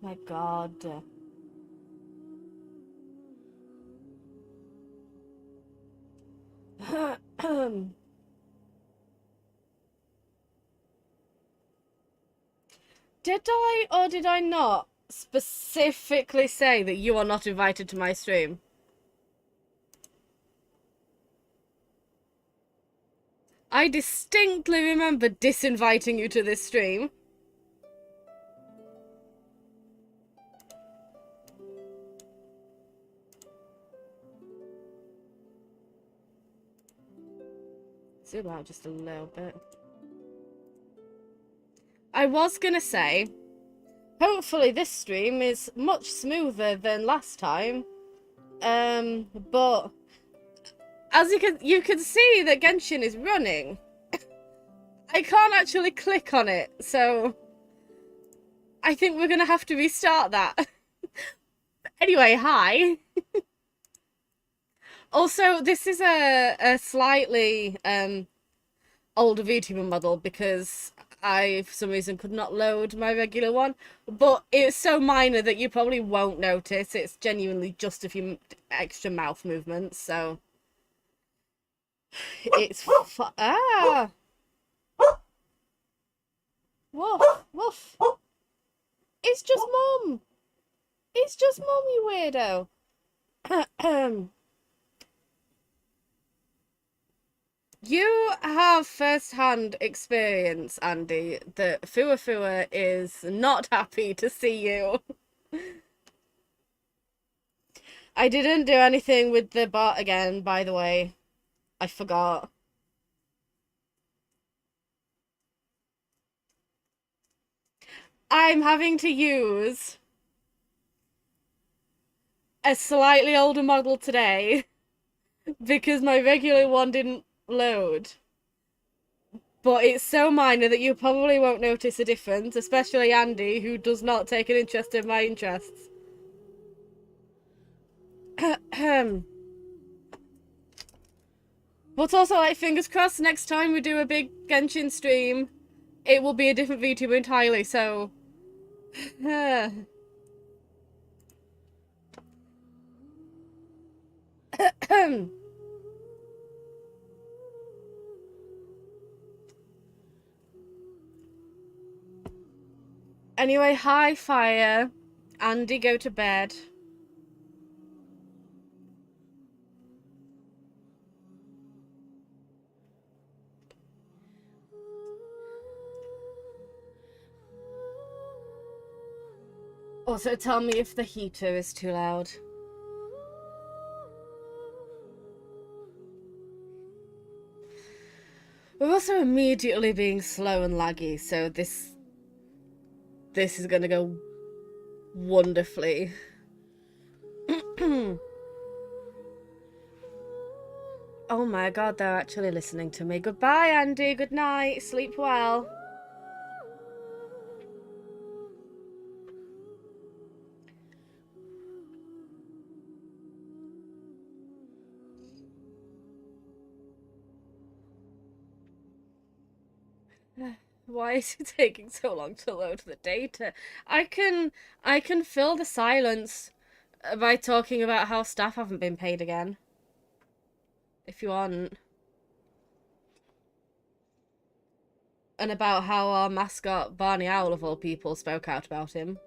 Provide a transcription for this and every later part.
My God. Did I or did I not specifically say that you are not invited to my stream? I distinctly remember disinviting you to this stream. Zoom out just a little bit. I was gonna say, hopefully this stream is much smoother than last time. But as you can see that Genshin is running. I can't actually click on it, so I think we're gonna have to restart that. Anyway, hi. Also, this is a slightly older VTuber model because I, for some reason, could not load my regular one. But it's so minor that you probably won't notice. It's genuinely just a few extra mouth movements, so it's ah. Woof, woof. It's just mum. It's just mum, you weirdo. You have first-hand experience, Andy, that Fua Fua is not happy to see you. I didn't do anything with the bot again, by the way. I forgot. I'm having to use a slightly older model today because my regular one didn't load. But it's so minor that you probably won't notice a difference, especially Andy, who does not take an interest in my interests. But also, like, fingers crossed, next time we do a big Genshin stream, it will be a different VTuber entirely, so... Anyway, hi, Fire. Andy, go to bed. Also, tell me if the heater is too loud. We're also immediately being slow and laggy, so this is gonna go wonderfully. Oh my God, they're actually listening to me. Goodbye, Andy. Good night. Sleep well. Why is it taking so long to load the data? I can fill the silence by talking about how staff haven't been paid again. If you want. And about how our mascot, Barney Owl of all people, spoke out about him.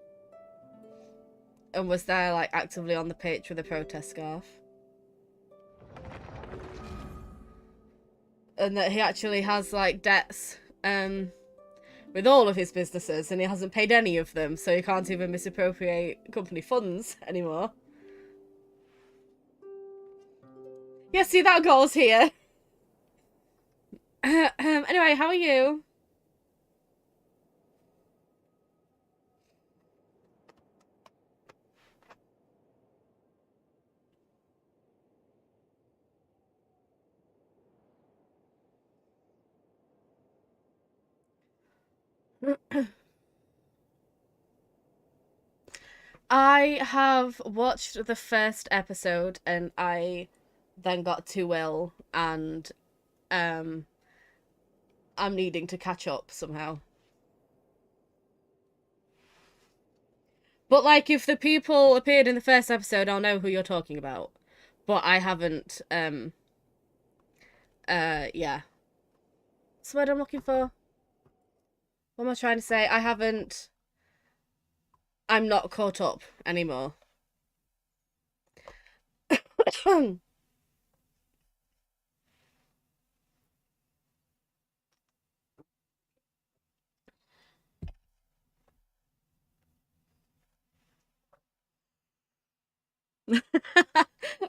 And was there, like, actively on the pitch with a protest scarf. And that he actually has, like, debts, with all of his businesses, and he hasn't paid any of them, so he can't even misappropriate company funds anymore. Yeah, see, that goal's here. Anyway, how are you? I have watched the first episode and I then got too ill and I'm needing to catch up somehow. But like, if the people appeared in the first episode, I'll know who you're talking about. But I haven't. Yeah. What's the word I'm looking for? What am I trying to say? I haven't. I'm not caught up anymore.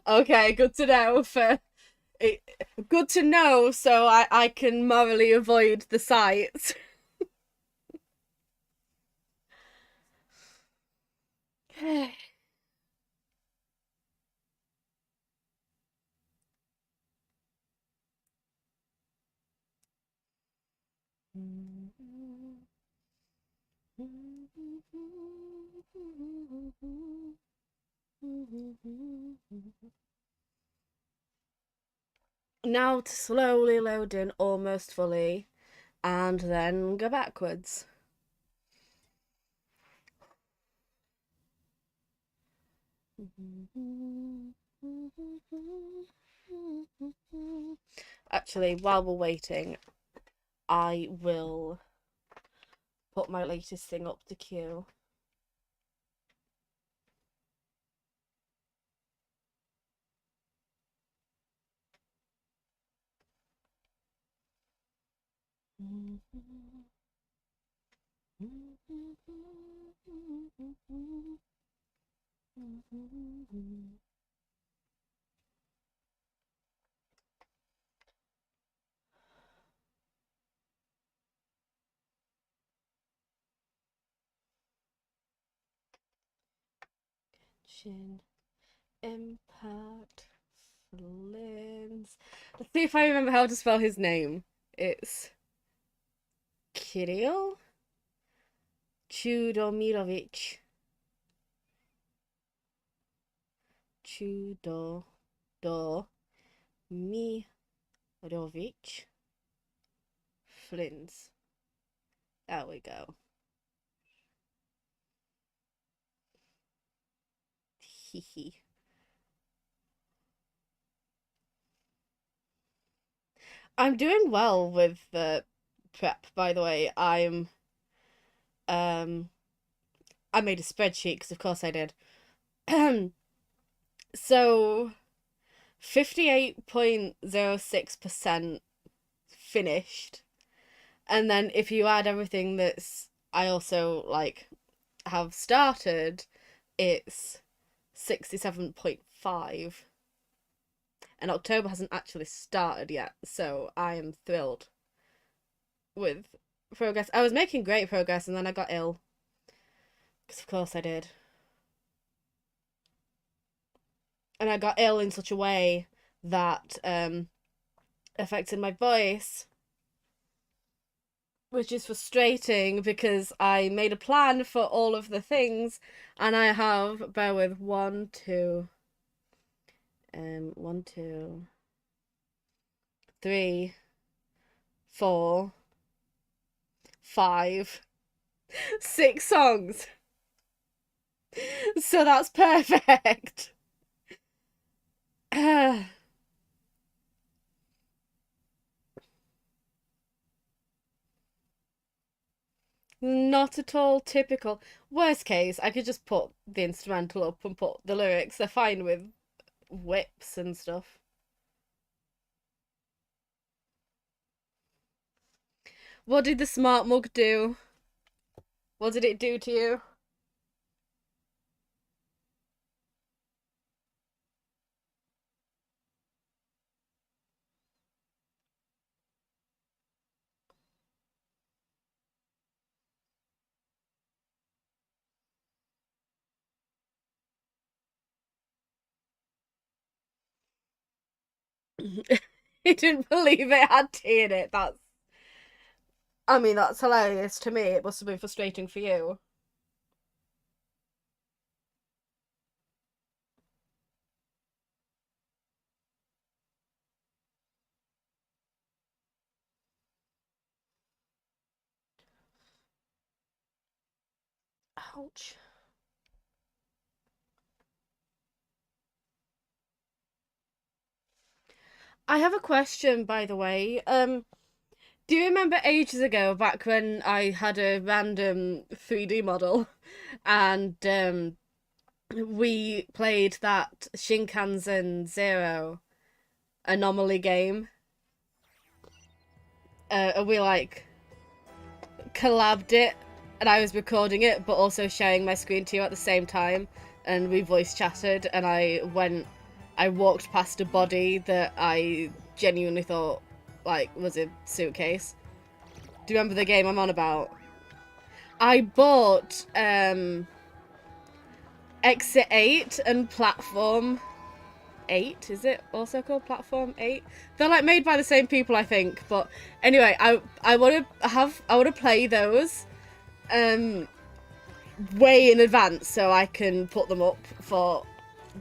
Okay, good to know. Good to know, so I can morally avoid the site. Now to slowly load in almost fully and then go backwards. Actually, while we're waiting, I will put my latest thing up to queue. Chin Impact Flins. Let's see if I remember how to spell his name. It's Kirill Chudomirovic. Chudomirovic Flins. There we go. Hee. I'm doing well with the prep, by the way. Um I made a spreadsheet because of course I did. So 58.06% finished. And then if you add everything that's I also like have started, it's 67.5. And October hasn't actually started yet, so I am thrilled with progress. I was making great progress and then I got ill. Because of course I did. And I got ill in such a way that affected my voice, which is frustrating because I made a plan for all of the things and I have, bear with, one, two, three, 4, 5, 6 songs. So that's perfect. Not at all typical. Worst case, I could just put the instrumental up and put the lyrics. They're fine with whips and stuff. What did the smart mug do? What did it do to you? He didn't believe it had tea in it. I mean, that's hilarious to me. It must have been frustrating for you. Ouch. I have a question, by the way. Do you remember ages ago, back when I had a random 3D model, and we played that Shinkansen Zero anomaly game? And we like collabed it, and I was recording it, but also sharing my screen to you at the same time, and we voice chatted, and I walked past a body that I genuinely thought like was a suitcase. Do you remember the game I'm on about? I bought Exit 8 and Platform 8. Is it also called Platform 8? They're like made by the same people, I think. But anyway, I want to play those way in advance so I can put them up for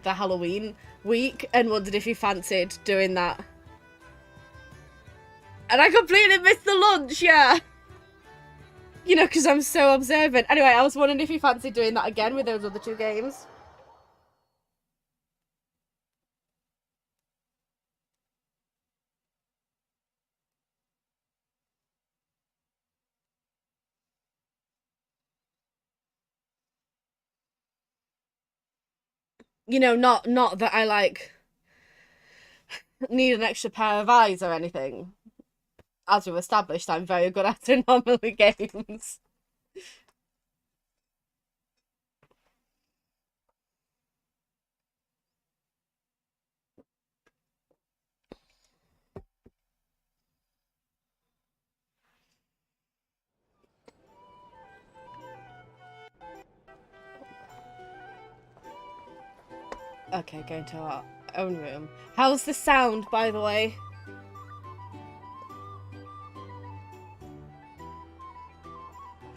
the Halloween week, and wondered if you fancied doing that. And I completely missed the lunch, yeah. You know, because I'm so observant. Anyway, I was wondering if you fancy doing that again with those other two games. You know, not that I, like, need an extra pair of eyes or anything. As we've established, I'm very good at anomaly games. Okay, going to our own room. How's the sound, by the way?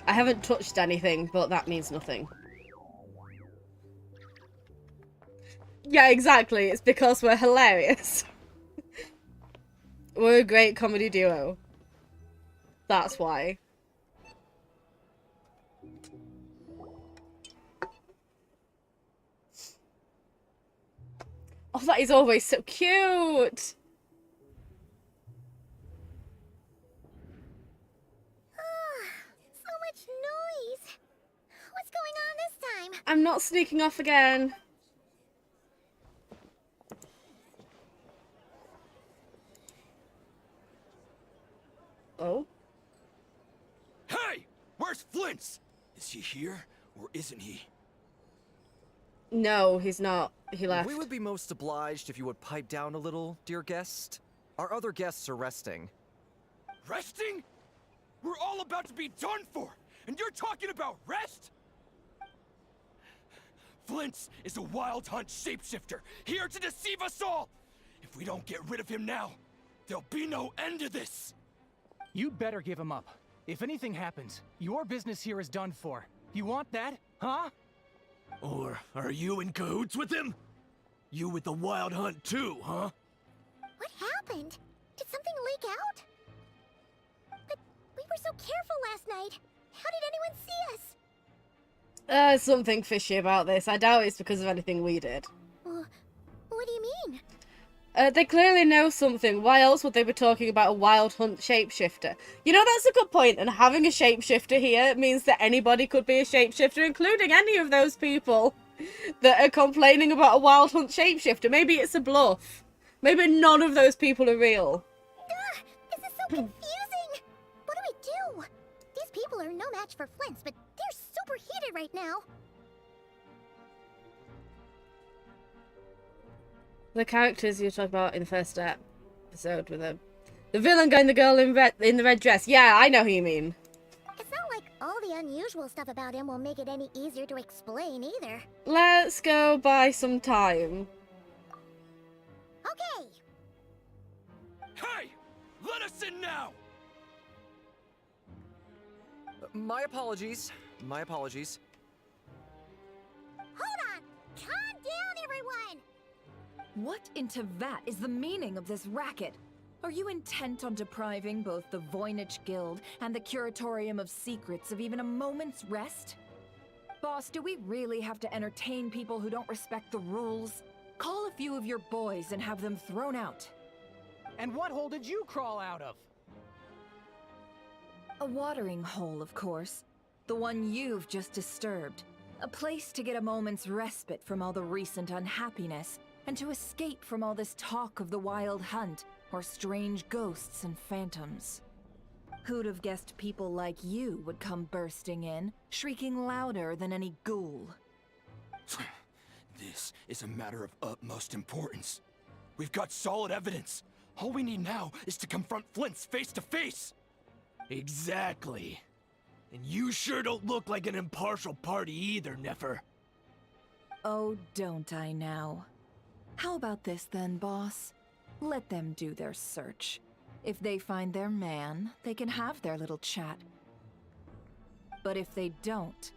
I haven't touched anything, but that means nothing. Yeah, exactly. It's because we're hilarious. We're a great comedy duo. That's why. Oh, that is always so cute! So much noise. What's going on this time? I'm not sneaking off again. Oh? Hey! Where's Flint's? Is he here, or isn't he? No, he's not. He left. We would be most obliged if you would pipe down a little, dear guest. Our other guests are resting. Resting? We're all about to be done for, and you're talking about rest? Flint's is a wild hunt shapeshifter, here to deceive us all! If we don't get rid of him now, there'll be no end to this! You'd better give him up. If anything happens, your business here is done for. You want that, huh? Or are you in cahoots with him? You with the wild hunt too, huh? What happened? Did something leak out? But we were so careful last night. How did anyone see us? There's something fishy about this. I doubt it's because of anything we did. What do you mean? They clearly know something. Why else would they be talking about a wild hunt shapeshifter? You know, that's a good point, and having a shapeshifter here means that anybody could be a shapeshifter, including any of those people that are complaining about a wild hunt shapeshifter. Maybe it's a bluff. Maybe none of those people are real. This is so confusing! What do we do? These people are no match for Flint's, but they're super heated right now. The characters you talked about in the first episode with the villain guy and the girl in the red dress. Yeah, I know who you mean. It's not like all the unusual stuff about him will make it any easier to explain either. Let's go buy some time. Okay. Hey! Let us in now! My apologies. My apologies. Hold on! Calm down, everyone! What in Tevat is the meaning of this racket? Are you intent on depriving both the Voynich Guild and the Curatorium of Secrets of even a moment's rest? Boss, do we really have to entertain people who don't respect the rules? Call a few of your boys and have them thrown out. And what hole did you crawl out of? A watering hole, of course. The one you've just disturbed. A place to get a moment's respite from all the recent unhappiness, and to escape from all this talk of the wild hunt, or strange ghosts and phantoms. Who'd have guessed people like you would come bursting in, shrieking louder than any ghoul? This is a matter of utmost importance. We've got solid evidence. All we need now is to confront Flint's face to face. Exactly. And you sure don't look like an impartial party either, Nefer. Oh, don't I now? How about this then, boss? Let them do their search. If they find their man, they can have their little chat. But if they don't,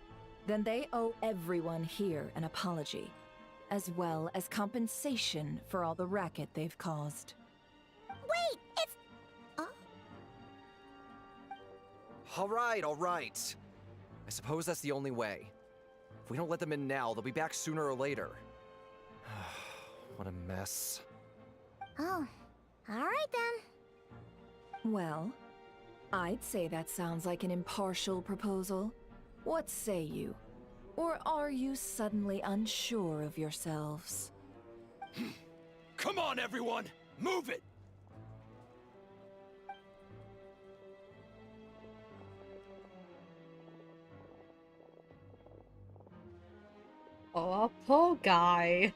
then they owe everyone here an apology, as well as compensation for all the racket they've caused. Wait, it's... All right. I suppose that's the only way. If we don't let them in now, they'll be back sooner or later. What a mess. Oh, alright then. Well, I'd say that sounds like an impartial proposal. What say you? Or are you suddenly unsure of yourselves? Come on, everyone! Move it! Oh, poor guy.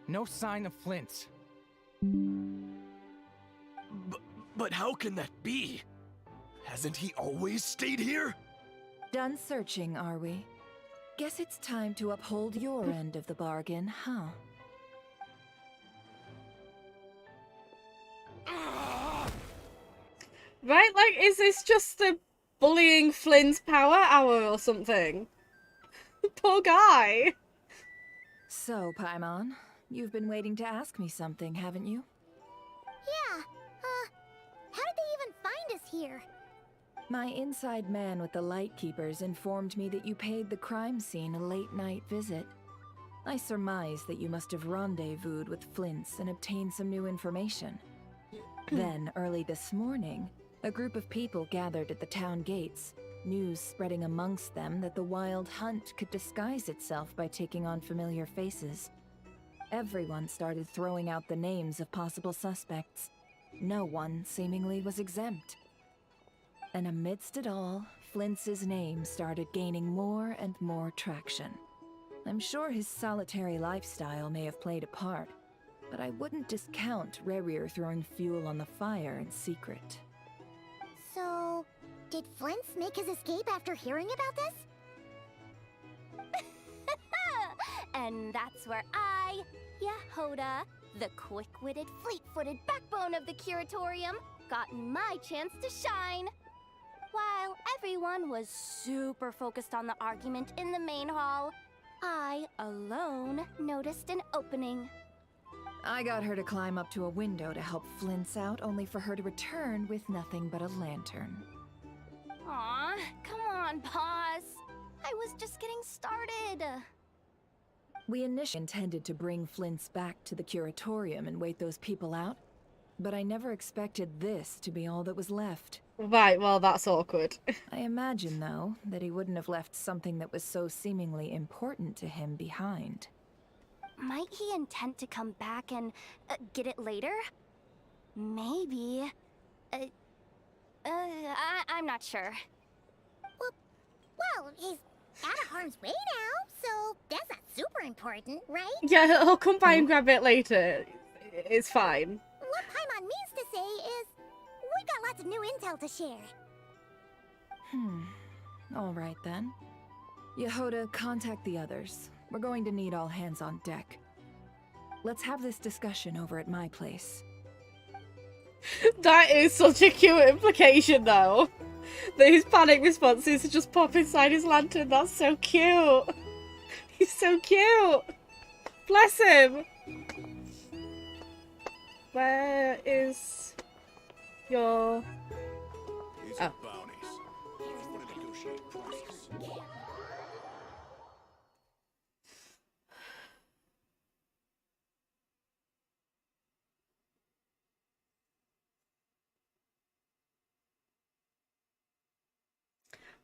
No sign of Flint. But how can that be? Hasn't he always stayed here? Done searching, are we? Guess it's time to uphold your end of the bargain, huh? Right, like, is this just the bullying Flynn's power hour or something? Poor guy. So, Paimon, you've been waiting to ask me something, haven't you? Yeah, how did they even find us here? My inside man with the Lightkeepers informed me that you paid the crime scene a late-night visit. I surmise that you must have rendezvoused with Flint's and obtained some new information. Then, early this morning, a group of people gathered at the town gates, news spreading amongst them that the wild hunt could disguise itself by taking on familiar faces. Everyone started throwing out the names of possible suspects. No one, seemingly, was exempt. And amidst it all, Flint's name started gaining more and more traction. I'm sure his solitary lifestyle may have played a part, but I wouldn't discount Rerir throwing fuel on the fire in secret. So, did Flint's make his escape after hearing about this? And that's where I, Yehoda, the quick-witted, fleet-footed backbone of the Curatorium, got my chance to shine. While everyone was super focused on the argument in the main hall, I alone noticed an opening. I got her to climb up to a window to help Flint's out, only for her to return with nothing but a lantern. Aw, come on, boss. I was just getting started. We initially intended to bring Flint's back to the Curatorium and wait those people out, but I never expected this to be all that was left. Right, well, that's awkward. I imagine, though, that he wouldn't have left something that was so seemingly important to him behind. Might he intend to come back and get it later? Maybe. I'm not sure. Well, he's out of harm's way now, so that's not super important, right? Yeah, he'll come by and grab it later. It's fine. What Paimon means to say is, we got lots of new intel to share. All right, then. Yehoda, contact the others. We're going to need all hands on deck. Let's have this discussion over at my place. That is such a cute implication, though. That his panic response is to just pop inside his lantern. That's so cute. He's so cute. Bless him. Where is your... These are bounties. You want to negotiate prices.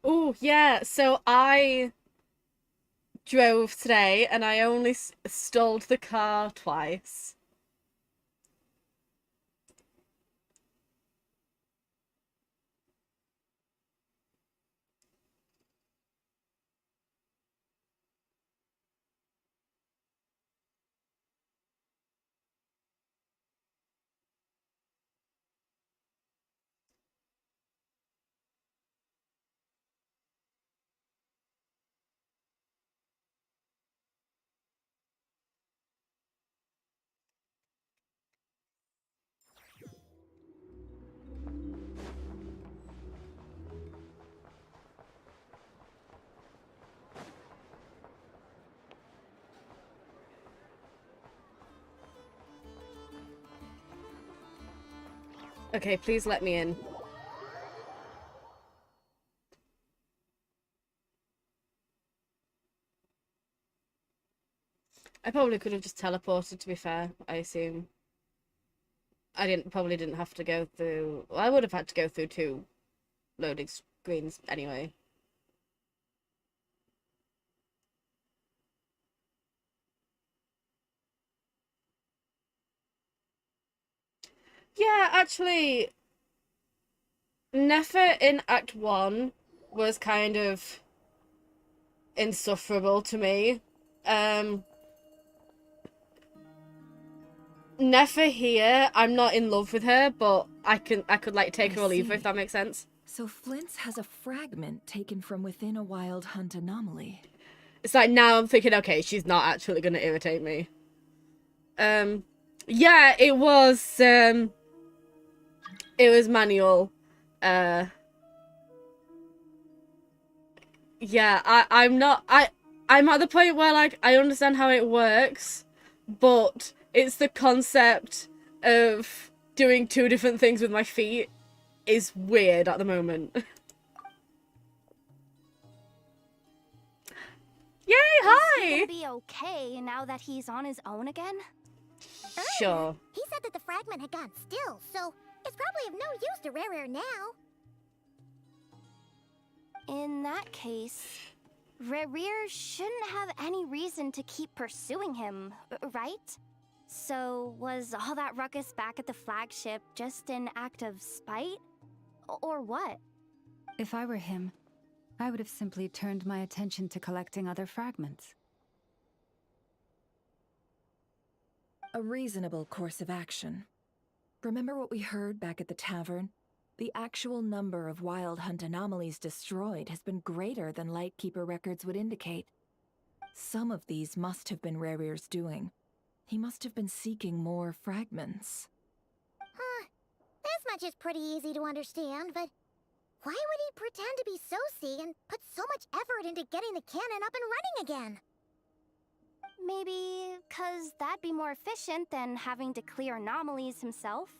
Oh, yeah. So I drove today and I only stalled the car twice. Okay, please let me in. I probably could have just teleported, to be fair, I assume. I probably didn't have to go through... Well, I would have had to go through 2 loading screens anyway. Yeah, actually, Nefer in Act 1 was kind of insufferable to me. Nefer here, I'm not in love with her, but I could like take her or leave her, if that makes sense. So Flint's has a fragment taken from within a wild hunt anomaly. It's like now I'm thinking, okay, she's not actually gonna irritate me. Yeah, it was manual. Yeah, I'm at the point where like I understand how it works, but it's the concept of doing 2 different things with my feet is weird at the moment. Yay, hi! Is he gonna be okay now that he's on his own again? Sure. He said that the fragment had gone still, so it's probably of no use to Rare now. In that case, Rerir shouldn't have any reason to keep pursuing him, right? So was all that ruckus back at the flagship just an act of spite? Or what? If I were him, I would have simply turned my attention to collecting other fragments. A reasonable course of action. Remember what we heard back at the tavern? The actual number of Wild Hunt anomalies destroyed has been greater than Lightkeeper records would indicate. Some of these must have been Rarir's doing. He must have been seeking more fragments. Huh. This much is pretty easy to understand, but why would he pretend to be Soci and put so much effort into getting the cannon up and running again? Maybe 'cause that'd be more efficient than having to clear anomalies himself?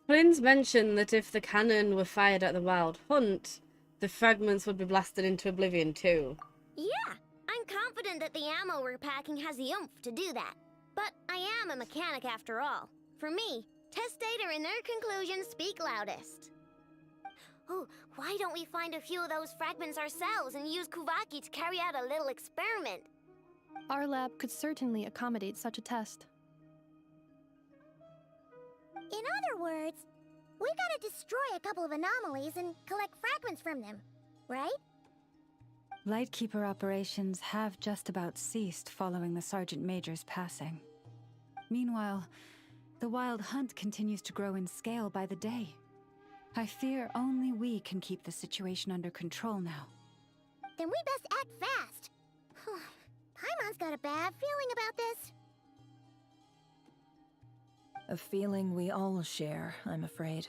Flynn's mentioned that if the cannon were fired at the Wild Hunt, the fragments would be blasted into oblivion too. Yeah, I'm confident that the ammo we're packing has the oomph to do that. But I am a mechanic after all. For me, test data and their conclusions speak loudest. Oh, why don't we find a few of those fragments ourselves and use Kuvaki to carry out a little experiment? Our lab could certainly accommodate such a test. In other words, we gotta destroy a couple of anomalies and collect fragments from them, right? Lightkeeper operations have just about ceased following the Sergeant Major's passing. Meanwhile, the Wild Hunt continues to grow in scale by the day. I fear only we can keep the situation under control now. Then we best act fast. Paimon's got a bad feeling about this. A feeling we all share, I'm afraid.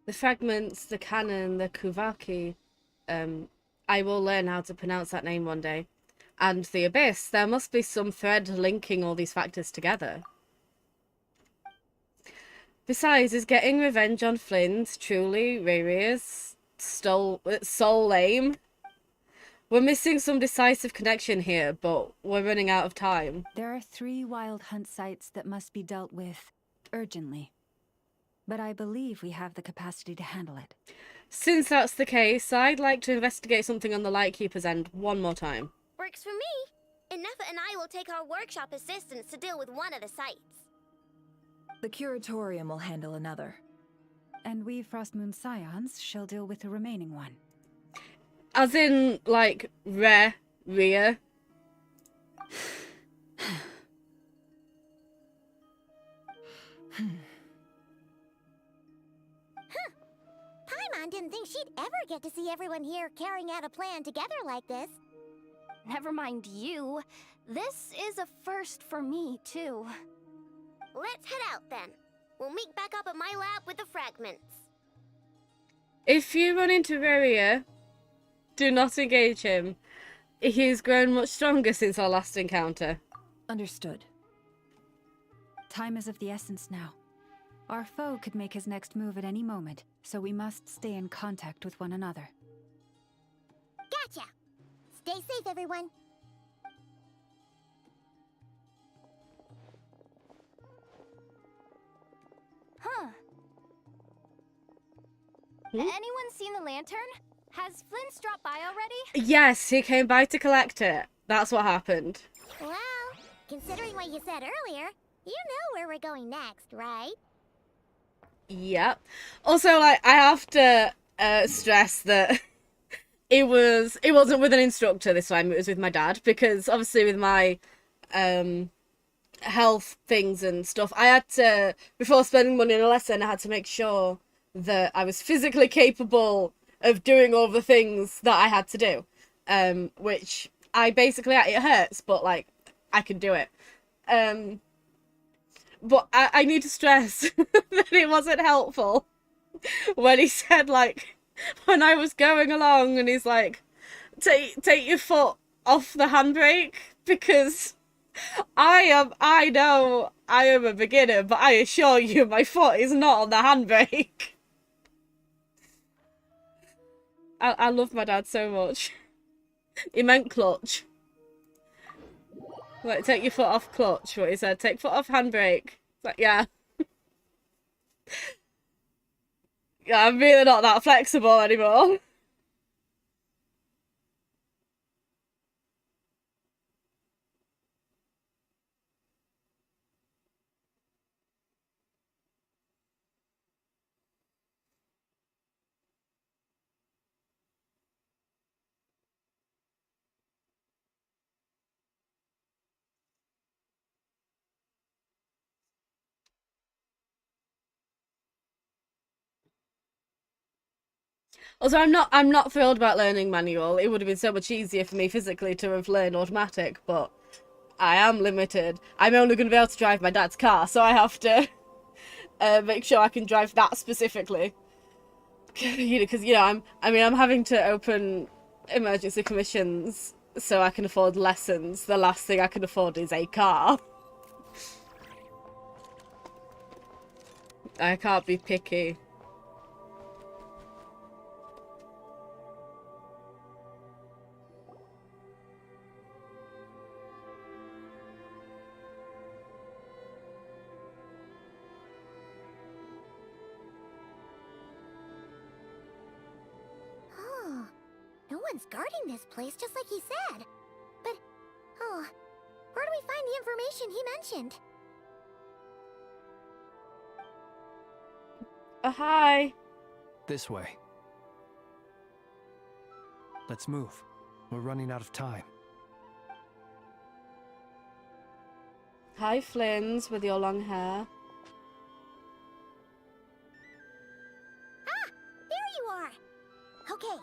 The fragments, the cannon, the Kuvaki, I will learn how to pronounce that name one day. And the Abyss, there must be some thread linking all these factors together. Besides, is getting revenge on Flynn's truly Rarir's sole aim? We're missing some decisive connection here, but we're running out of time. There are 3 Wild Hunt sites that must be dealt with urgently. but I believe we have the capacity to handle it. Since that's the case, I'd like to investigate something on the Lightkeeper's end one more time. Works for me. Ineffa and I will take our workshop assistants to deal with one of the sites. The Curatorium will handle another. And we Frostmoon Scions shall deal with the remaining one. As in, like, Rhea. Paimon didn't think she'd ever get to see everyone here carrying out a plan together like this. Never mind you. This is a first for me, too. Let's head out then. We'll meet back up at my lab with the fragments. If you run into Rhea, do not engage him. He's grown much stronger since our last encounter. Understood. Time is of the essence now. Our foe could make his next move at any moment, so we must stay in contact with one another. Gotcha! Stay safe, everyone. Huh. Anyone seen the lantern? Has Flynn dropped by already? Yes, he came by to collect it. That's what happened. Well, considering what you said earlier, you know where we're going next, right? Yep. Also, like, I have to stress that it wasn't with an instructor this time. It was with my dad, because obviously with my health things and stuff, I had to, before spending money on a lesson, I had to make sure that I was physically capable of doing all the things that I had to do, which I basically, it hurts, but like I can do it. But I need to stress that it wasn't helpful when he said, like, when I was going along and he's like, take your foot off the handbrake, because I know I am a beginner, but I assure you my foot is not on the handbrake. I love my dad so much. He meant clutch. Like, take your foot off clutch, what he said. Take foot off handbrake. It's like, yeah. Yeah, I'm really not that flexible anymore. Also, I'm not thrilled about learning manual. It would have been so much easier for me physically to have learned automatic, but I am limited. I'm only going to be able to drive my dad's car, so I have to make sure I can drive that specifically. Because I'm having to open emergency commissions so I can afford lessons. The last thing I can afford is a car. I can't be picky. No one's guarding this place, just like he said. But, where do we find the information he mentioned? Hi. This way. Let's move. We're running out of time. Hi, Flynns, with your long hair. Ah! There you are! Okay,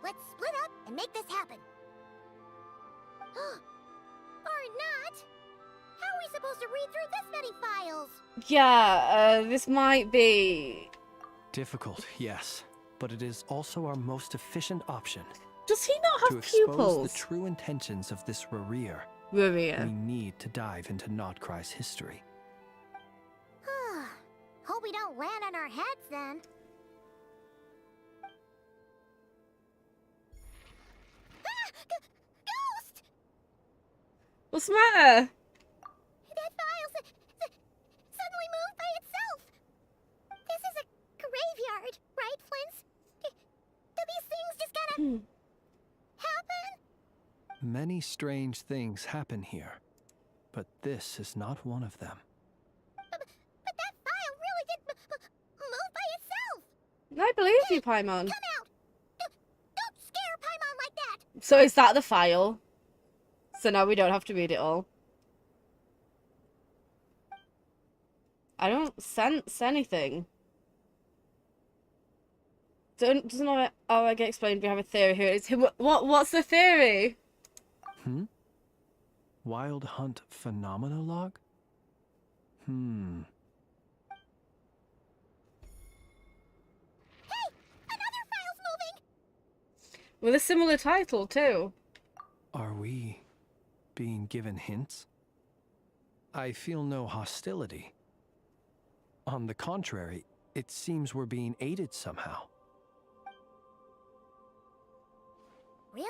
let's split up and make this happen. Or not! How are we supposed to read through this many files? Yeah, this might be... Difficult, yes. But it is also our most efficient option. Does he not To have expose pupils? the true intentions of this Rarir, Rhea. we need to dive into Nodkrai's history. Hope we don't land on our heads then. Ghost! What's the matter? That file suddenly moved by itself. Many strange things happen here, but this is not one of them. But that file really did move by itself! I believe you, Paimon. Come out! Don't scare Paimon like that! So is that the file? So now we don't have to read it all. I don't sense anything. Doesn't I get explained? We have a theory here. What's the theory? Wild Hunt Phenomenologue? Hey! Another file's moving! With a similar title, too. Are we being given hints? I feel no hostility. On the contrary, it seems we're being aided somehow. Really?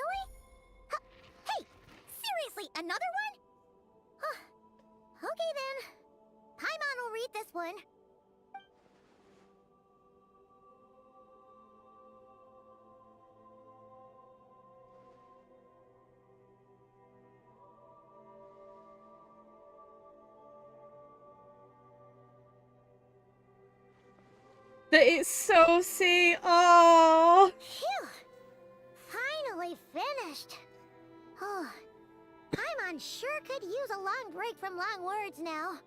Hey! Seriously, another one? Okay then. Paimon will read this one. But it's so oh. Phew! Finally finished. Oh, Paimon sure could use a long break from long words now.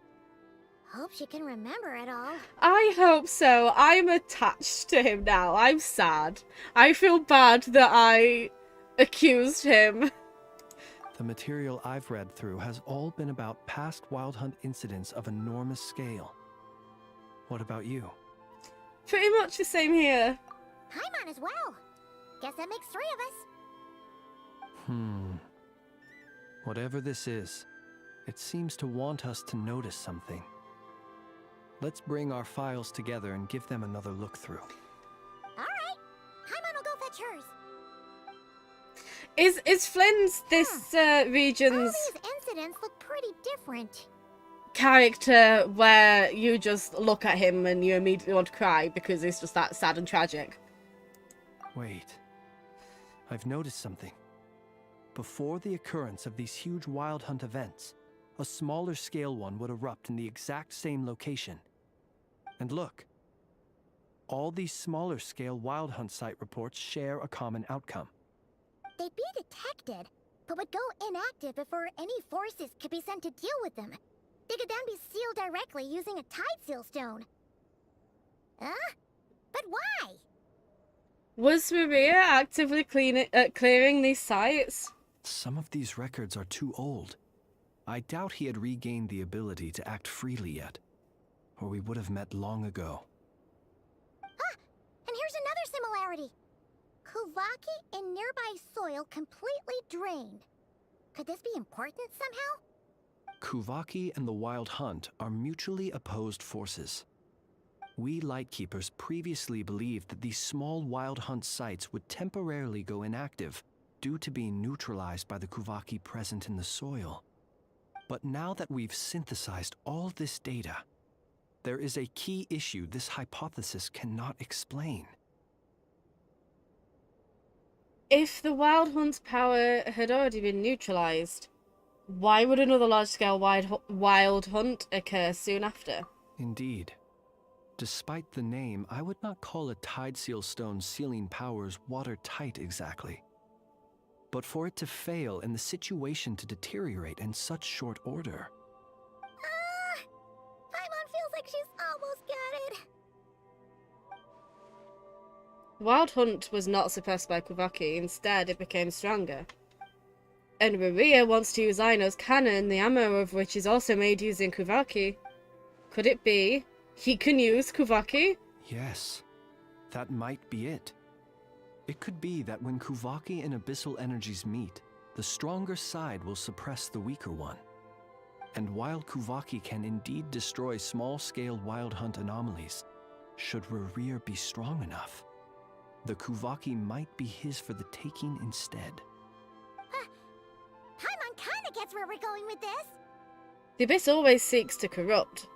Hope she can remember it all. I hope so. I'm attached to him now. I'm sad. I feel bad that I accused him. The material I've read through has all been about past Wild Hunt incidents of enormous scale. What about you? Pretty much the same here. Paimon as well. Guess that makes 3 of us. Whatever this is, it seems to want us to notice something. Let's bring our files together and give them another look through. Alright. Paimon will go fetch hers. Is Flynn's this region's All these incidents look pretty different. character where you just look at him and you immediately want to cry because it's just that sad and tragic? Wait. I've noticed something. Before the occurrence of these huge Wild Hunt events, a smaller scale one would erupt in the exact same location. And look. All these smaller scale Wild Hunt site reports share a common outcome. They'd be detected, but would go inactive before any forces could be sent to deal with them. They could then be sealed directly using a tide seal stone. But why? Was Maria actively clearing these sites? Some of these records are too old. I doubt he had regained the ability to act freely yet, or we would have met long ago. And here's another similarity. Kuvaki in nearby soil completely drained. Could this be important somehow? Kuvaki and the Wild Hunt are mutually opposed forces. We Lightkeepers previously believed that these small Wild Hunt sites would temporarily go inactive due to being neutralized by the Kuvaki present in the soil. But now that we've synthesized all this data, there is a key issue this hypothesis cannot explain. If the Wild Hunt's power had already been neutralized, why would another large-scale wild hunt occur soon after? Indeed. Despite the name, I would not call a tide seal stone's sealing powers watertight exactly. But for it to fail and the situation to deteriorate in such short order... Paimon feels like she's almost got it. Wild Hunt was not suppressed by Kuvaki, instead it became stronger. And Maria wants to use Aino's cannon, the ammo of which is also made using Kuvaki. Could it be he can use Kuvaki? Yes, that might be it. It could be that when Kuvaki and Abyssal energies meet, the stronger side will suppress the weaker one. And while Kuvaki can indeed destroy small-scale Wild Hunt anomalies, should Rerir be strong enough, the Kuvaki might be his for the taking instead. Paimon kinda gets where we're going with this. The Abyss always seeks to corrupt.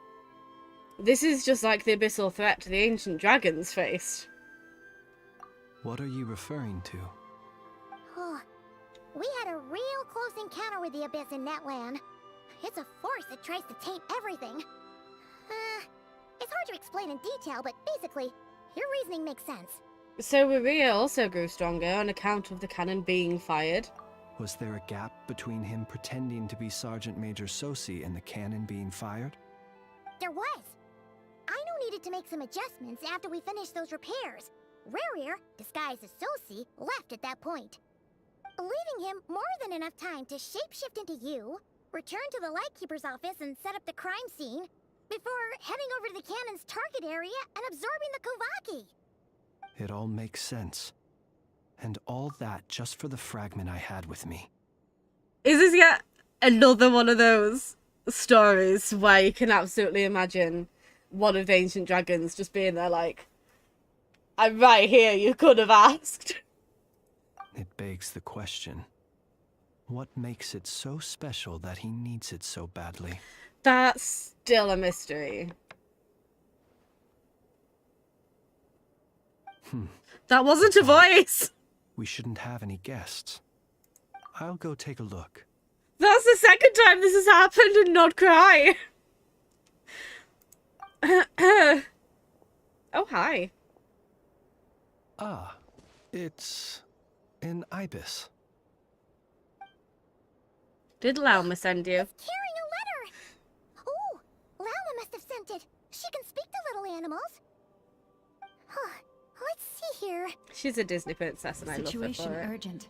This is just like the abyssal threat the ancient dragons faced. What are you referring to? Oh, We had a real close encounter with the Abyss in Netland. It's a force that tries to taint everything. It's hard to explain in detail, but basically, your reasoning makes sense. So Maria also grew stronger on account of the cannon being fired. Was there a gap between him pretending to be Sergeant Major Sosi and the cannon being fired? There was. Aino needed to make some adjustments after we finished those repairs. Rarier, disguised as Sosi, left at that point, leaving him more than enough time to shapeshift into you, return to the Lightkeeper's office and set up the crime scene, before heading over to the cannon's target area and absorbing the Kovaki. It all makes sense. And all that just for the fragment I had with me. Is this yet another one of those stories where you can absolutely imagine one of the ancient dragons just being there like, I'm right here, you could have asked. It begs the question, what makes it so special that he needs it so badly? That's still a mystery. That wasn't a voice! We shouldn't have any guests. I'll go take a look. That's the second time this has happened and not Krai. Oh, hi. Ah, it's an ibis. Did Lauma send you? He's carrying a letter! Oh, Lauma must have sent it. She can speak to little animals. Let's see here. She's a Disney princess and I love her Situation for it. urgent.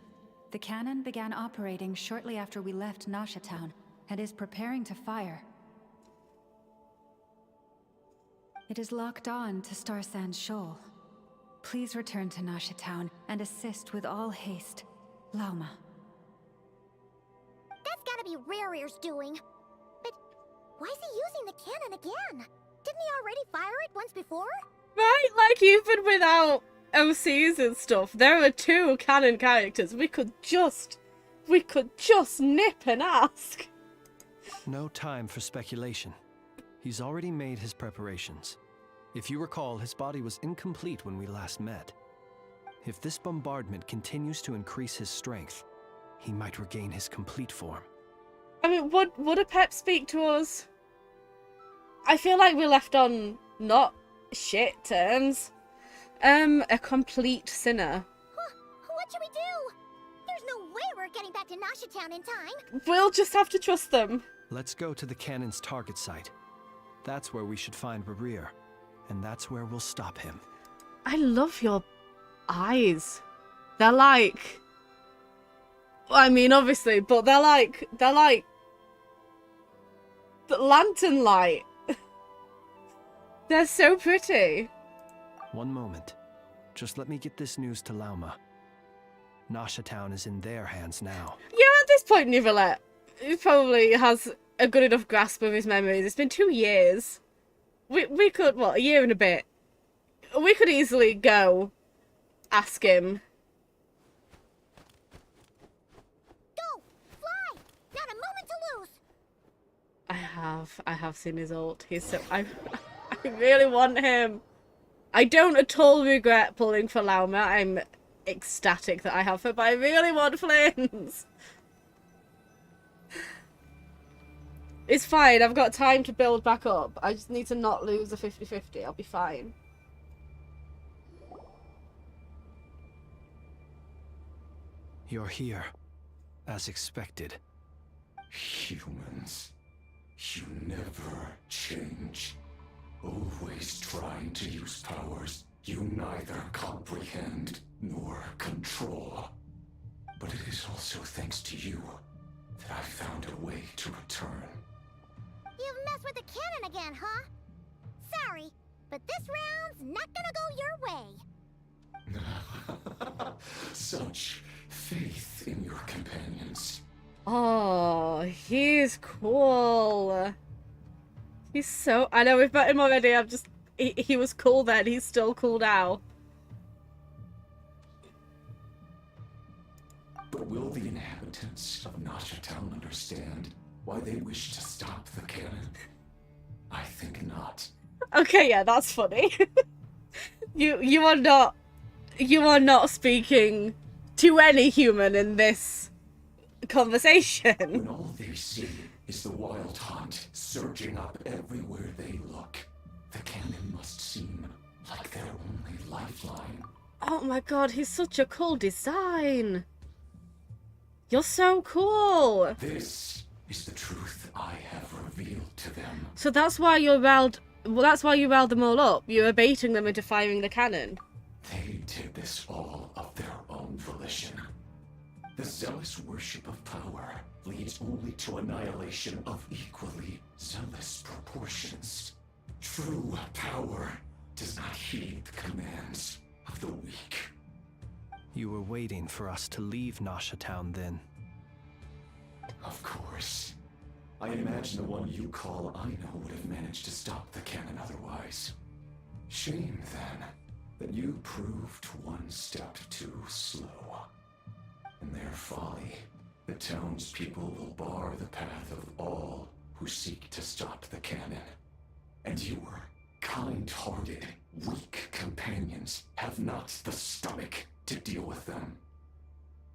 The cannon began operating shortly after we left Nasha Town and is preparing to fire. It is locked on to Star Sand Shoal. Please return to Nasha Town and assist with all haste. Lauma. That's gotta be Rarier's doing. But why is he using the cannon again? Didn't he already fire it once before? Right, like even without OCs and stuff, there are two canon characters. We could just nip and ask. No time for speculation. He's already made his preparations. If you recall, his body was incomplete when we last met. If this bombardment continues to increase his strength, he might regain his complete form. I mean, would a pep speak to us? I feel like we left on not shit terms. A complete sinner. What should we do? There's no way we're getting back to Nasha Town in time. We'll just have to trust them. Let's go to the cannon's target site. That's where we should find Rarir, and that's where we'll stop him. I love your eyes. They're like... I mean, obviously, but they're like the lantern light. They're so pretty. One moment. Just let me get this news to Lauma. Nasha Town is in their hands now. Yeah, at this point, Nivelette, he probably has a good enough grasp of his memories. It's been 2 years. We could, what, a year and a bit. We could easily go ask him. Go! Fly! Not a moment to lose! I have seen his ult. He's so... I really want him. I don't at all regret pulling for Lauma. I'm ecstatic that I have her, but I really want Flames. It's fine. I've got time to build back up. I just need to not lose a 50-50. I'll be fine. You're here, as expected. Humans, you never change. Always trying to use powers you neither comprehend nor control. But it is also thanks to you that I found a way to return. You've messed with the cannon again, huh? Sorry, but this round's not gonna go your way. Such faith in your companions. Oh, he's cool. He's so... I know we've met him already. I'm just... He was cool then. He's still cool now. But will the inhabitants of Nasha Town understand why they wish to stop the cannon? I think not. Okay, yeah, that's funny. You are not speaking to any human in this conversation. When all they see is the wild hunt surging up everywhere they look, the cannon must seem like their only lifeline. Oh my god, he's such a cool design. You're so cool. This is the truth I have revealed to them. So that's why you riled. Well, that's why you riled them all up. You were baiting them into firing the cannon. They did this all of their own volition. The zealous worship of power leads only to annihilation of equally zealous proportions. True power does not heed the commands of the weak. You were waiting for us to leave Nasha Town then. Of course. I imagine the one you call Aina would have managed to stop the cannon otherwise. Shame, then, that you proved one step too slow. In their folly, the townspeople will bar the path of all who seek to stop the cannon. And your kind-hearted, weak companions have not the stomach to deal with them.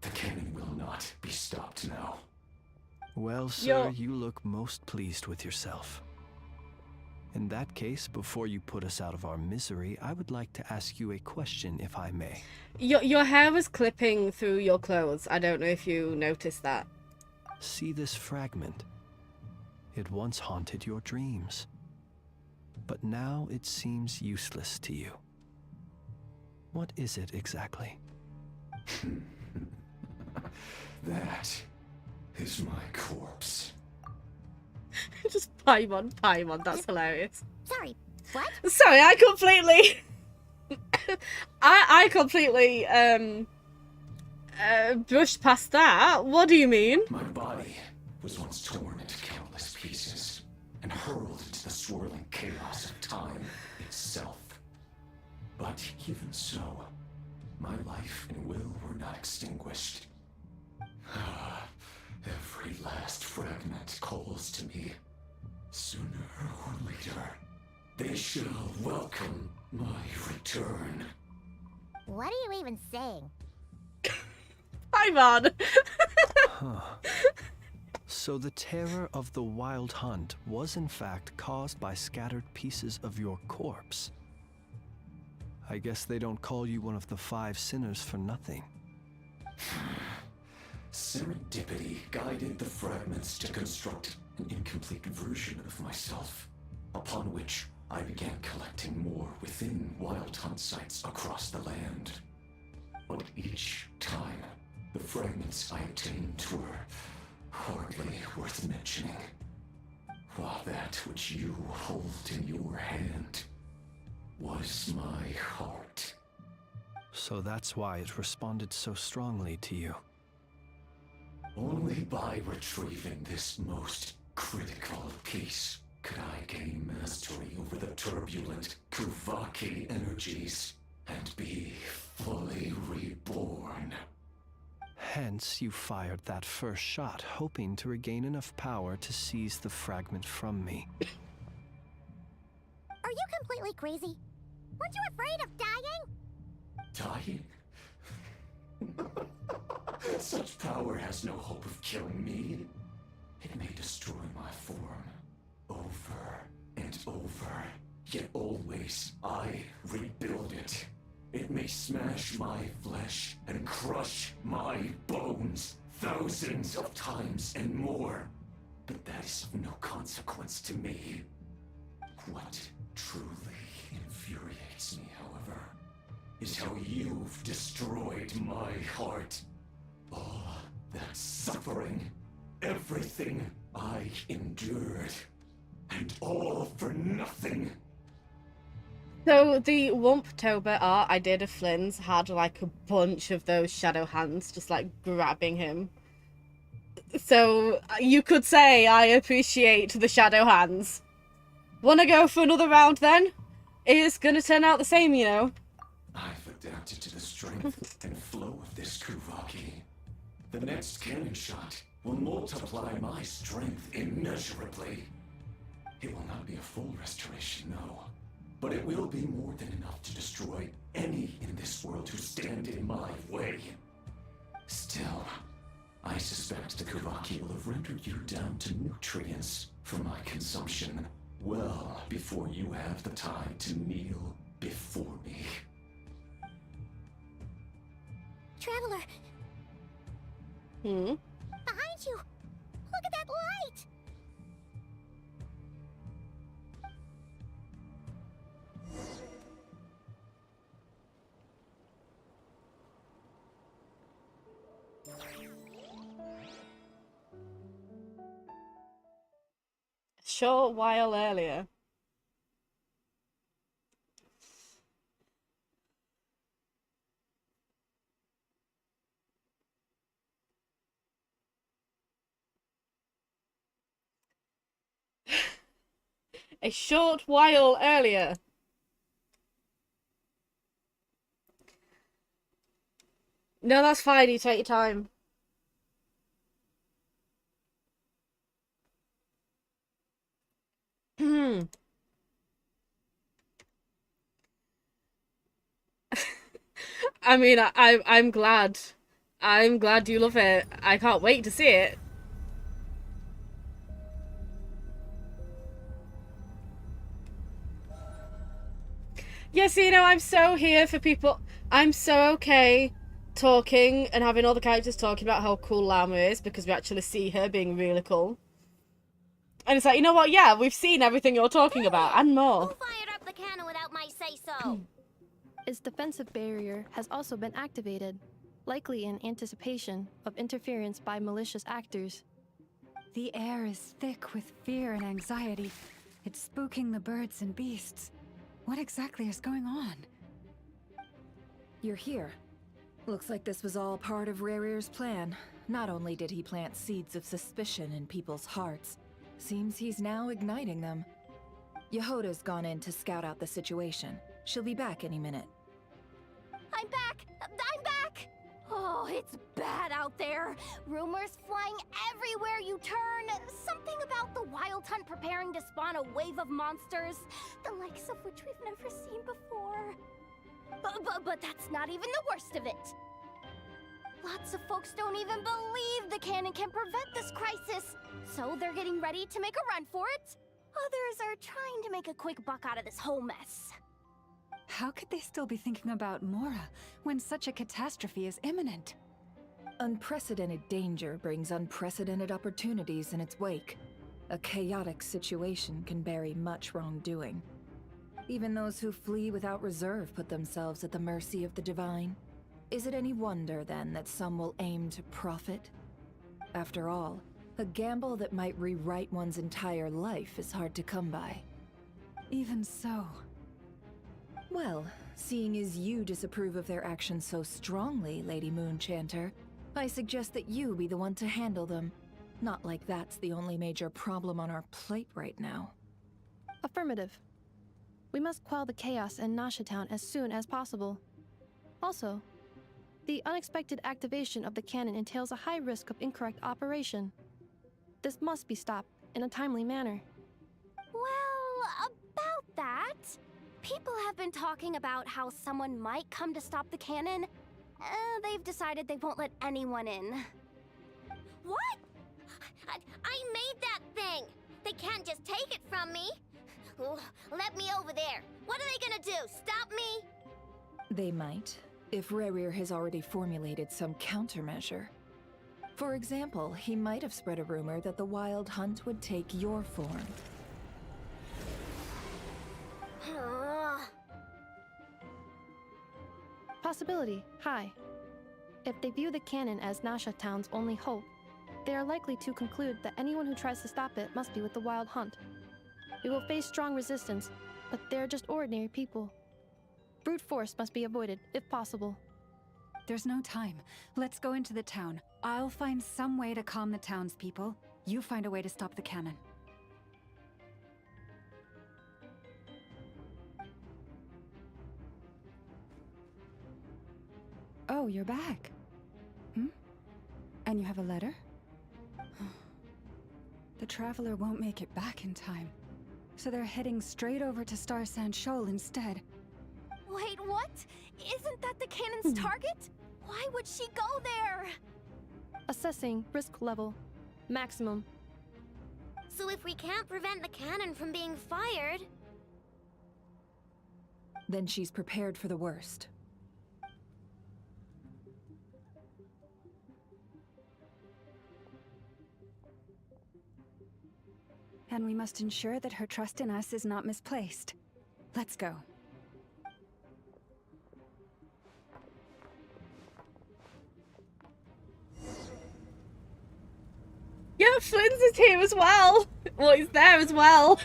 The cannon will not be stopped now. Well, sir, you look most pleased with yourself. In that case, before you put us out of our misery, I would like to ask you a question, if I may. Your hair was clipping through your clothes. I don't know if you noticed that. See this fragment? It once haunted your dreams. But now it seems useless to you. What is it exactly? That is my corpse. Just Paimon, that's hilarious. Sorry, what? Sorry, I completely... I completely, brushed past that. What do you mean? My body was once torn into countless pieces and hurled into the swirling chaos of time itself. But even so, my life and will were not extinguished. Every last fragment calls to me. Sooner or later, they shall welcome my return. What are you even saying? Paimon. Huh. So the terror of the wild hunt was in fact caused by scattered pieces of your corpse. I guess they don't call you one of the 5 sinners for nothing. Serendipity guided the fragments to construct an incomplete version of myself, upon which I began collecting more within wild hunt sites across the land. But each time, the fragments I obtained were hardly worth mentioning, while that which you hold in your hand was my heart. So that's why it responded so strongly to you. Only by retrieving this most critical piece could I gain mastery over the turbulent Kuvaki energies and be fully reborn. Hence, you fired that first shot, hoping to regain enough power to seize the fragment from me. Are you completely crazy? Weren't you afraid of dying? Dying? Such power has no hope of killing me. It may destroy my form over and over, yet always I rebuild it. It may smash my flesh and crush my bones thousands of times and more, but that is of no consequence to me. What truly infuriates me, however, is how you've destroyed my heart. All that suffering, everything I endured, and all for nothing. So the Wumptober art I did of Flynn's had like a bunch of those shadow hands just like grabbing him. So you could say I appreciate the shadow hands. Wanna go for another round then? It's gonna turn out the same, you know. I've adapted to the strength and flow of this Kuvaki. The next cannon shot will multiply my strength immeasurably. It will not be a full restoration, no. But it will be more than enough to destroy any in this world who stand in my way. Still, I suspect the Kavaki will have rendered you down to nutrients for my consumption well before you have the time to kneel before me. Traveler, Hmm? behind you! Look at that light! Short while earlier. A short while earlier. No, that's fine. You take your time. I mean, I'm glad. I'm glad you love it. I can't wait to see it. Yes, you know, I'm so here for people. I'm so okay talking and having all the characters talking about how cool Llama is because we actually see her being really cool. And it's like, you know what? Yeah, we've seen everything you're talking about and more. Who fired up the cannon without my say-so? Its defensive barrier has also been activated, likely in anticipation of interference by malicious actors. The air is thick with fear and anxiety. It's spooking the birds and beasts. What exactly is going on? You're here. Looks like this was all part of Rerir's plan. Not only did he plant seeds of suspicion in people's hearts, seems he's now igniting them. Yehoda's gone in to scout out the situation. She'll be back any minute. I'm back! I'm back! Oh, it's bad out there. Rumors flying everywhere you turn. Something about the Wild Hunt preparing to spawn a wave of monsters, the likes of which we've never seen before. But that's not even the worst of it. Lots of folks don't even believe the cannon can prevent this crisis, so they're getting ready to make a run for it. Others are trying to make a quick buck out of this whole mess. How could they still be thinking about Mora when such a catastrophe is imminent? Unprecedented danger brings unprecedented opportunities in its wake. A chaotic situation can bury much wrongdoing. Even those who flee without reserve put themselves at the mercy of the divine. Is it any wonder, then, that some will aim to profit? After all, a gamble that might rewrite one's entire life is hard to come by. Even so. Well, seeing as you disapprove of their actions so strongly, Lady Moonchanter, I suggest that you be the one to handle them. Not like that's the only major problem on our plate right now. Affirmative. We must quell the chaos in Nasha Town as soon as possible. Also, the unexpected activation of the cannon entails a high risk of incorrect operation. This must be stopped in a timely manner. Well, about that, people have been talking about how someone might come to stop the cannon. They've decided they won't let anyone in. What? I made that thing! They can't just take it from me! Ooh, let me over there! What are they gonna do? Stop me? They might, if Rerir has already formulated some countermeasure. For example, he might have spread a rumor that the Wild Hunt would take your form. Possibility high. If they view the cannon as Nasha Town's only hope, they are likely to conclude that anyone who tries to stop it must be with the Wild Hunt. We will face strong resistance, but they're just ordinary people. Brute force must be avoided, if possible. There's no time. Let's go into the town. I'll find some way to calm the townspeople. You find a way to stop the cannon. Oh, you're back. And you have a letter? The Traveler won't make it back in time. So they're heading straight over to Star Sand Shoal instead. Wait, what? Isn't that the cannon's target? Why would she go there? Assessing risk level. Maximum. So if we can't prevent the cannon from being fired... Then she's prepared for the worst. And we must ensure that her trust in us is not misplaced. Let's go. Yeah, Flynn's is here as well. Well, he's there as well.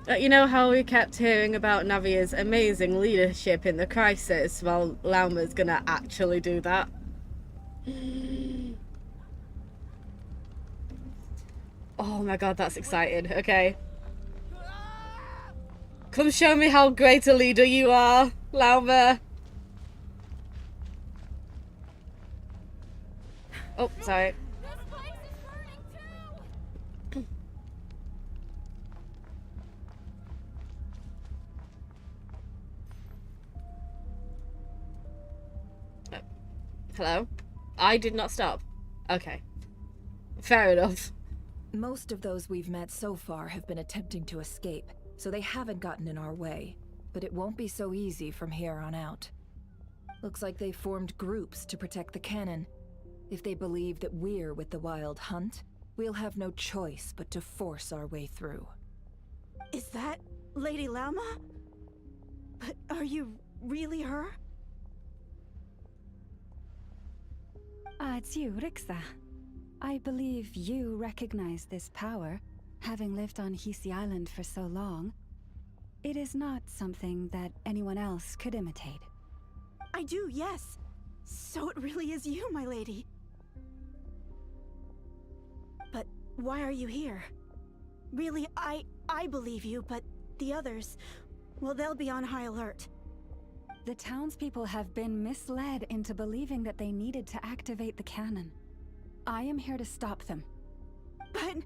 You know how we kept hearing about Navia's amazing leadership in the crisis? Well, Lauma's gonna actually do that. Oh my god, that's exciting. Okay. Come show me how great a leader you are, Lauma. Oh, sorry. Hello? I did not stop. Okay. Fair enough. Most of those we've met so far have been attempting to escape, so they haven't gotten in our way. But it won't be so easy from here on out. Looks like they formed groups to protect the cannon. If they believe that we're with the Wild Hunt, we'll have no choice but to force our way through. Is that Lady Lauma? But are you really her? It's you, Rixa. I believe you recognize this power, having lived on Hisi Island for so long. It is not something that anyone else could imitate. I do, yes. So it really is you, my lady. But why are you here? Really, I believe you, but the others, well, they'll be on high alert. The townspeople have been misled into believing that they needed to activate the cannon. I am here to stop them. But...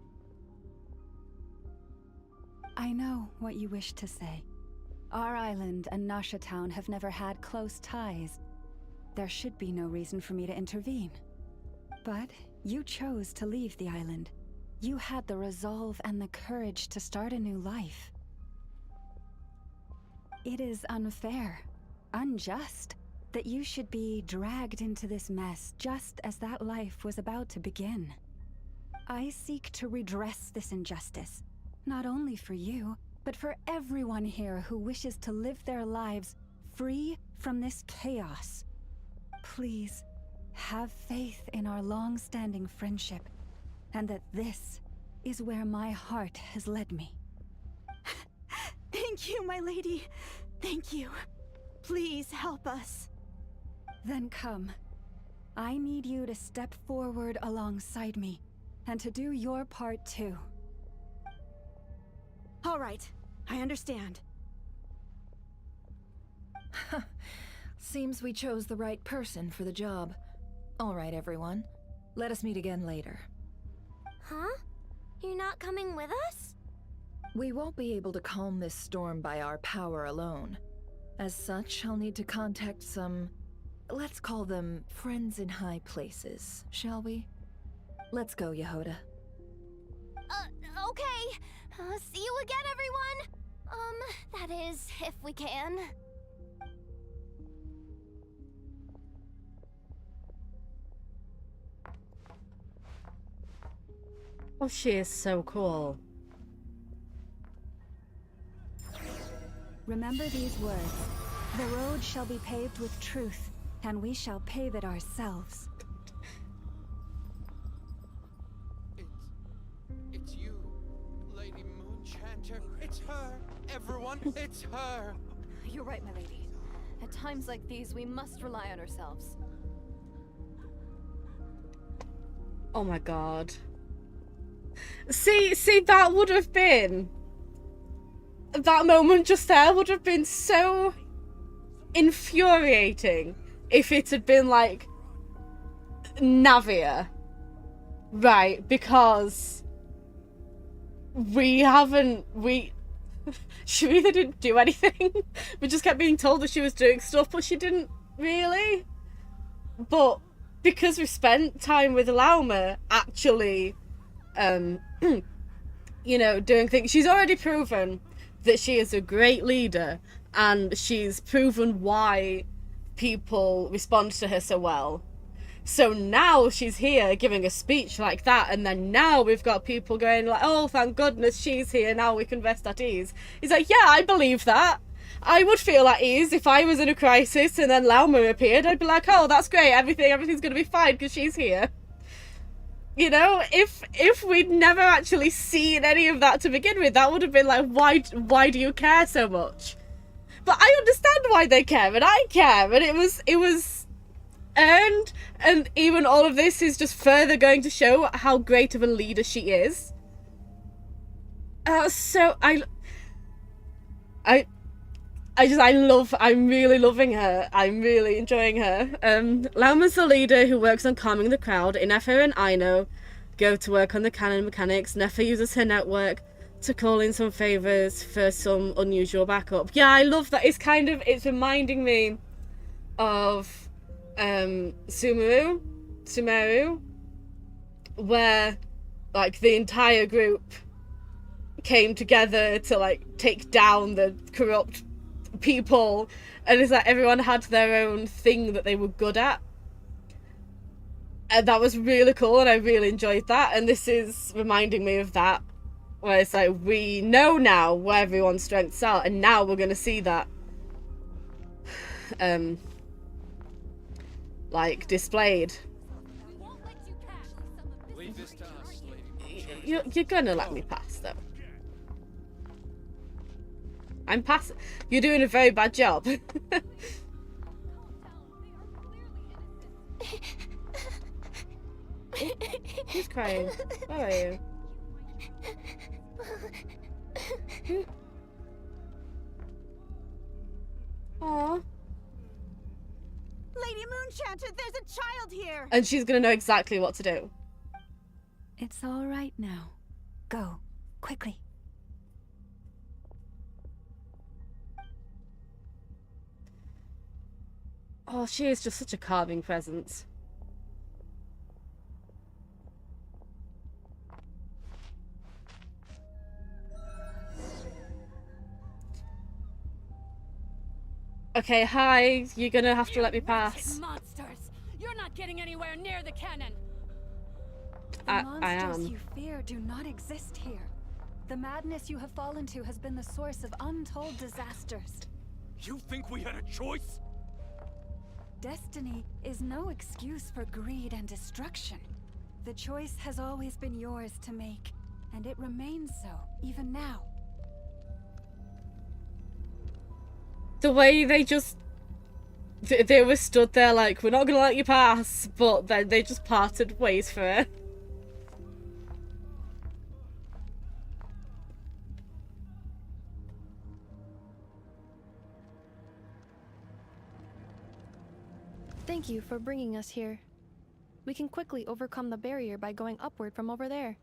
I know what you wish to say. Our island and Nasha Town have never had close ties. There should be no reason for me to intervene. But you chose to leave the island. You had the resolve and the courage to start a new life. It is unfair, unjust, that you should be dragged into this mess just as that life was about to begin. I seek to redress this injustice, not only for you, but for everyone here who wishes to live their lives free from this chaos. Please, have faith in our long-standing friendship, and that this is where my heart has led me. Thank you, my lady. Thank you. Please help us. Then come. I need you to step forward alongside me, and to do your part too. All right, I understand. Seems we chose the right person for the job. All right, everyone. Let us meet again later. Huh? You're not coming with us? We won't be able to calm this storm by our power alone. As such, I'll need to contact some... let's call them friends in high places, shall we? Let's go, Yehoda. Okay. See you again, everyone! That is, if we can. Oh, she is so cool. Remember these words. The road shall be paved with truth, and we shall pave it ourselves. It's you, Lady Moonchanter. It's her. Everyone, it's her. You're right, my lady. At times like these, we must rely on ourselves. Oh my god. See, that would have been... that moment just there would have been so infuriating if it had been like Navia. Right, because we she really didn't do anything. We just kept being told that she was doing stuff, but she didn't really. But because we spent time with Lauma actually, you know, doing things, she's already proven that she is a great leader, and she's proven why people respond to her so well. So now she's here giving a speech like that, and then now we've got people going like, oh, thank goodness she's here, now we can rest at ease. He's like, yeah, I believe that. I would feel at ease if I was in a crisis and then Lauma appeared. I'd be like, oh, that's great, everything's gonna be fine because she's here. You know, if we'd never actually seen any of that to begin with, that would have been like, why do you care so much? But I understand why they care, and I care, and it was earned, and even all of this is just further going to show how great of a leader she is. I'm really loving her. I'm really enjoying her. Lauma's the leader who works on calming the crowd. Inefa and Aino go to work on the cannon mechanics. Nefa uses her network to call in some favors for some unusual backup. Yeah, I love that. It's reminding me of Sumeru, where like the entire group came together to like take down the corrupt people, and it's like everyone had their own thing that they were good at, and that was really cool, and I really enjoyed that. And this is reminding me of that, where it's like we know now where everyone's strengths are, and now we're gonna see that like displayed. Leave this to us, Lady. You're gonna let me pass though. I'm passing. You're doing a very bad job. Who's crying? Where are you? Aww. Lady Moonchanter, there's a child here! And she's gonna know exactly what to do. It's all right now. Go, quickly. Oh, she is just such a calming presence. Okay, hi. You're gonna have to let me pass. Monsters! You're not getting anywhere near the cannon. The I monsters am. you fear do not exist here. The madness you have fallen to has been the source of untold disasters. You think we had a choice? Destiny is no excuse for greed and destruction. The choice has always been yours to make, and it remains so, even now. The way they just... They were stood there like, we're not gonna let you pass, but then they just parted ways for it. Thank you for bringing us here. We can quickly overcome the barrier by going upward from over there.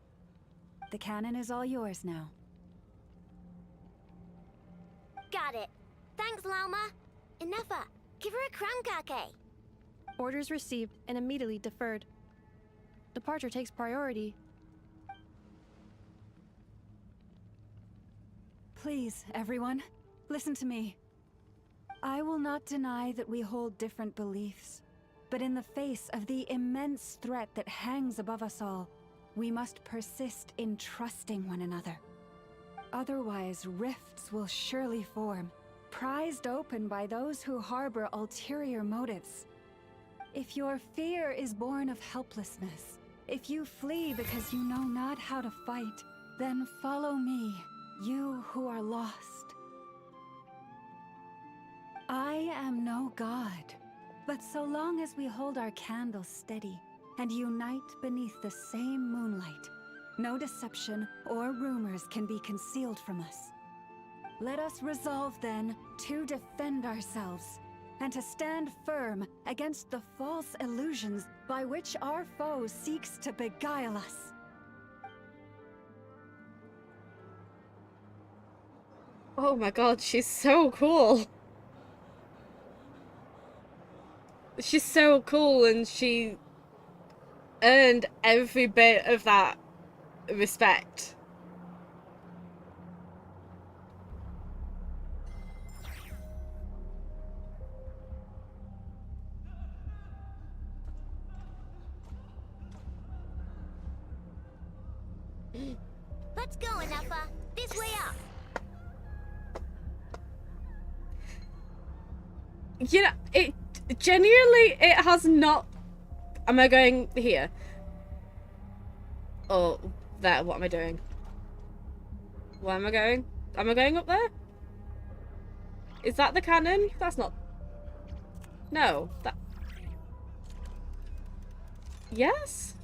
The cannon is all yours now. Got it. Thanks, Lauma. Inefa, give her a cramkake. Orders received and immediately deferred. Departure takes priority. Please, everyone, listen to me. I will not deny that we hold different beliefs, but in the face of the immense threat that hangs above us all, we must persist in trusting one another. Otherwise, rifts will surely form, prized open by those who harbor ulterior motives. If your fear is born of helplessness, if you flee because you know not how to fight, then follow me, you who are lost. I am no god, but so long as we hold our candles steady and unite beneath the same moonlight, no deception or rumors can be concealed from us. Let us resolve then to defend ourselves and to stand firm against the false illusions by which our foe seeks to beguile us. Oh my god, she's so cool. She's so cool, and she earned every bit of that respect. Let's go, Anafa. This way up. You know, it genuinely, it has not. Am I going here? Oh, there. What am I doing? Where am I going? Am I going up there? Is that the cannon? That's not. No, that. Yes?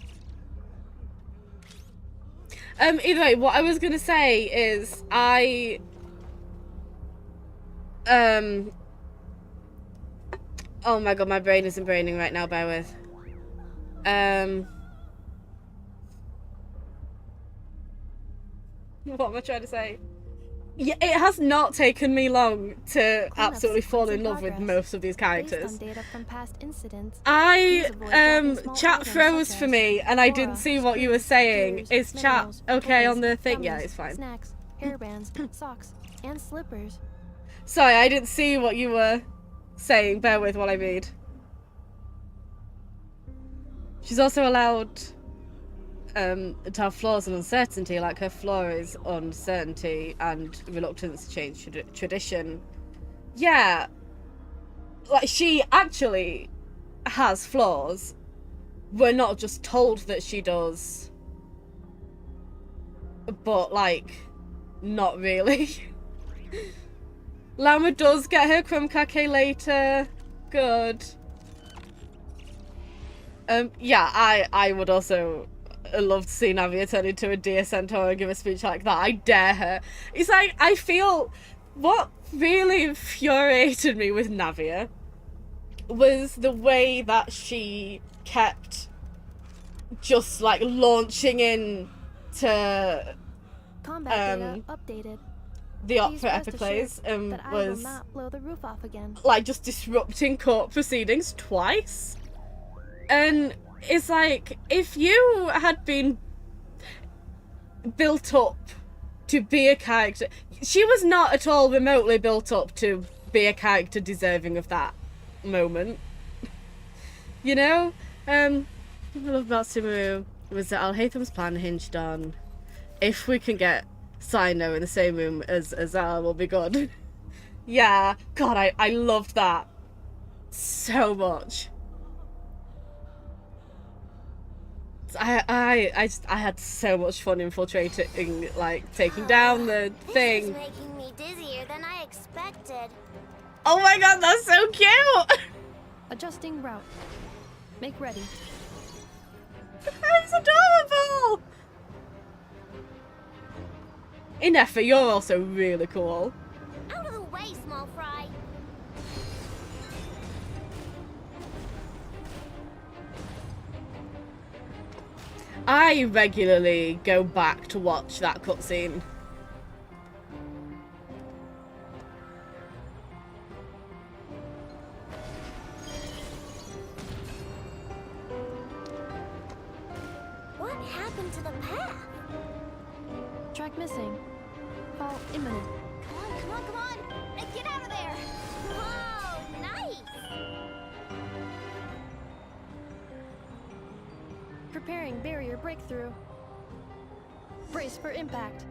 Either way, what I was gonna say is oh my god, my brain isn't braining right now, bear with. What am I trying to say? Yeah, it has not taken me long to absolutely fall in love with most of these characters. Chat froze for me, and I didn't see what you were saying. Is chat okay on the thing? Yeah, it's fine. Snacks, hairbands, socks, and slippers. Sorry, I didn't see what you were saying. Bear with while I read. She's also allowed to have flaws and uncertainty, like her flaw is uncertainty and reluctance to change tradition. Yeah, like she actually has flaws. We're not just told that she does, but like, not really. Llama does get her crumb cake later. Good. Yeah, I would also love to see Navia turn into a deer centaur and give a speech like that. I dare her. It's like, I feel what really infuriated me with Navia was the way that she kept just like launching in to Combat data updated. the opera epiplays that I will was not blow the roof off again. like just disrupting court proceedings twice. And it's like, if you had been built up to be a character, she was not at all remotely built up to be a character deserving of that moment. You know? What I love about Sumeru was that Alhatham's plan hinged on, if we can get Sino in the same room as Azar, will be good. Yeah, God, I loved that so much. I had so much fun infiltrating, like, taking down the thing. This is making me dizzier than I expected. Oh my god, that's so cute! Adjusting route. Make ready. That's adorable! Inefa, you're also really cool. Out of the way, small fry. I regularly go back to watch that cutscene. What happened to the path? Track missing. Fall imminent. Come on, come on, come on! Get out of there! Whoa, nice! Preparing barrier breakthrough. Brace for impact.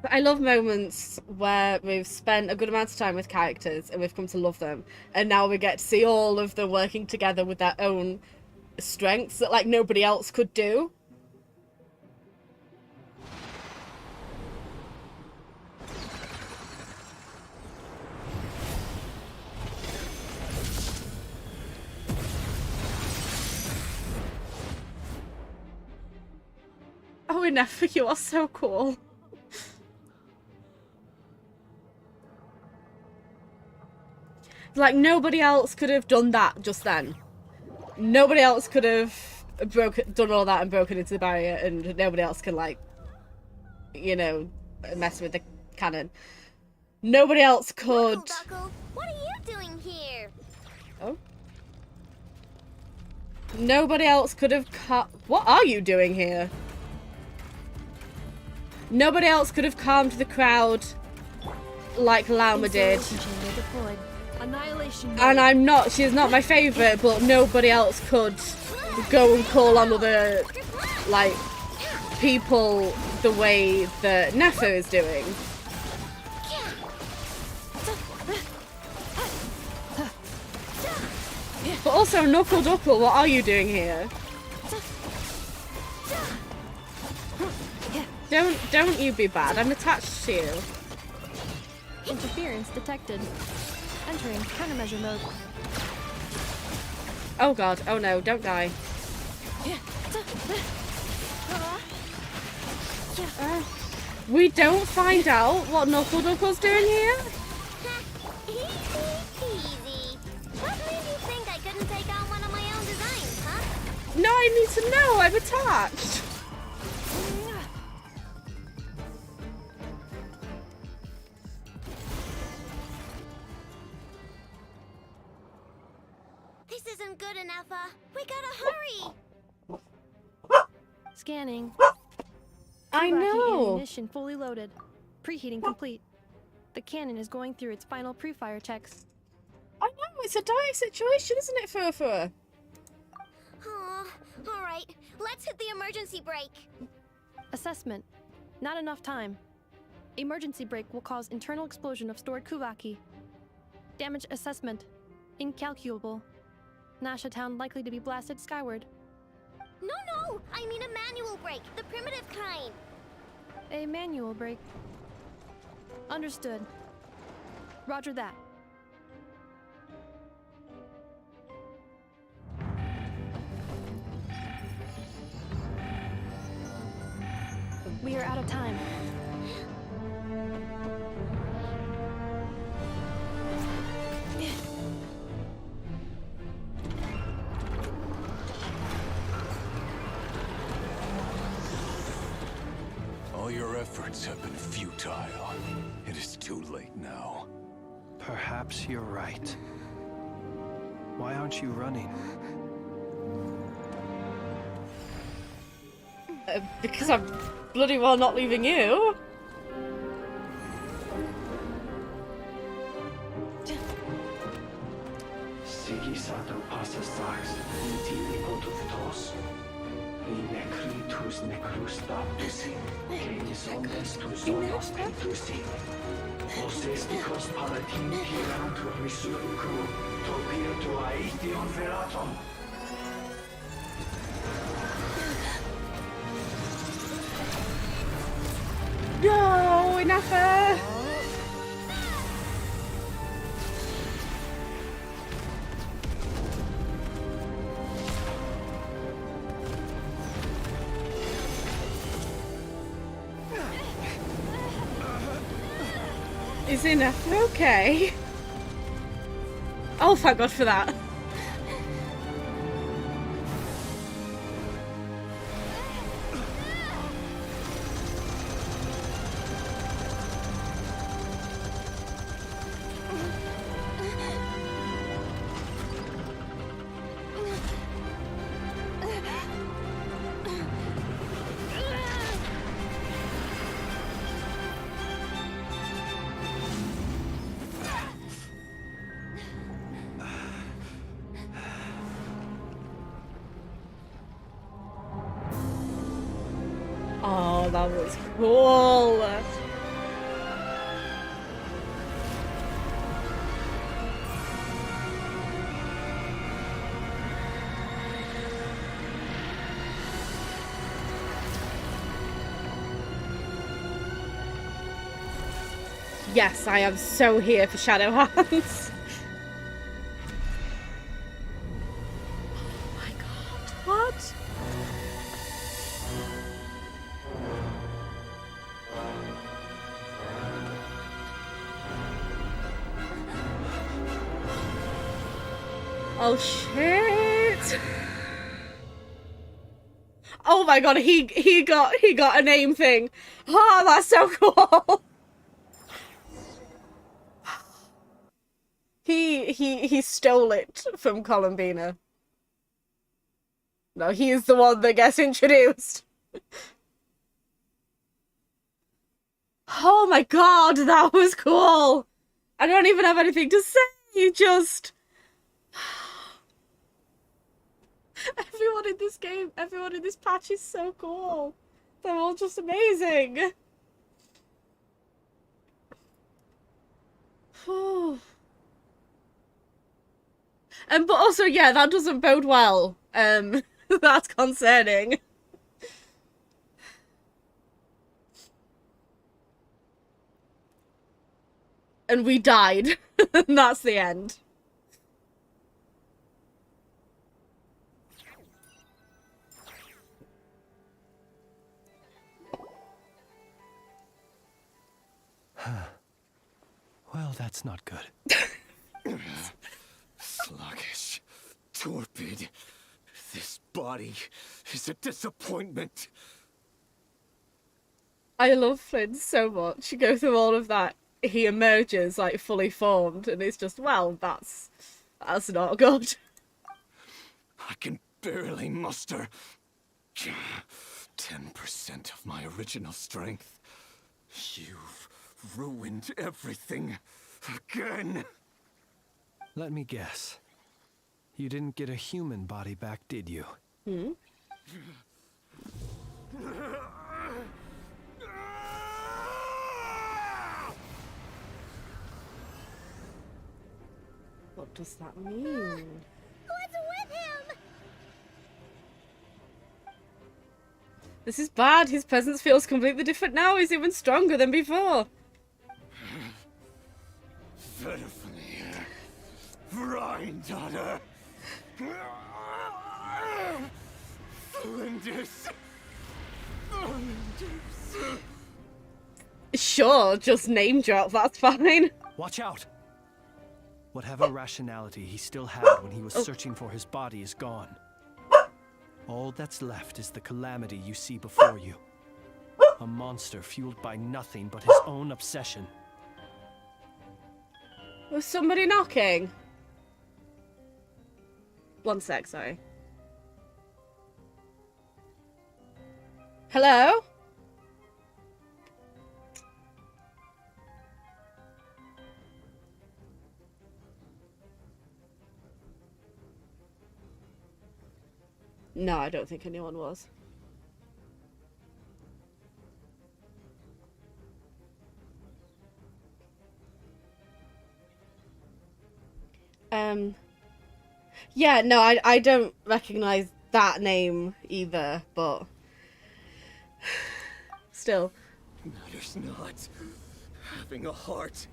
But I love moments where we've spent a good amount of time with characters and we've come to love them, and now we get to see all of them working together with their own strengths that like nobody else could do. Oh, Inefa, you are so cool. Like, nobody else could have done that just then. Nobody else could have done all that and broken into the barrier, and nobody else can, like, you know, messing with the cannon. Nobody else could. Duckle, what are you doing here? Oh. Nobody else could have What are you doing here? Nobody else could have calmed the crowd like Lauma did. And I'm not, she's not my favourite, but nobody else could go and call on other, like, people the way that Nefa is doing. But also, Knuckle Duckle, what are you doing here? Don't you be bad, I'm attached to you. Interference detected. Entering countermeasure mode. Oh god, oh no, don't die. We don't find out what Knuckle Duckle's doing here? Easy. What made you think I couldn't take on one of my own designs, huh? No, I need to know, I'm attached. This isn't good enough, we gotta hurry! Scanning. I know. Ammunition fully loaded. Preheating complete. The cannon is going through its final pre-fire checks. I know, it's a dire situation, isn't it, Furfur? Oh, alright, let's hit the emergency brake. Assessment. Not enough time. Emergency brake will cause internal explosion of stored Kuvaki. Damage assessment. Incalculable. Nasha Town likely to be blasted skyward. No, I mean a manual brake, the primitive kind. A manual brake. Understood. Roger that. We are out of time. All your efforts have been futile. It is too late now. Perhaps you're right. Why aren't you running? Because I'm bloody well not leaving you. Sigisato passa sax, intimi potus. Necritus necrus baptisi, canis omnes tu solos pentusi. Osesticos palatin pirantur resurrecru, topir aetion veratum. No, enough. Is enough okay? Oh, thank God for that. Oh, that was cool. Yes, I am so here for Shadow Hands. Oh my God, what? Oh shit! Oh my god, he got a name thing. Oh, that's so cool. He stole it from Columbina. No, he is the one that gets introduced. Oh my god, that was cool. I don't even have anything to say, just... Everyone in this game, everyone in this patch is so cool. They're all just amazing. But also, yeah, that doesn't bode well. That's concerning. And we died. And that's the end. Well, that's not good. Sluggish. Torpid. This body is a disappointment. I love Flynn so much. You go through all of that. He emerges like fully formed, and it's just, well, that's not good. I can barely muster 10% of my original strength. You've ruined everything again. Let me guess. You didn't get a human body back, did you? Hmm? What does that mean? What's with him? This is bad. His presence feels completely different now. He's even stronger than before. Granddaughter. Flinders. Sure, just name drop. That's fine. Watch out! Whatever rationality he still had when he was searching for his body is gone. All that's left is the calamity you see before you. A monster fueled by nothing but his own obsession. Was somebody knocking? One sec, sorry. Hello? No, I don't think anyone was. Yeah, no, I don't recognize that name either, but still. Matters not. Having a heart,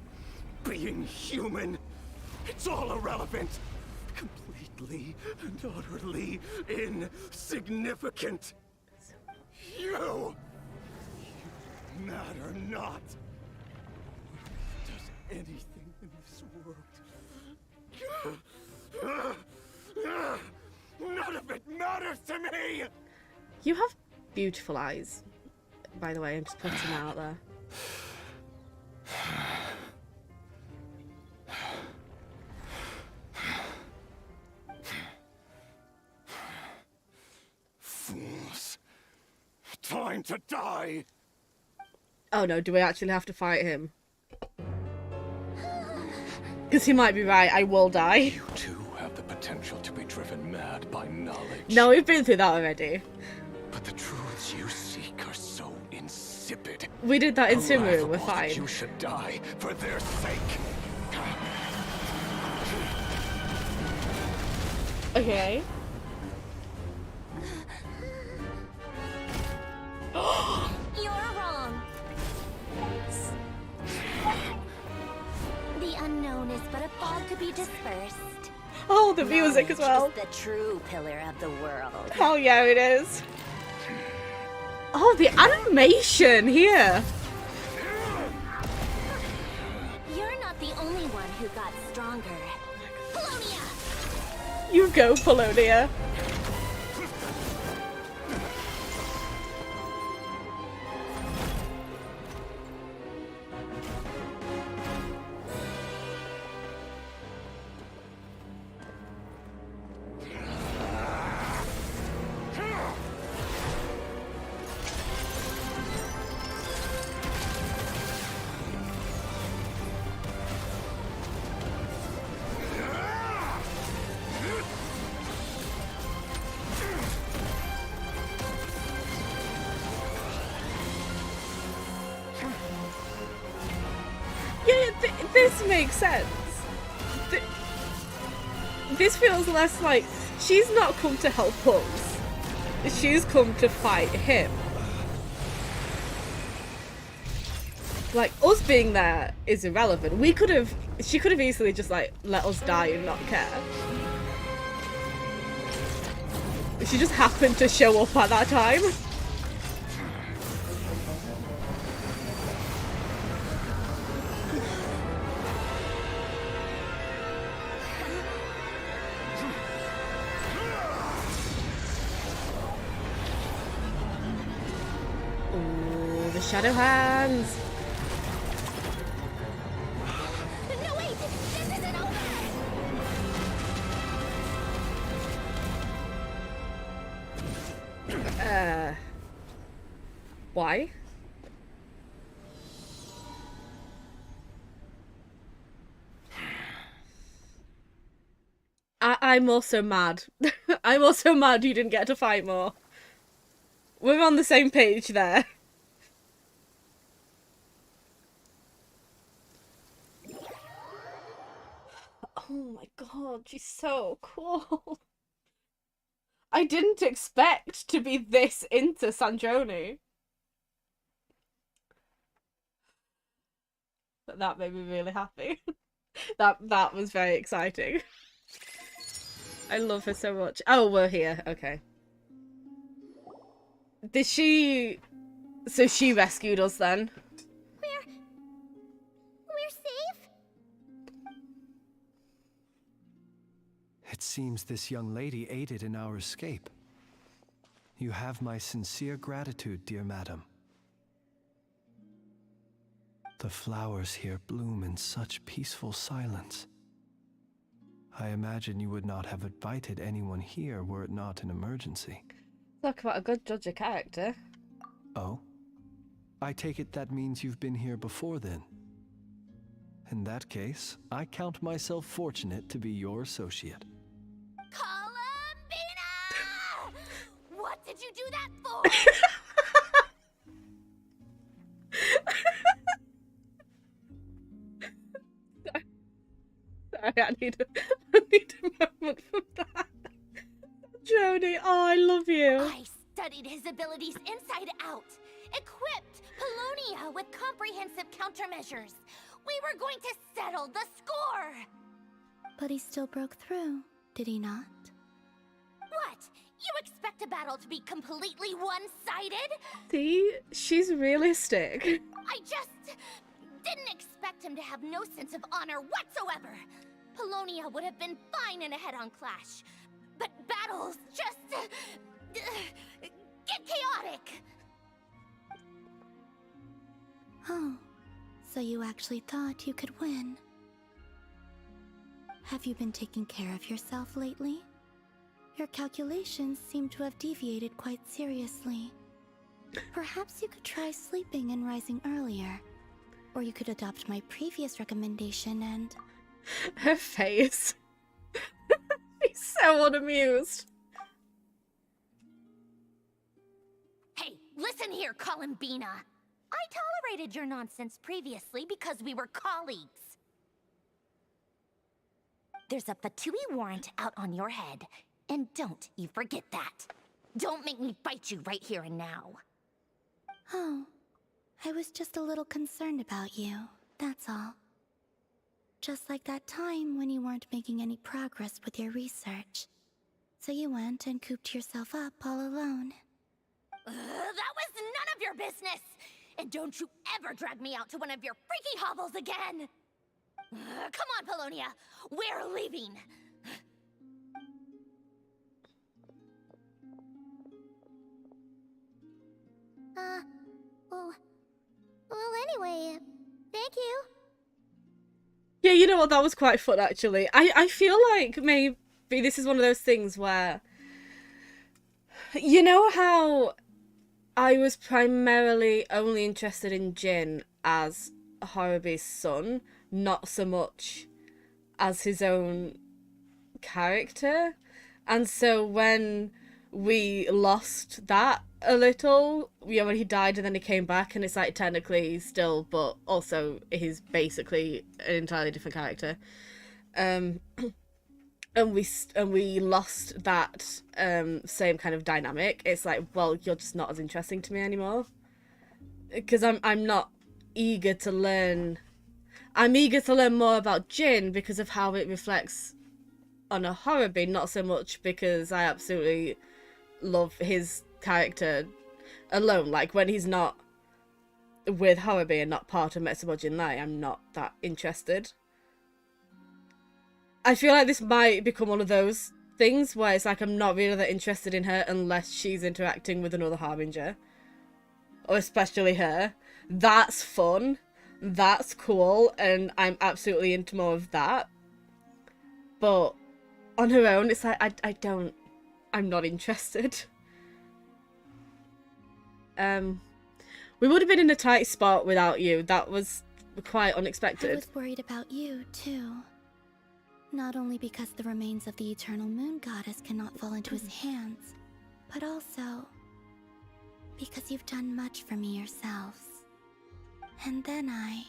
being human, it's all irrelevant. Completely and utterly insignificant. You matter not. Does anything in this world. None of it matters to me! You have beautiful eyes, by the way. I'm just putting that out there. Fools. Time to die! Oh no, do we actually have to fight him? Because he might be right, I will die. You too have the potential to be driven mad by knowledge. No, we've been through that already. But the truths you seek are so insipid. We did that in Sumeru, we're Laughable that fine. You should die for their sake. Okay. You're wrong. The unknown is but a fog to be dispersed. Oh, the music as well. Knowledge is the true pillar of the world. Oh yeah, it is. Oh, the animation here. You're not the only one who got stronger. Polonia! You go, Polonia. does make sense. This feels less like she's not come to help us. She's come to fight him. Like, us being there is irrelevant. She could have easily just, like, let us die and not care. She just happened to show up at that time. Ooh, the shadow hands. No, wait! This isn't over! Why? I'm also mad. I'm also mad you didn't get to fight more. We're on the same page there. Oh my god, she's so cool. I didn't expect to be this into Sandrone. But that made me really happy. That was very exciting. I love her so much. Oh, we're here. Okay. Did she... So she rescued us then? We're safe? It seems this young lady aided in our escape. You have my sincere gratitude, dear madam. The flowers here bloom in such peaceful silence. I imagine you would not have invited anyone here were it not an emergency. Talk about a good judge of character. Oh? I take it that means you've been here before then. In that case, I count myself fortunate to be your associate. Columbina! What did you do that for? Sorry, I need a moment from that. Jodie, oh, I love you. I studied his abilities inside out. Equipped Polonia with comprehensive countermeasures. We were going to settle the score. But he still broke through, did he not? What? You expect a battle to be completely one-sided? See? She's realistic. I just didn't expect him to have no sense of honor whatsoever. Polonia would have been fine in a head-on clash. But battles just get chaotic. Oh, so you actually thought you could win. Have you been taking care of yourself lately? Your calculations seem to have deviated quite seriously. Perhaps you could try sleeping and rising earlier. Or you could adopt my previous recommendation and... Her face. She's so unamused. Hey, listen here, Columbina. I tolerated your nonsense previously because we were colleagues. There's a Fatui warrant out on your head, and don't you forget that. Don't make me fight you right here and now. Oh, I was just a little concerned about you, that's all. Just like that time when you weren't making any progress with your research. So you went and cooped yourself up all alone. That was none of your business! And don't you ever drag me out to one of your freaky hovels again! Come on, Polonia! We're leaving! Well, anyway, thank you. Yeah, you know what? That was quite fun, actually. I feel like maybe this is one of those things where... You know how I was primarily only interested in Jin as Harubi's son, not so much as his own character? And so when we lost that, a little. Yeah, when he died and then he came back, and it's like technically still, but also he's basically an entirely different character. And we lost that same kind of dynamic. It's like, well, you're just not as interesting to me anymore. Because I'm not eager to learn. I'm eager to learn more about Jin because of how it reflects on a horror being, not so much because I absolutely love his character alone. Like, when he's not with Horobi and not part of Metsubo Jinrai, I'm not that interested. I feel like this might become one of those things where it's like I'm not really that interested in her unless she's interacting with another Harbinger. Or especially her. That's fun. That's cool, and I'm absolutely into more of that. But on her own, it's like, I'm not interested. We would have been in a tight spot without you. That was quite unexpected. I was worried about you, too. Not only because the remains of the Eternal Moon Goddess cannot fall into his hands, but also because you've done much for me yourselves. And then I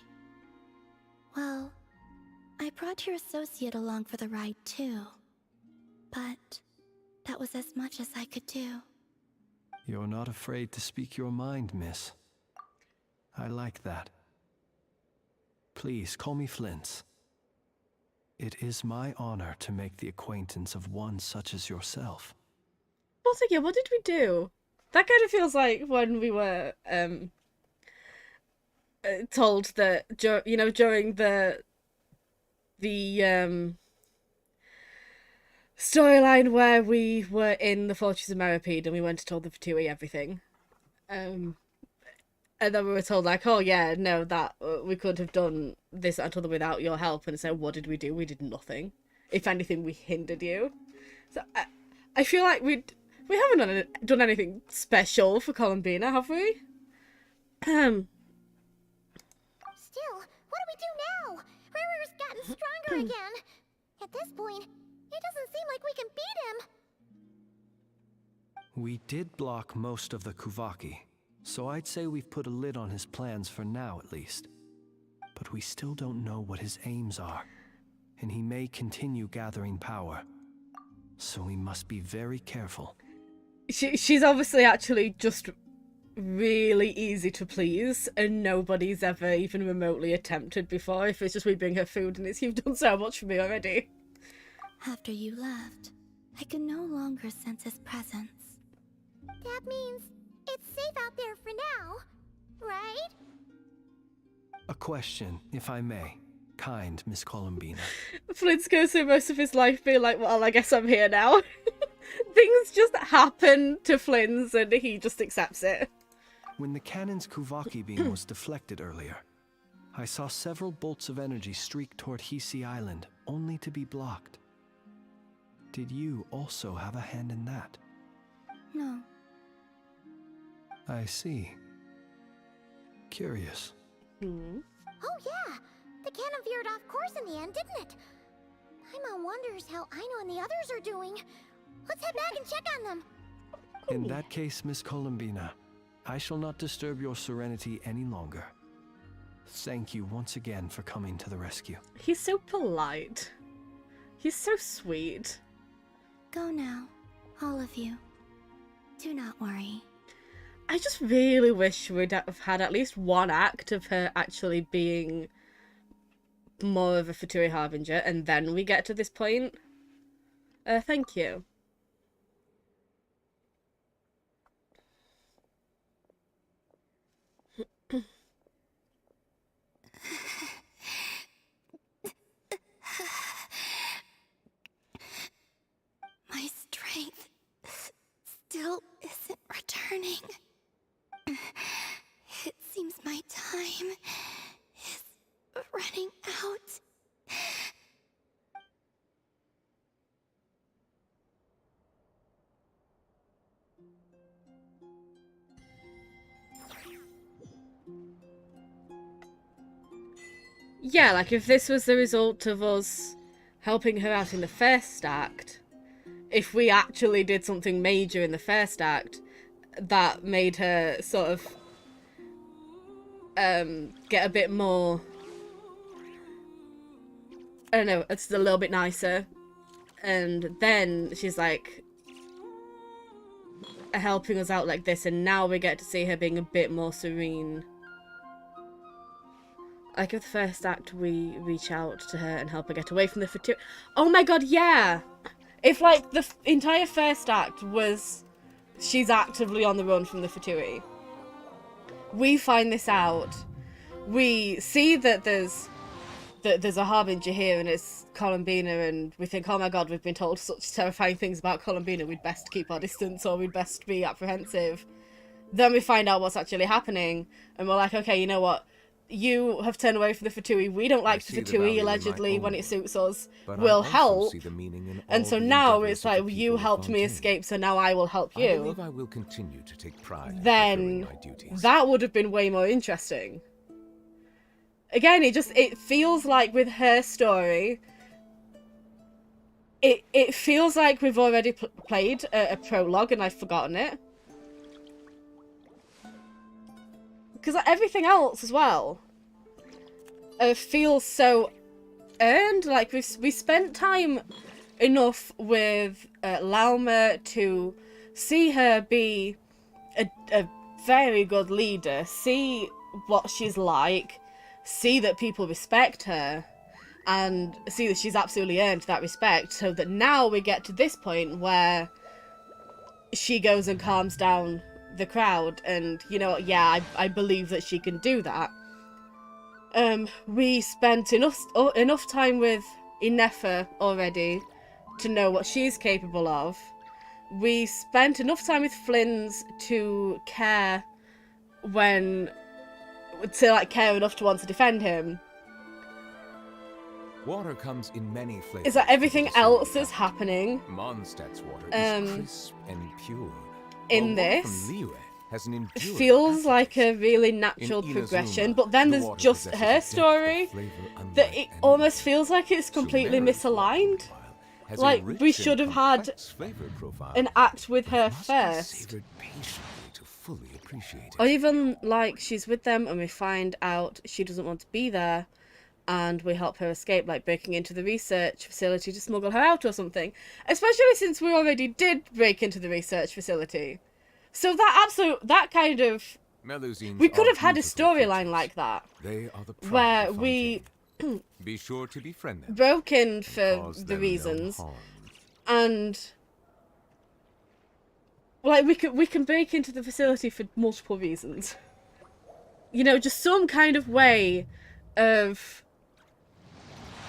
brought your associate along for the ride, too. But that was as much as I could do. You're not afraid to speak your mind, miss. I like that. Please, call me Flint's. It is my honor to make the acquaintance of one such as yourself. Once again, what did we do? That kind of feels like when we were told that, you know, during the storyline where we were in the Fortress of Meripede and we went to tell the Fatui everything. And then we were told, like, oh yeah, no, that we could have done this and other without your help. And so what did we do? We did nothing. If anything, we hindered you. So I feel like we haven't done anything special for Columbina, have we? Still, what do we do now? Rirur's gotten stronger again. At this point, it doesn't seem like we can beat him. We did block most of the Kuvaki, so I'd say we've put a lid on his plans for now at least. But we still don't know what his aims are, and he may continue gathering power. So we must be very careful. She's obviously actually just really easy to please, and nobody's ever even remotely attempted before. If it's just we bring her food and it's, you've done so much for me already. After you left, I could no longer sense his presence. That means it's safe out there for now, right? A question, if I may. Kind Miss Columbina. Flint's goes through most of his life being like, well, I guess I'm here now. Things just happen to Flynn's and he just accepts it. When the cannon's Kuvaki beam was deflected earlier, I saw several bolts of energy streak toward Hisi Island, only to be blocked. Did you also have a hand in that? No. I see. Curious. Oh yeah, the cannon veered off course in the end, didn't it? Paimon wonders how Aino and the others are doing. Let's head back and check on them. In that case, Miss Columbina, I shall not disturb your serenity any longer. Thank you once again for coming to the rescue. He's so polite. He's so sweet. Go now, all of you. Do not worry. I just really wish we'd have had at least one act of her actually being more of a Fatui Harbinger, and then we get to this point. Thank you. My strength still isn't returning. It seems my time is running out. Yeah, like if this was the result of us helping her out in the first act, if we actually did something major in the first act, that made her sort of get a bit more, I don't know, it's a little bit nicer. And then she's like helping us out like this, and now we get to see her being a bit more serene. Like, if the first act we reach out to her and help her get away from the Fatui. Oh my god, yeah! If, like, the entire first act was she's actively on the run from the Fatui, we find this out. We see that there's a harbinger here, and it's Columbina, and we think, oh my god, we've been told such terrifying things about Columbina, we'd best keep our distance, or we'd best be apprehensive. Then we find out what's actually happening, and we're like, okay, you know what? You have turned away from the Fatui. We don't like the Fatui, allegedly, when it suits us. We'll help. And so now it's like, you helped me escape, so now I will help you. I believe I will continue to take pride then in fulfilling my duties. That would have been way more interesting. Again, it feels like with her story, it feels like we've already played a prologue and I've forgotten it. Because everything else as well feels so earned. Like, we spent time enough with Lauma to see her be a very good leader, see what she's like, see that people respect her, and see that she's absolutely earned that respect, so that now we get to this point where she goes and calms down the crowd, and, you know, yeah, I believe that she can do that. We spent enough time with Inefa already to know what she's capable of. We spent enough time with Flynn's to care care enough to want to defend him. Water comes in many flavors. Is that everything else that's happening? Mondstadt's water is crisp and pure. In this, has an feels like a really natural progression, but then there's just her story that it almost feels like it's completely misaligned. Like, we should have had an act with her first. Or even, like, she's with them and we find out she doesn't want to be there, and we help her escape, like breaking into the research facility to smuggle her out or something. Especially since we already did break into the research facility. So that kind of... we could have had a storyline like that. They are the where we be sure to befriend them. Broke in for the reasons. And like, we can break into the facility for multiple reasons. You know, just some kind of way of...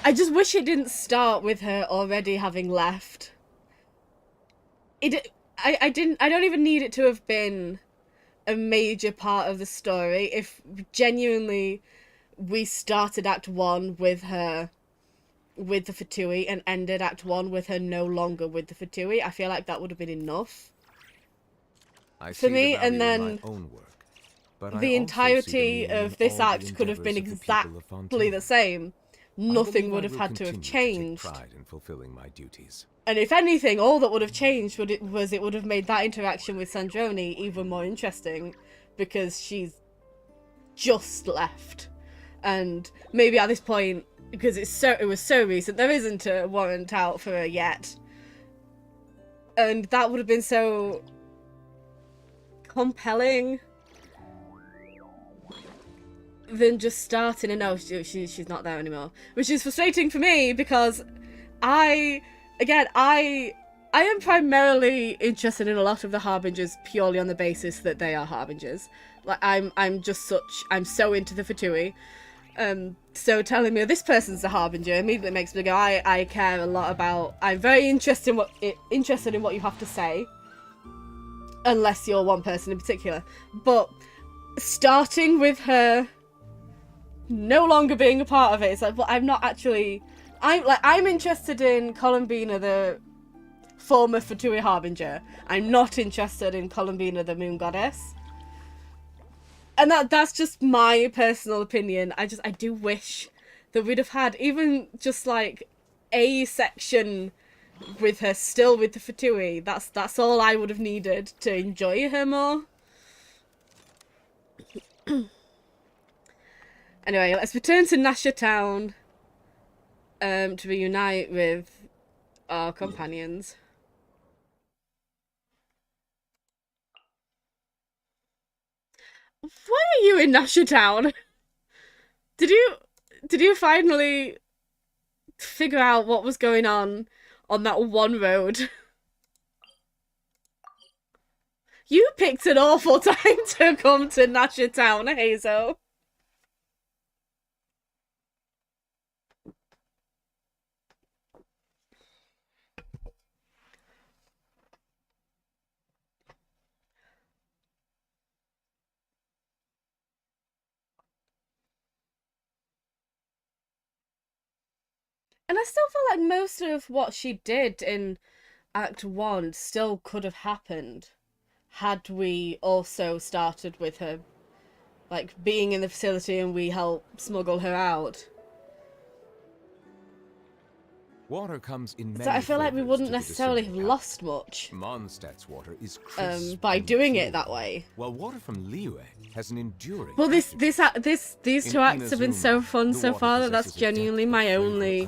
I just wish it didn't start with her already having left. I don't even need it to have been a major part of the story. If genuinely we started Act 1 with her with the Fatui and ended Act 1 with her no longer with the Fatui, I feel like that would have been enough for me. And then the entirety of this act could have been exactly the same. Nothing would have had to have changed. In fulfilling my duties. And if anything, all that would have changed it would have made that interaction with Sandrone even more interesting, because she's just left, and maybe at this point, because it was so recent, there isn't a warrant out for her yet, and that would have been so compelling than just starting and no, she's not there anymore, which is frustrating for me, because I am primarily interested in a lot of the Harbingers purely on the basis that they are Harbingers. Like, I'm so into the Fatui. So telling me this person's the Harbinger immediately makes me go, I care a lot about... I'm very interested in what you have to say. Unless you're one person in particular. But starting with her no longer being a part of it, it's like, well, I'm not actually... I'm interested in Columbina, the former Fatui Harbinger. I'm not interested in Columbina, the Moon Goddess. And that's just my personal opinion. I do wish that we'd have had even just like a section with her still with the Fatui. That's all I would have needed to enjoy her more. Anyway, let's return to Nasha Town to reunite with our companions. Why are you in Nasha Town? Did you finally figure out what was going on that one road? You picked an awful time to come to Nasha Town, Hazel. And I still feel like most of what she did in Act 1 still could have happened had we also started with her, like, being in the facility and we help smuggle her out. Water comes in many So I feel like we flavors wouldn't to the necessarily have descendant lost much Mondstadt's water is crisp by and doing pure, it that way. while water from Liyue has an enduring. Well, these two acts have been so fun so far that that's genuinely my only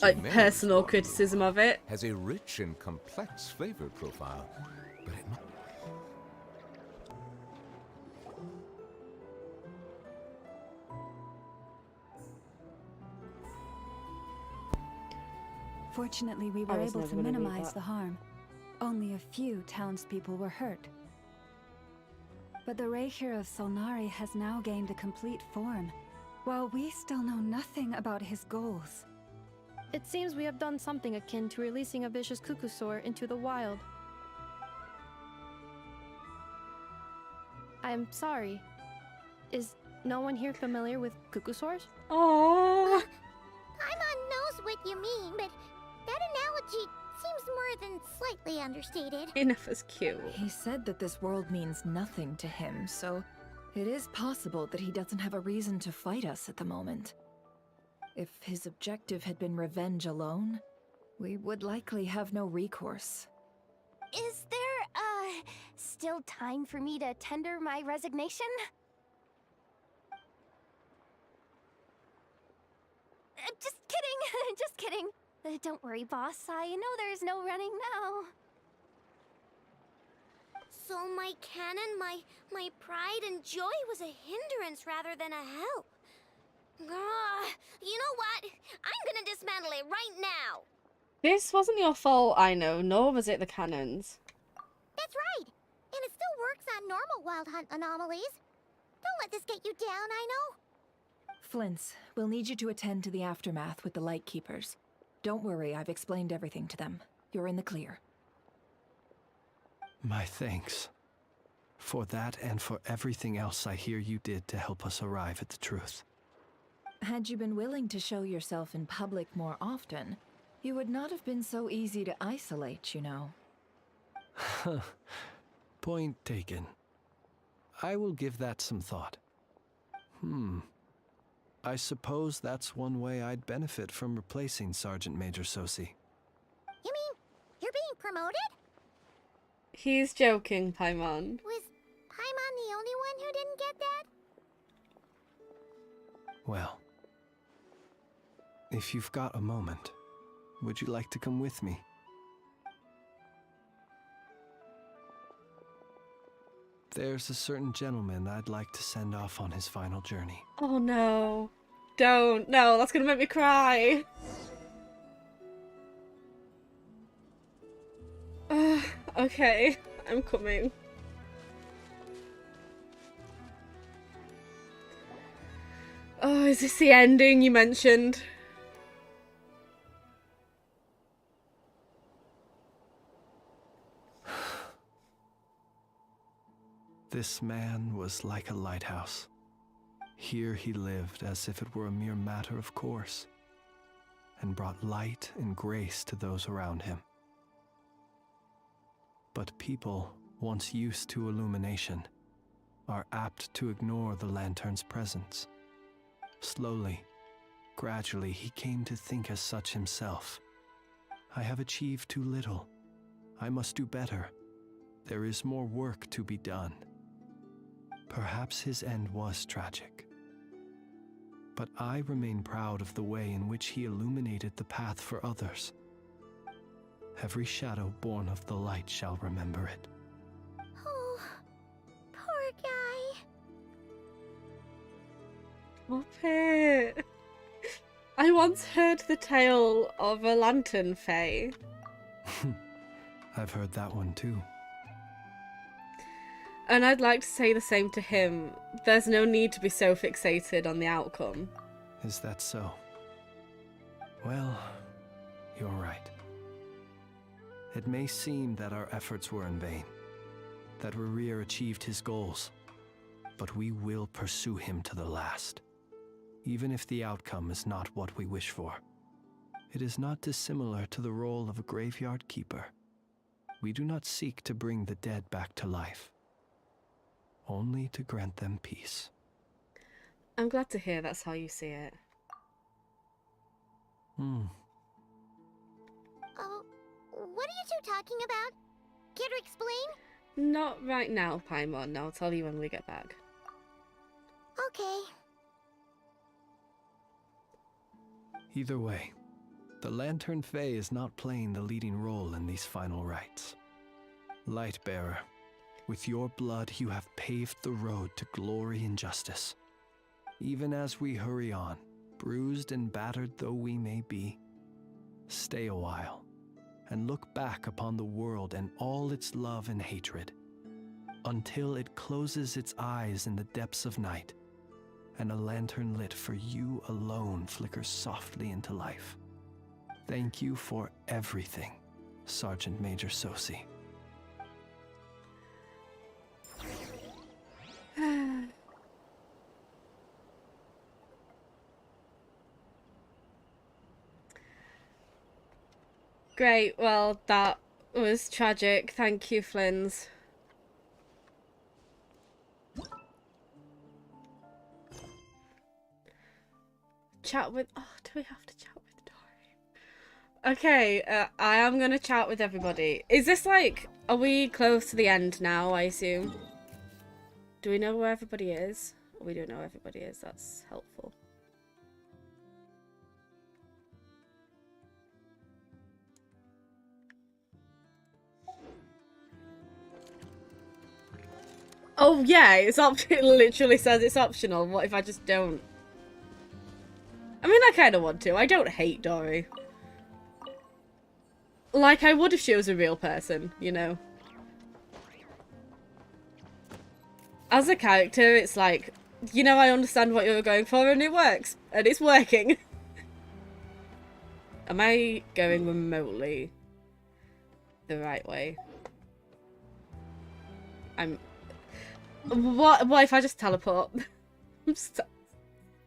like personal criticism of it. Has a rich and complex flavor profile, but it Fortunately, we I were was able never to gonna read minimize that. the harm. Only a few townspeople were hurt. But the Reikir of Solnari has now gained a complete form, while we still know nothing about his goals. It seems we have done something akin to releasing a vicious Kukusaur into the wild. I'm sorry. Is no one here familiar with Kukusaurs? Oh. Paimon knows what you mean, but that analogy seems more than slightly understated. Enough is cute. He said that this world means nothing to him, so it is possible that he doesn't have a reason to fight us at the moment. If his objective had been revenge alone, we would likely have no recourse. Is there, still time for me to tender my resignation? Just kidding, just kidding. Don't worry, boss. I know there's no running now. So my cannon, my pride and joy was a hindrance rather than a help. You know what? I'm gonna dismantle it right now. This wasn't your fault, I know, nor was it the cannons. That's right. And it still works on normal wild hunt anomalies. Don't let this get you down, I know. Flints, we'll need you to attend to the aftermath with the Lightkeepers. Don't worry, I've explained everything to them. You're in the clear. My thanks. For that and for everything else I hear you did to help us arrive at the truth. Had you been willing to show yourself in public more often, you would not have been so easy to isolate, you know. Point taken. I will give that some thought. I suppose that's one way I'd benefit from replacing Sergeant Major Sosi. You mean you're being promoted? He's joking, Paimon. Was Paimon the only one who didn't get that? Well, if you've got a moment, would you like to come with me? There's a certain gentleman I'd like to send off on his final journey. Oh no. Don't. No, that's gonna make me cry. Okay, I'm coming. Oh, is this the ending you mentioned? This man was like a lighthouse. Here he lived as if it were a mere matter of course, and brought light and grace to those around him. But people, once used to illumination, are apt to ignore the lantern's presence. Slowly, gradually, he came to think as such himself, I have achieved too little. I must do better. There is more work to be done. Perhaps his end was tragic. But I remain proud of the way in which he illuminated the path for others. Every shadow born of the light shall remember it. Oh, poor guy. Muppet. I once heard the tale of a lantern fae. I've heard that one too. And I'd like to say the same to him. There's no need to be so fixated on the outcome. Is that so? Well, you're right. It may seem that our efforts were in vain, that Rerir achieved his goals, but we will pursue him to the last, even if the outcome is not what we wish for. It is not dissimilar to the role of a graveyard keeper. We do not seek to bring the dead back to life, only to grant them peace. I'm glad to hear that's how you see it. What are you two talking about? Care to explain? Not right now, Paimon. I'll tell you when we get back. Okay. Either way, the Lantern Fae is not playing the leading role in these final rites. Lightbearer, with your blood you have paved the road to glory and justice. Even as we hurry on, bruised and battered though we may be, stay a while and look back upon the world and all its love and hatred, until it closes its eyes in the depths of night, and a lantern lit for you alone flickers softly into life. Thank you for everything, Sergeant Major Sosi. Great, well, that was tragic. Thank you, Flynn's. Chat with... Oh, do we have to chat with Dory? Okay, I am going to chat with everybody. Is this like... Are we close to the end now, I assume? Do we know where everybody is? We don't know where everybody is. That's helpful. Oh yeah, it's it literally says it's optional. What if I just don't? I mean, I kind of want to. I don't hate Dory. Like I would if she was a real person, you know? As a character, it's like, you know, I understand what you're going for and it works. And it's working. Am I going remotely the right way? What if I just teleport? I'm so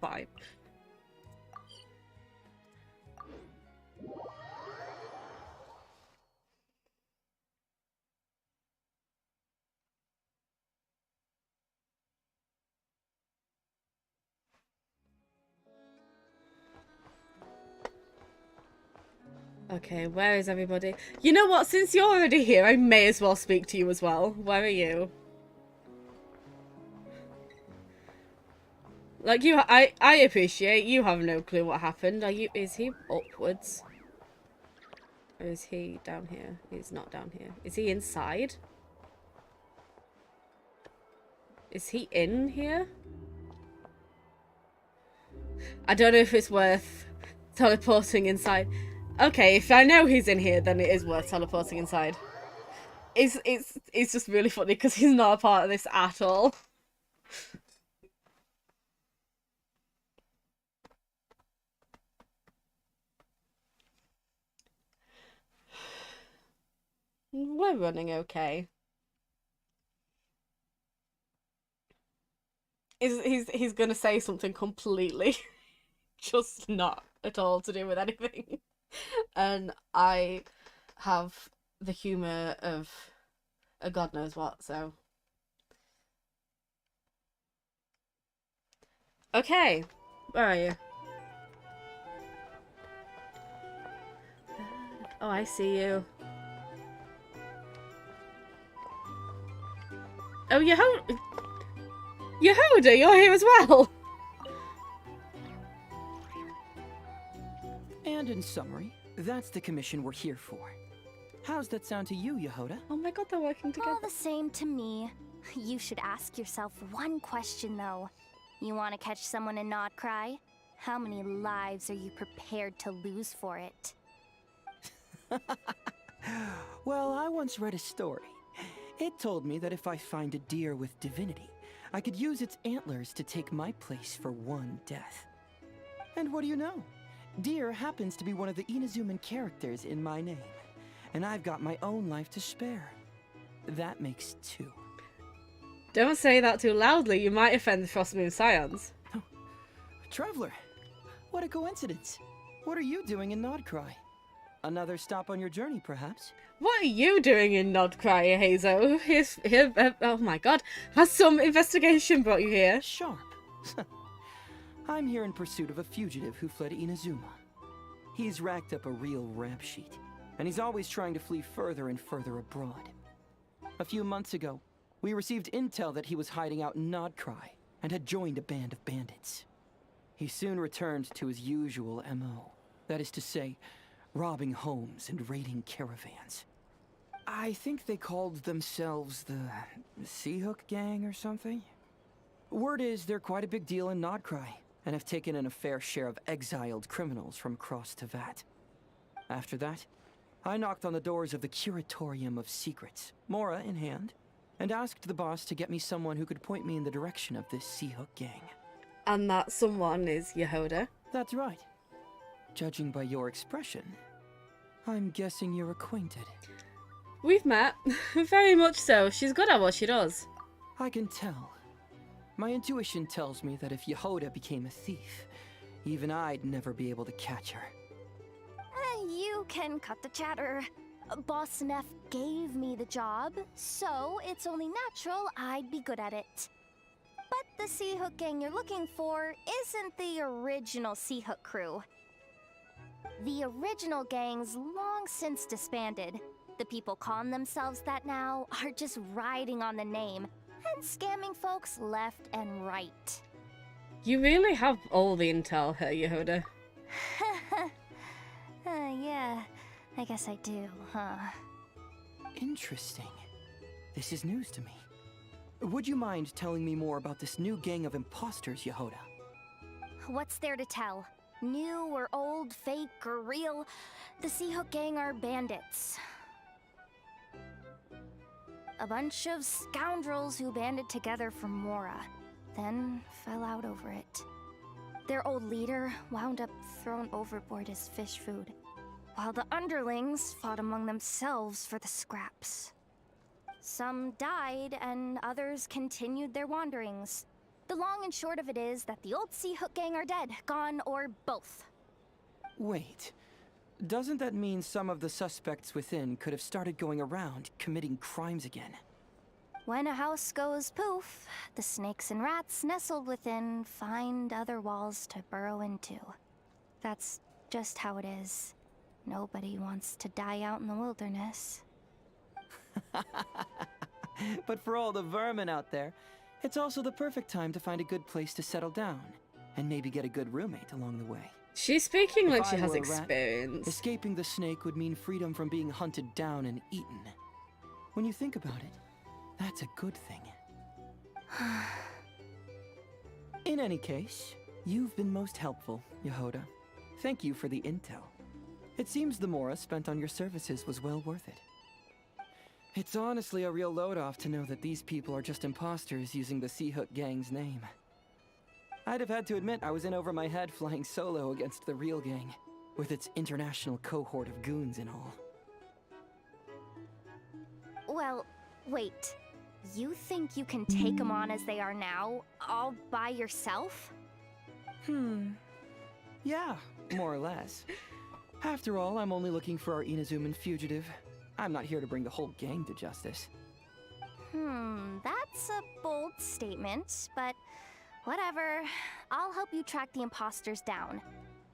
fine. Okay, where is everybody? You know what? Since you're already here, I may as well speak to you as well. Where are you? Like I appreciate you have no clue what happened. Is he upwards? Or is he down here? He's not down here. Is he inside? Is he in here? I don't know if it's worth teleporting inside. Okay, if I know he's in here, then it is worth teleporting inside. It's just really funny because he's not a part of this at all. We're running okay. He's gonna say something completely just not at all to do with anything. And I have the humour of a god knows what, so. Okay, where are you? Oh, I see you. Oh, Yehoda, you're here as well. And in summary, that's the commission we're here for. How's that sound to you, Yehoda? Oh my god, they're working together. All the same to me. You should ask yourself one question, though. You want to catch someone in Nod Krai? How many lives are you prepared to lose for it? Well, I once read a story. It told me that if I find a deer with divinity, I could use its antlers to take my place for one death. And what do you know? Deer happens to be one of the Inazuman characters in my name. And I've got my own life to spare. That makes 2. Don't say that too loudly, you might offend the Frostmoon Scions. Oh. Traveler, what a coincidence. What are you doing in Nod Krai? Another stop on your journey, perhaps? What are you doing in Nod Krai, Hazo? Oh my god, has some investigation brought you here? Sharp. I'm here in pursuit of a fugitive who fled Inazuma. He's racked up a real rap sheet, and he's always trying to flee further and further abroad. A few months ago, we received intel that he was hiding out in Nod Krai and had joined a band of bandits. He soon returned to his usual MO. That is to say, robbing homes and raiding caravans. I think they called themselves the Seahook Gang or something. Word is they're quite a big deal in Nod Krai and have taken in a fair share of exiled criminals from across Tevat. After that, I knocked on the doors of the Curatorium of Secrets, Mora in hand, and asked the boss to get me someone who could point me in the direction of this Seahook Gang. And that someone is Yehoda? That's right. Judging by your expression, I'm guessing you're acquainted. We've met. Very much so. She's good at what she does. I can tell. My intuition tells me that if Yehoda became a thief, even I'd never be able to catch her. You can cut the chatter. Boss Neff gave me the job, so it's only natural I'd be good at it. But the Seahook Gang you're looking for isn't the original Seahook crew. The original gang's long since disbanded. The people calling themselves that now are just riding on the name and scamming folks left and right. You really have all the intel here, Yehoda. Yeah, I guess I do, huh? Interesting. This is news to me. Would you mind telling me more about this new gang of imposters, Yehoda? What's there to tell? New or old, fake or real, the Seahook Gang are bandits. A bunch of scoundrels who banded together for Mora, then fell out over it. Their old leader wound up thrown overboard as fish food, while the underlings fought among themselves for the scraps. Some died, and others continued their wanderings. The long and short of it is that the old Seahook Gang are dead, gone, or both. Wait. Doesn't that mean some of the suspects within could have started going around, committing crimes again? When a house goes poof, the snakes and rats nestled within find other walls to burrow into. That's just how it is. Nobody wants to die out in the wilderness. But for all the vermin out there, it's also the perfect time to find a good place to settle down, and maybe get a good roommate along the way. She's speaking like she If I has were a rat, experience. escaping the snake would mean freedom from being hunted down and eaten. When you think about it, that's a good thing. In any case, you've been most helpful, Yehoda. Thank you for the intel. It seems the Mora spent on your services was well worth it. It's honestly a real load-off to know that these people are just imposters using the Seahook Gang's name. I'd have had to admit I was in over my head flying solo against the real gang, with its international cohort of goons and all. Well, wait. You think you can take them on as they are now, all by yourself? Yeah, more or less. After all, I'm only looking for our Inazuman fugitive. I'm not here to bring the whole gang to justice. That's a bold statement, but whatever. I'll help you track the imposters down.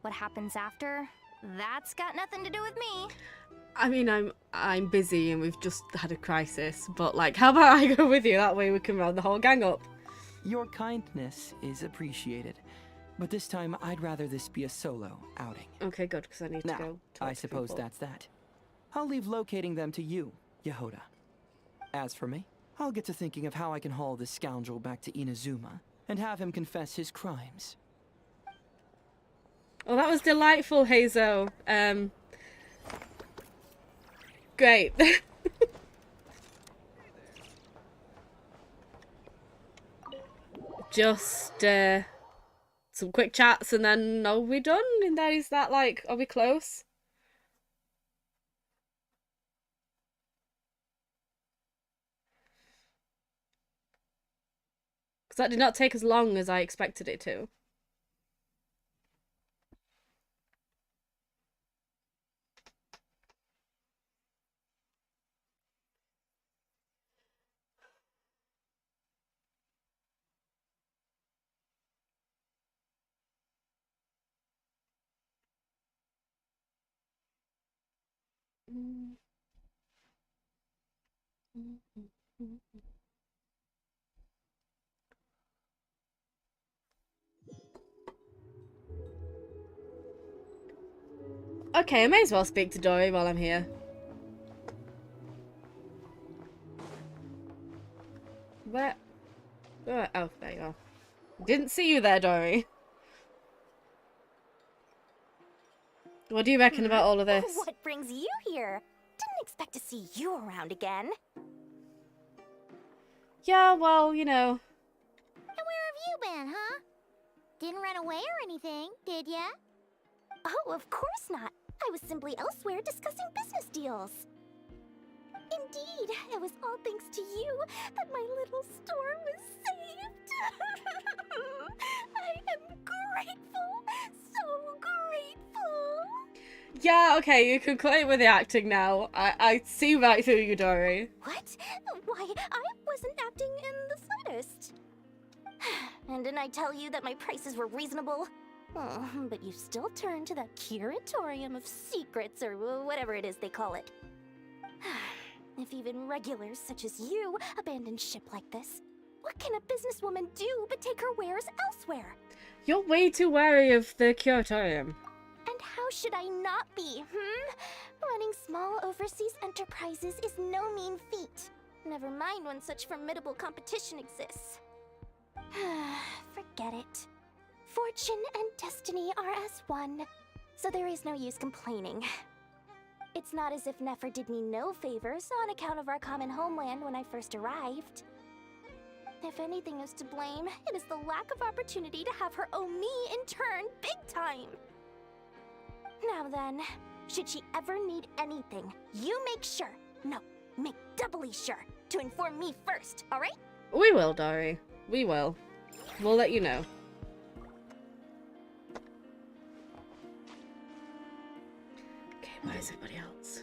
What happens after? That's got nothing to do with me. I mean, I'm busy and we've just had a crisis, but like, how about I go with you? That way we can round the whole gang up. Your kindness is appreciated, but this time I'd rather this be a solo outing. Okay, good, because I need to go talk I to suppose people. that's that. I'll leave locating them to you, Yehoda. As for me, I'll get to thinking of how I can haul this scoundrel back to Inazuma and have him confess his crimes. Well, that was delightful, Hazo. Great. Just some quick chats and then are we done? And then is that like, are we close? Because that did not take as long as I expected it to. Okay, I may as well speak to Dory while I'm here. Where? Oh, there you are. Didn't see you there, Dory. What do you reckon about all of this? What brings you here? Didn't expect to see you around again. Yeah, well, you know. And where have you been, huh? Didn't run away or anything, did ya? Oh, of course not. I was simply elsewhere discussing business deals. Indeed, it was all thanks to you that my little store was saved. I am grateful, so grateful. Yeah, okay, you can quit with the acting now. I see right through you, Dory. What? Why, I wasn't acting in the slightest. And didn't I tell you that my prices were reasonable? Oh, but you still turn to that curatorium of secrets, or whatever it is they call it. If even regulars such as you abandon ship like this, what can a businesswoman do but take her wares elsewhere? You're way too wary of the curatorium. And how should I not be, Running small overseas enterprises is no mean feat. Never mind when such formidable competition exists. Forget it. Fortune and destiny are as one, so there is no use complaining. It's not as if Nefer did me no favors on account of our common homeland when I first arrived. If anything is to blame, it is the lack of opportunity to have her owe me in turn big time. Now then, should she ever need anything, you make sure, no, make doubly sure, to inform me first, alright? We will, Dory. We will. We'll let you know. Okay, where's everybody else?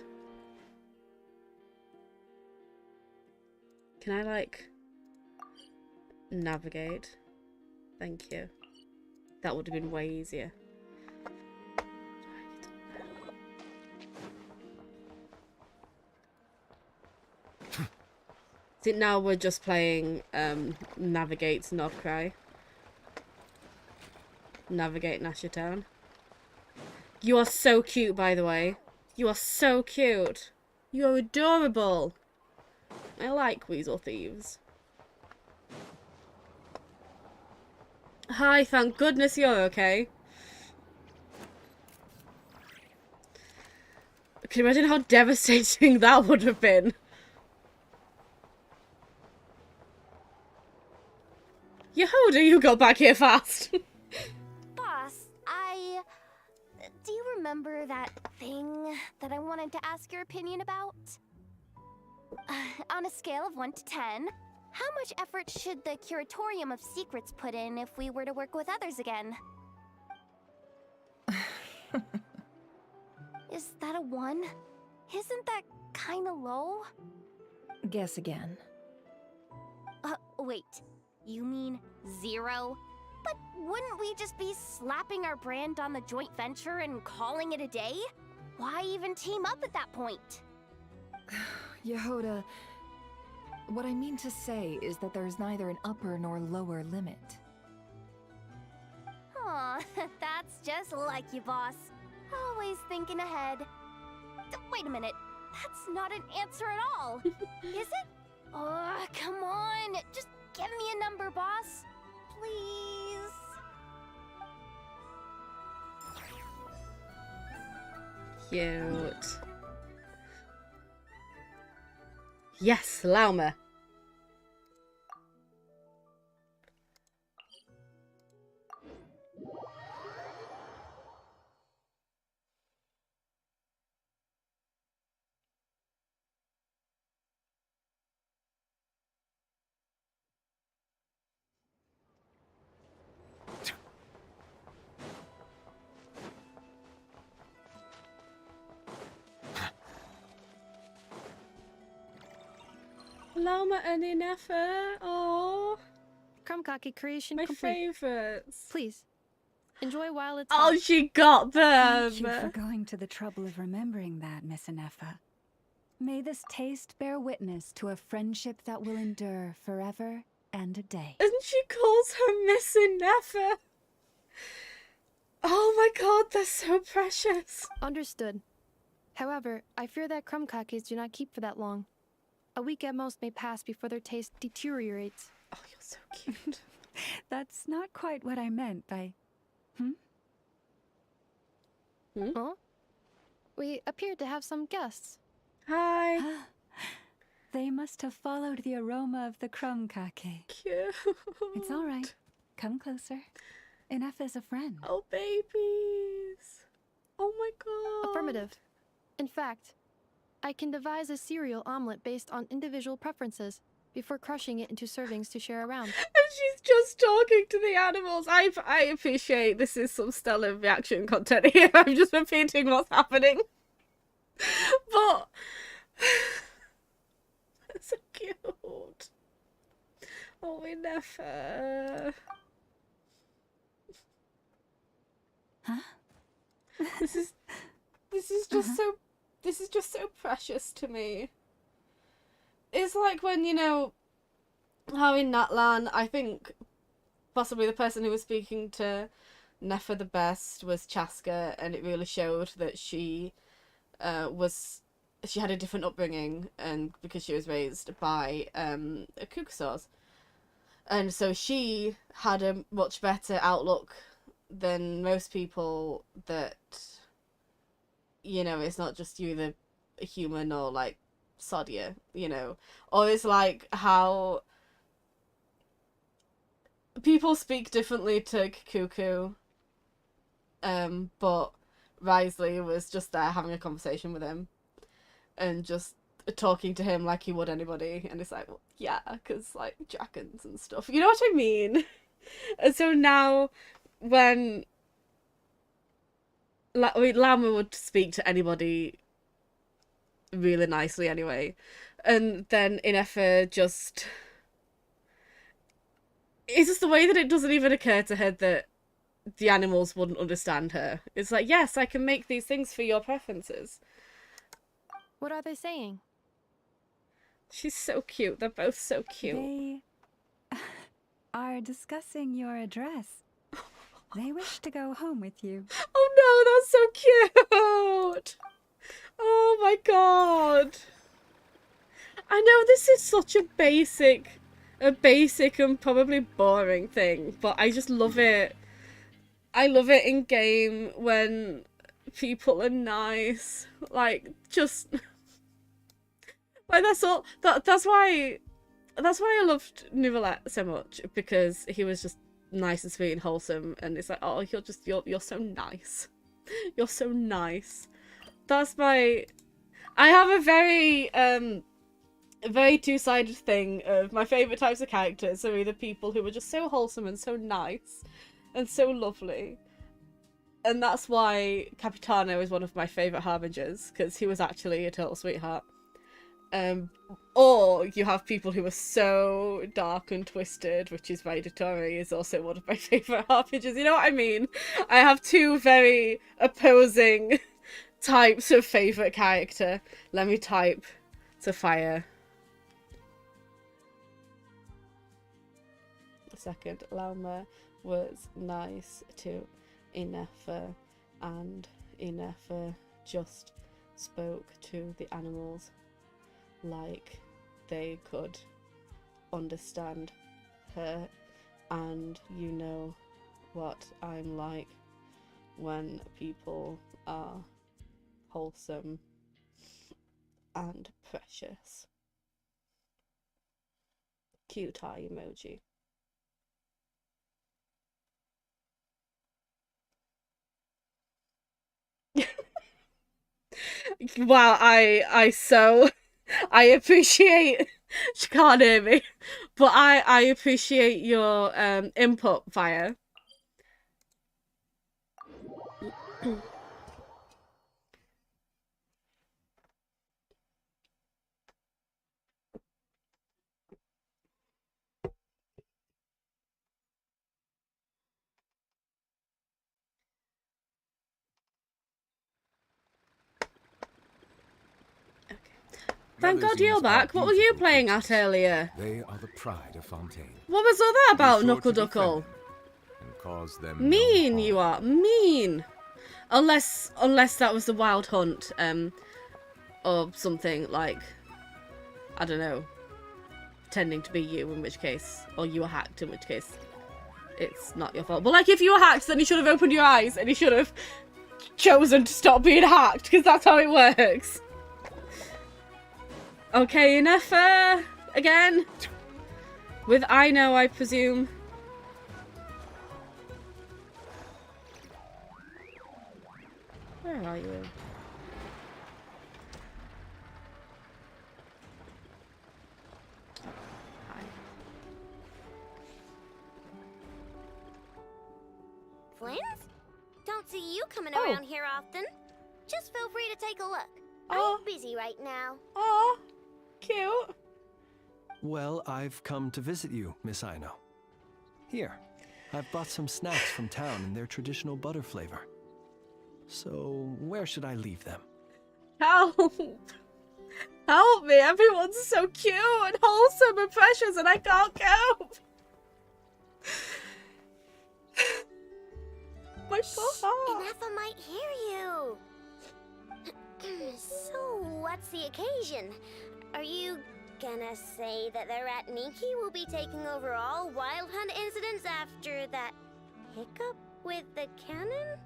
Can I, like, navigate? Thank you. That would have been way easier. I think now we're just playing Navigate, not Krai. Navigate Nasha Town. You are so cute, by the way. You are so cute. You are adorable. I like weasel thieves. Hi, thank goodness you're okay. Can you imagine how devastating that would have been? Yehoda, you got back here fast. Boss, do you remember that thing that I wanted to ask your opinion about? On a scale of 1 to 10, how much effort should the Curatorium of Secrets put in if we were to work with others again? Is that a 1? Isn't that kinda low? Guess again. Wait. You mean 0? But wouldn't we just be slapping our brand on the joint venture and calling it a day? Why even team up at that point? Yehoda, what I mean to say is that there's neither an upper nor lower limit. Aw, that's just like you, boss. Always thinking ahead. Wait a minute. That's not an answer at all. Is it? Oh, come on. Just give me a number, boss. Please. Cute. Yes, Lauma. Lauma and Inefa. Oh, Krumkake creation my complete. favorites. Please, enjoy while it's Oh, hot. she got them. Thank you for going to the trouble of remembering that, Miss Inefa. May this taste bear witness to a friendship that will endure forever and a day. And she calls her Miss Inefa. Oh my god, they're so precious. Understood. However, I fear that Krumkakes do not keep for that long. A week at most may pass before their taste deteriorates. Oh, you're so cute. That's not quite what I meant by... Huh? We appear to have some guests. Hi. They must have followed the aroma of the Krumkake. Cute. It's all right. Come closer. Inefa's a friend. Oh, babies. Oh my god. Affirmative. In fact, I can devise a cereal omelet based on individual preferences before crushing it into servings to share around. And she's just talking to the animals. I appreciate this is some stellar reaction content here. I'm just repeating what's happening. But it's so cute. Oh, we never. Huh? This is just so. This is just so precious to me. It's like when, you know, how in Natlan, I think possibly the person who was speaking to Nefa the best was Chaska, and it really showed that she had a different upbringing, and because she was raised by Kukusaurs. And so she had a much better outlook than most people that, you know, it's not just you either a human or like Sadia, you know. Or it's like how people speak differently to Kuku, but Risley was just there having a conversation with him and just talking to him like he would anybody, and it's like, well, yeah, because like dragons and stuff, you know what I mean? And so now when Lama would speak to anybody really nicely anyway, and then Inefa just... It's just the way that it doesn't even occur to her that the animals wouldn't understand her. It's like, yes, I can make these things for your preferences. What are they saying? She's so cute. They're both so cute. They are discussing your address. They wish to go home with you. Oh no, that's so cute! Oh my god. I know this is such a basic and probably boring thing, but I just love it. I love it in game when people are nice. Like, just... like, that's all... That's why I loved Nouvellette so much, because he was just nice and sweet and wholesome, and it's like, oh, you're so nice. You're so nice. That's my... I have a very two-sided thing of my favourite types of characters are either people who are just so wholesome and so nice and so lovely. And that's why Capitano is one of my favourite harbingers, because he was actually a total sweetheart. Or you have people who are so dark and twisted, which is why Dotori is also one of my favourite RPGs. You know what I mean? I have two very opposing types of favourite character. Let me type to fire. A second. Lauma was nice to Inefa, and Inefa just spoke to the animals like they could understand her, and you know what I'm like when people are wholesome and precious. Cute eye emoji. Wow, I appreciate, she can't hear me, but I appreciate your input, Fire. Thank God you're back. What were you playing at earlier? They are the pride of Fontaine. What was all that about, Be sure Knuckle to befriend Duckle? them and cause them Mean you are, mean. Unless that was the Wild Hunt, or something like, I don't know, pretending to be you, in which case, or you were hacked, in which case, it's not your fault. But like, if you were hacked, then you should have opened your eyes and you should have chosen to stop being hacked, because that's how it works. Okay, enough, again. With I know, I presume. Where are you? Hi. Flint? Don't see you coming around here often. Just feel free to take a look. I'm busy right now. Oh, cute. Well, I've come to visit you, Miss Aino. Here, I've bought some snacks from town in their traditional butter flavor. So, where should I leave them? Help! Help me! Everyone's so cute and wholesome and precious, and I can't cope. My poor heart. Inefa might hear you. So, what's the occasion? Are you gonna say that the Rat Niki will be taking over all Wild Hunt incidents after that hiccup with the cannon?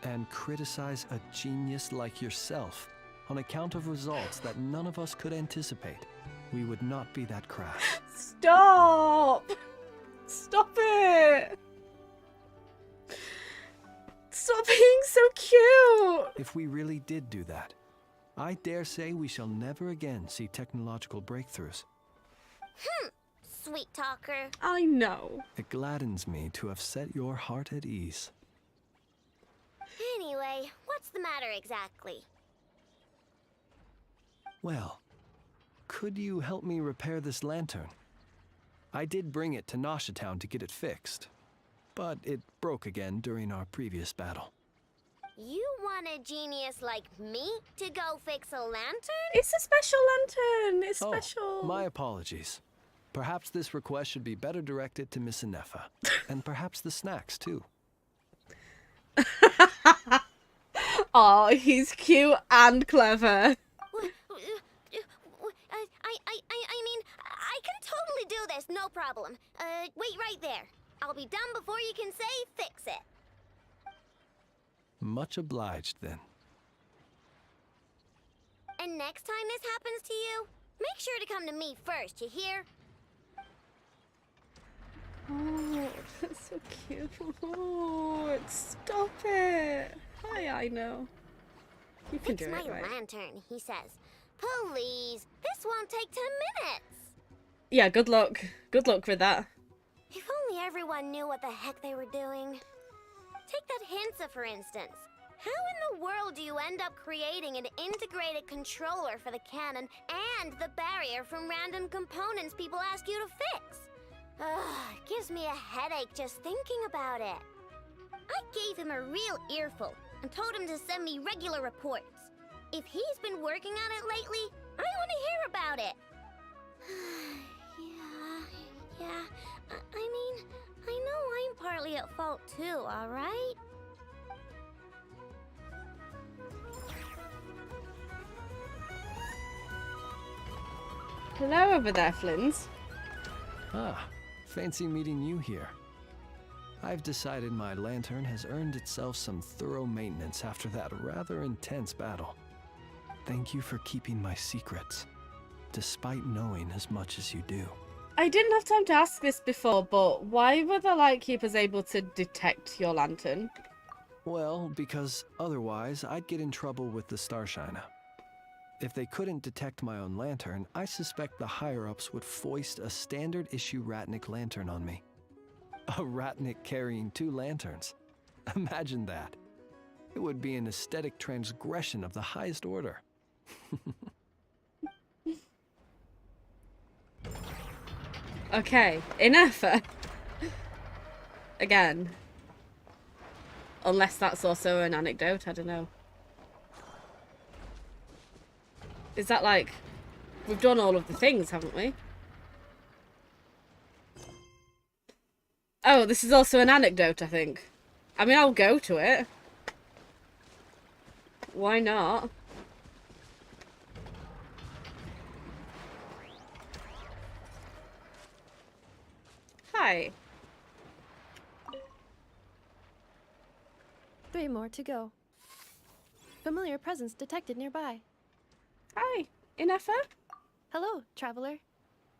And criticize a genius like yourself on account of results that none of us could anticipate. We would not be that crass. Stop! Stop it! Stop being so cute! If we really did do that, I dare say we shall never again see technological breakthroughs. Sweet talker. I know. It gladdens me to have set your heart at ease. Anyway, what's the matter exactly? Well, could you help me repair this lantern? I did bring it to Nasha Town to get it fixed, but it broke again during our previous battle. You want a genius like me to go fix a lantern? It's a special lantern. It's Oh, special. my apologies. Perhaps this request should be better directed to Miss Inefa, and perhaps the snacks too. Oh, he's cute and clever. I mean, I can totally do this, no problem. Wait right there. I'll be done before you can say fix it. Much obliged, then. And next time this happens to you, make sure to come to me first, you hear? Oh, that's so cute. Oh, stop it. Hi, I know. You can Fix do my it, right? lantern, he says. Please, this won't take 10 minutes. Yeah, good luck. Good luck with that. If only everyone knew what the heck they were doing. Take that Hinsa, for instance. How in the world do you end up creating an integrated controller for the cannon and the barrier from random components people ask you to fix? Ugh, it gives me a headache just thinking about it. I gave him a real earful and told him to send me regular reports. If he's been working on it lately, I want to hear about it. Yeah. I mean, I know I'm partly at fault too, alright? Hello over there, Flins. Ah, fancy meeting you here. I've decided my lantern has earned itself some thorough maintenance after that rather intense battle. Thank you for keeping my secrets, despite knowing as much as you do. I didn't have time to ask this before, but why were the Lightkeepers able to detect your lantern? Well, because otherwise I'd get in trouble with the Starshiner. If they couldn't detect my own lantern, I suspect the higher-ups would foist a standard-issue Ratnik lantern on me. A Ratnik carrying 2 lanterns. Imagine that. It would be an aesthetic transgression of the highest order. Okay, enough. Again. Unless that's also an anecdote, I don't know. Is that like... We've done all of the things, haven't we? Oh, this is also an anecdote, I think. I mean, I'll go to it. Why not? Hi. 3 more to go. Familiar presence detected nearby. Hi, Inefa? Hello, traveler.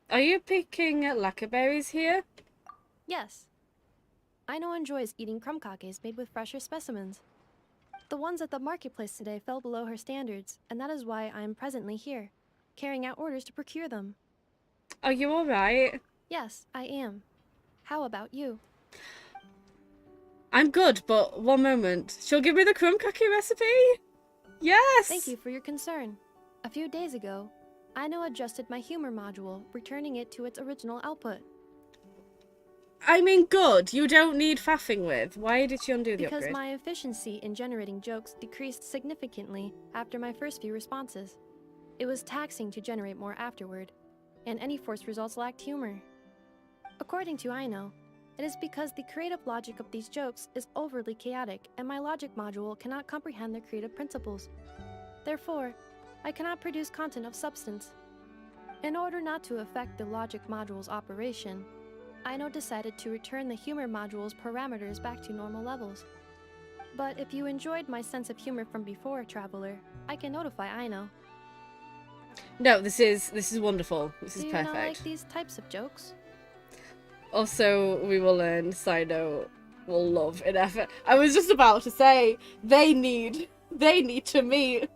Are you picking lacquerberries here? Yes. Aino enjoys eating crumcakes made with fresher specimens. The ones at the marketplace today fell below her standards, and that is why I am presently here, carrying out orders to procure them. Are you alright? Yes, I am. How about you? I'm good, but one moment. She'll give me the crumcake recipe? Yes! Thank you for your concern. A few days ago, Aino adjusted my humor module, returning it to its original output. I mean, good. You don't need faffing with. Why did she undo the Because upgrade? my efficiency in generating jokes decreased significantly after my first few responses. It was taxing to generate more afterward, and any forced results lacked humor. According to Aino, it is because the creative logic of these jokes is overly chaotic and my logic module cannot comprehend their creative principles. Therefore, I cannot produce content of substance. In order not to affect the logic module's operation, Aino decided to return the humor module's parameters back to normal levels. But if you enjoyed my sense of humor from before, Traveler, I can notify Aino. No, this is wonderful. This is Do you perfect. not like these types of jokes? Also, we will learn Sino will love in effort. I was just about to say they need to meet.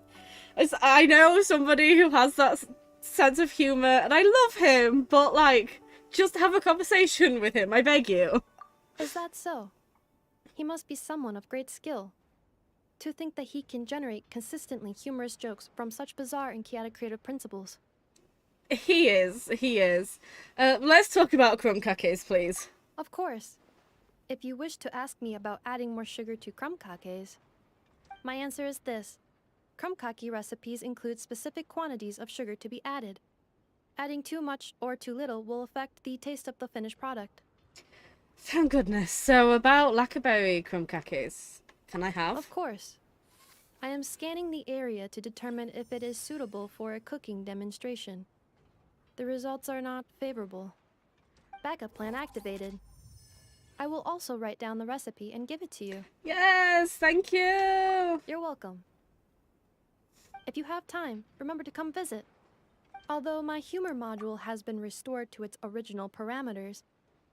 As I know somebody who has that sense of humor, and I love him, but like, just have a conversation with him, I beg you. Is that so? He must be someone of great skill. To think that he can generate consistently humorous jokes from such bizarre and chaotic creative principles. He is. Let's talk about crumcakes, please. Of course. If you wish to ask me about adding more sugar to crumcakes, my answer is this. Crumcake recipes include specific quantities of sugar to be added. Adding too much or too little will affect the taste of the finished product. Thank goodness. So about lacquerberry crumcakes, can I have? Of course. I am scanning the area to determine if it is suitable for a cooking demonstration. The results are not favorable. Backup plan activated. I will also write down the recipe and give it to you. Yes, thank you. You're welcome. If you have time, remember to come visit. Although my humor module has been restored to its original parameters,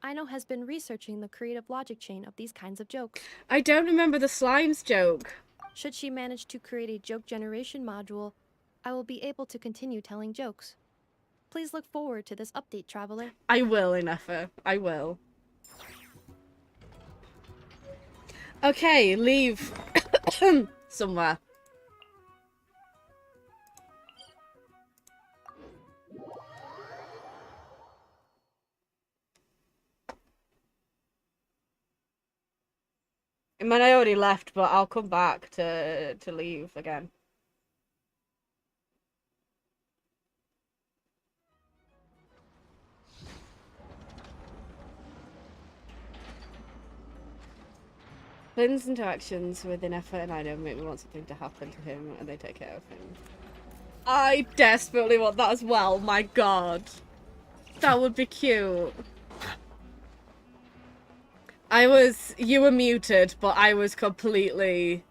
Aino has been researching the creative logic chain of these kinds of jokes. I don't remember the slimes joke. Should she manage to create a joke generation module, I will be able to continue telling jokes. Please look forward to this update, Traveler. I will, Inefa. I will. Okay, leave. somewhere. I mean, I already left, but I'll come back to leave again. Flynn's interactions with Ineffa and Ino make me want something to happen to him, and they take care of him. I desperately want that as well, my god. That would be cute. You were muted, but I was completely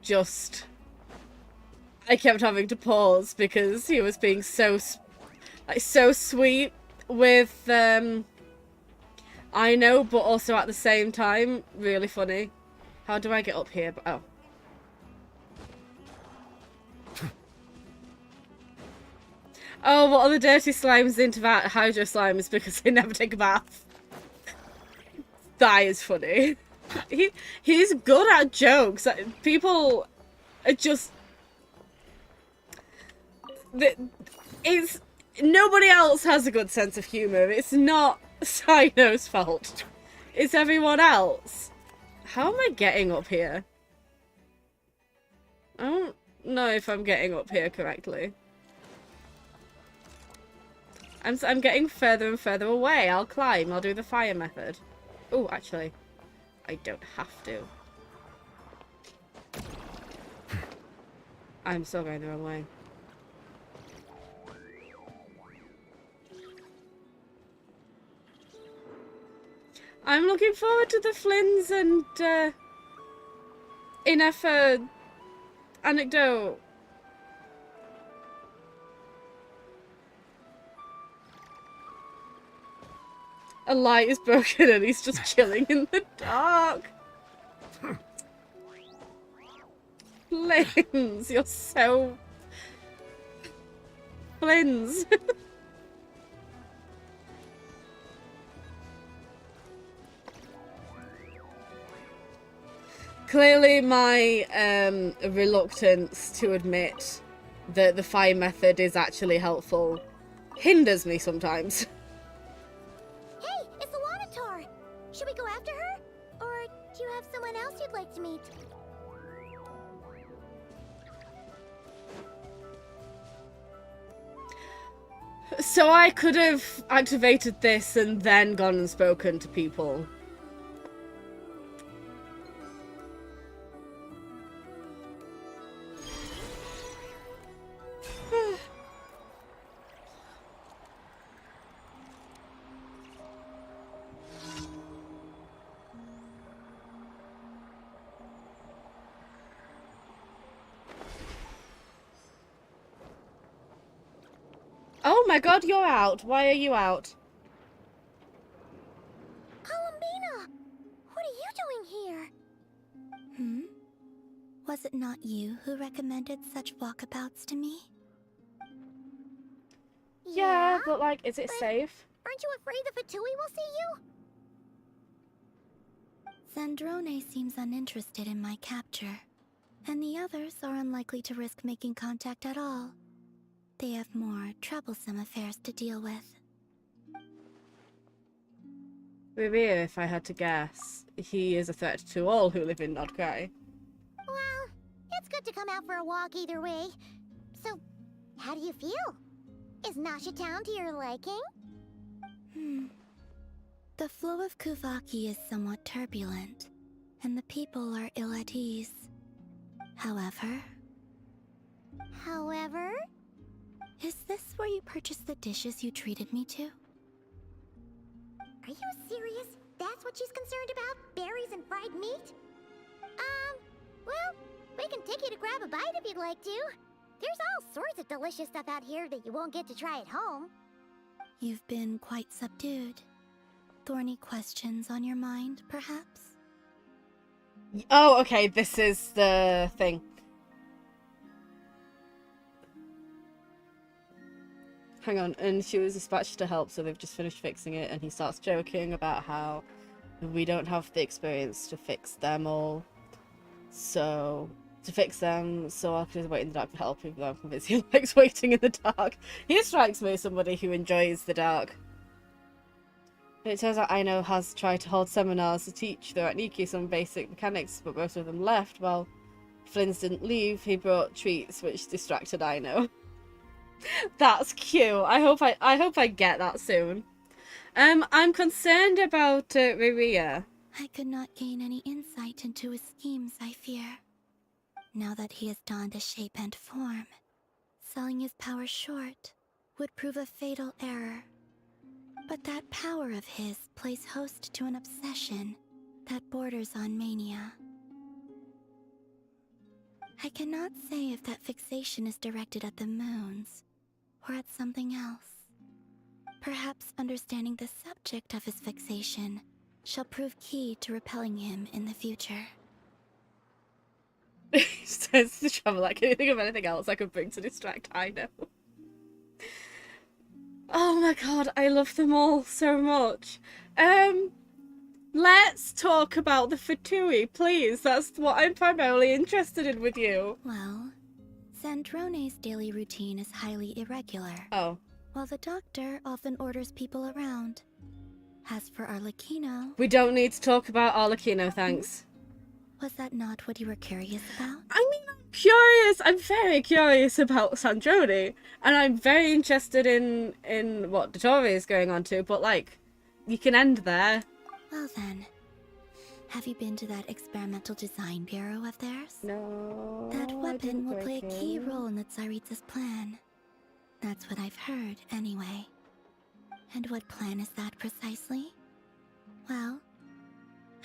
just... I kept having to pause because he was being so sweet with, I know, but also at the same time, really funny. How do I get up here? Oh. Oh, what are the dirty slimes into that hydro slimes because they never take a bath? That is funny. He's good at jokes. People are just... Nobody else has a good sense of humour. It's not Sino's fault. It's everyone else. How am I getting up here? I don't know if I'm getting up here correctly. I'm getting further and further away. I'll climb. I'll do the fire method. Oh, actually, I don't have to. I'm still going the wrong way. I'm looking forward to the Flynn's and Ineffa anecdote. A light is broken and he's just chilling in the dark. Flynn's, you're so... Flynn's. Clearly my reluctance to admit that the fire method is actually helpful hinders me sometimes. Hey, it's the Wanator! Should we go after her? Or do you have someone else you'd like to meet? So I could have activated this and then gone and spoken to people. Oh my god, you're out. Why are you out? Columbina! What are you doing here? Was it not you who recommended such walkabouts to me? Yeah, but like, is it safe? Aren't you afraid the Fatui will see you? Zandrone seems uninterested in my capture, and the others are unlikely to risk making contact at all. They have more troublesome affairs to deal with. Maybe if I had to guess, he is a threat to all who live in Krai. Well, it's good to come out for a walk either way. So, how do you feel? Is Nasha Town to your liking? The flow of Kuvaki is somewhat turbulent, and the people are ill at ease. However? Is this where you purchased the dishes you treated me to? Are you serious? That's what she's concerned about? Berries and fried meat? Well, we can take you to grab a bite if you'd like to. There's all sorts of delicious stuff out here that you won't get to try at home. You've been quite subdued. Thorny questions on your mind, perhaps? Oh, okay, this is the thing. Hang on, and she was dispatched to help, so they've just finished fixing it, and he starts joking about how we don't have the experience to fix them all. So, to fix them, so I'll just wait in the dark for help, even though I'm convinced he likes waiting in the dark. He strikes me as somebody who enjoys the dark. But it turns out Aino has tried to hold seminars to teach the Ratniki some basic mechanics, but most of them left. Well, Flynn's didn't leave, he brought treats, which distracted Aino. That's cute. I hope I get that soon. I'm concerned about Riria. I could not gain any insight into his schemes, I fear. Now that he has donned a shape and form, selling his power short would prove a fatal error. But that power of his plays host to an obsession that borders on mania. I cannot say if that fixation is directed at the moons or at something else. Perhaps understanding the subject of his fixation shall prove key to repelling him in the future. He says to travel like anything of anything else I could bring to distract Aino. Oh my god, I love them all so much. Let's talk about the Fatui, please. That's what I'm primarily interested in with you. Well, Sandrone's daily routine is highly irregular. Oh. While the doctor often orders people around. As for Arlecchino... We don't need to talk about Arlecchino, thanks. Was that not what you were curious about? I mean, I'm curious. I'm very curious about Sandrone. And I'm very interested in what Dottore is going on to. But, like, you can end there. Well then, have you been to that experimental design bureau of theirs? No. That weapon will play a key role in the Tsaritsa's plan. That's what I've heard, anyway. And what plan is that precisely? Well,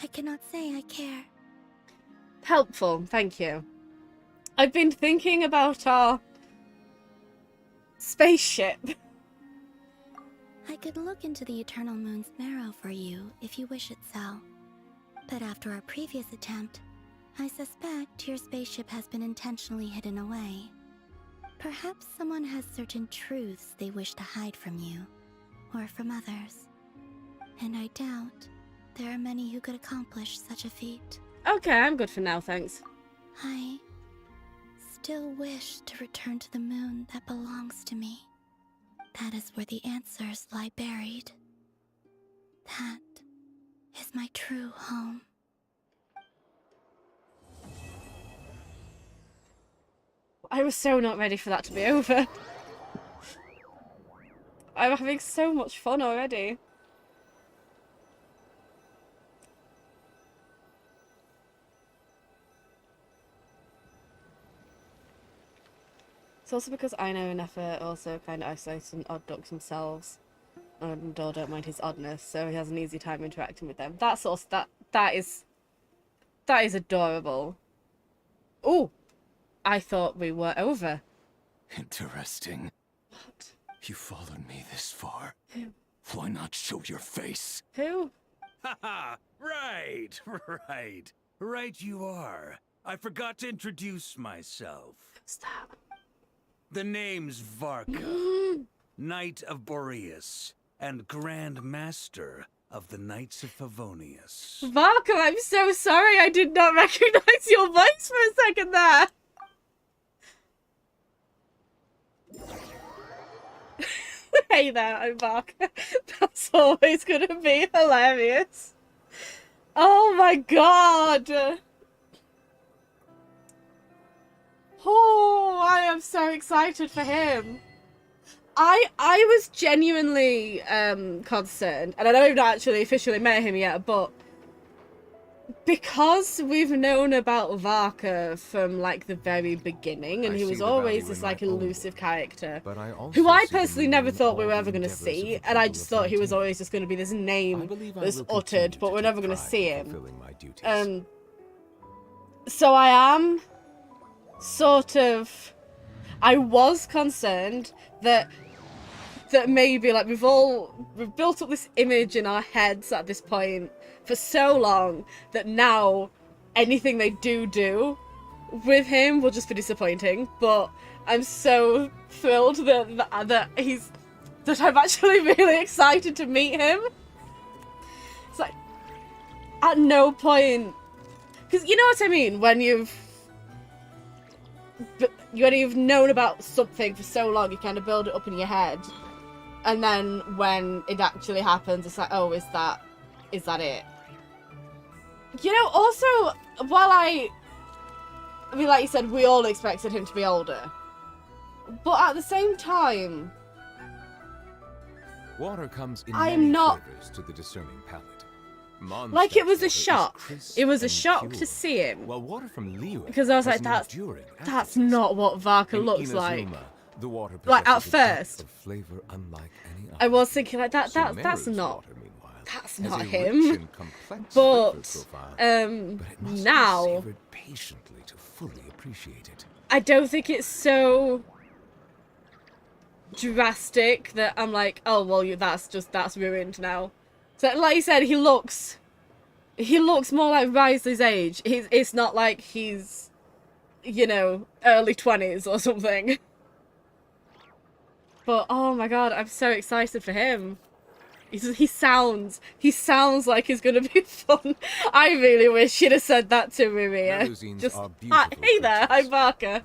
I cannot say I care. Helpful, thank you. I've been thinking about our spaceship. I could look into the Eternal Moon's marrow for you if you wish it so. But after our previous attempt, I suspect your spaceship has been intentionally hidden away. Perhaps someone has certain truths they wish to hide from you, or from others. And I doubt there are many who could accomplish such a feat. Okay, I'm good for now, thanks. I still wish to return to the moon that belongs to me. That is where the answers lie buried. That is my true home. I was so not ready for that to be over. I'm having so much fun already. It's also because Aino and Nefer also kind of isolate and odd ducks themselves. And Dor don't mind his oddness, so he has an easy time interacting with them. That's also, that is adorable. Ooh! I thought we were over. Interesting. What? You followed me this far. Who? Why not show your face? Who? Haha! Right, right. Right you are. I forgot to introduce myself. Stop. The name's Varka, Knight of Boreas, and Grand Master of the Knights of Favonius. Varka, I'm so sorry I did not recognize your voice for a second there. Hey there, I'm Varka. That's always gonna be hilarious. Oh my god! Oh, I am so excited for him. I was genuinely concerned, and I know we've not actually officially met him yet, but because we've known about Varka from like the very beginning, and he was always this like elusive character, who I personally never thought we were ever going to see, and I just thought he was always just going to be this name that's uttered, but we're never going to see him. So I am sort of, I was concerned that maybe like we've built up this image in our heads at this point for so long that now anything they do with him will just be disappointing. But I'm so thrilled that I'm actually really excited to meet him. It's like at no point, because you know what I mean when you've you've known about something for so long, you kind of build it up in your head, and then when it actually happens, it's like, oh, is that it? You know, also, while I mean, like you said, we all expected him to be older, but at the same time, Water comes in I'm many not flavors to the discerning palate. like, it was a shock. It was a shock to see him. While water from Liyue Because I was like, that's not what Varka looks like. The water like, at possesses a depth first, of flavor unlike any other. I was thinking like that's Sumeru's not water, meanwhile, that's has not a rich him. and complex flavor profile, but it must now be savored patiently to fully appreciate it. I don't think it's so drastic that I'm like, oh well, that's ruined now. So like you said, he looks more like Risley's age. It's not like he's, you know, early 20s or something. But oh my god, I'm so excited for him. He sounds like he's gonna be fun. I really wish you'd have said that to Maria. Just, hey there, hi Barker.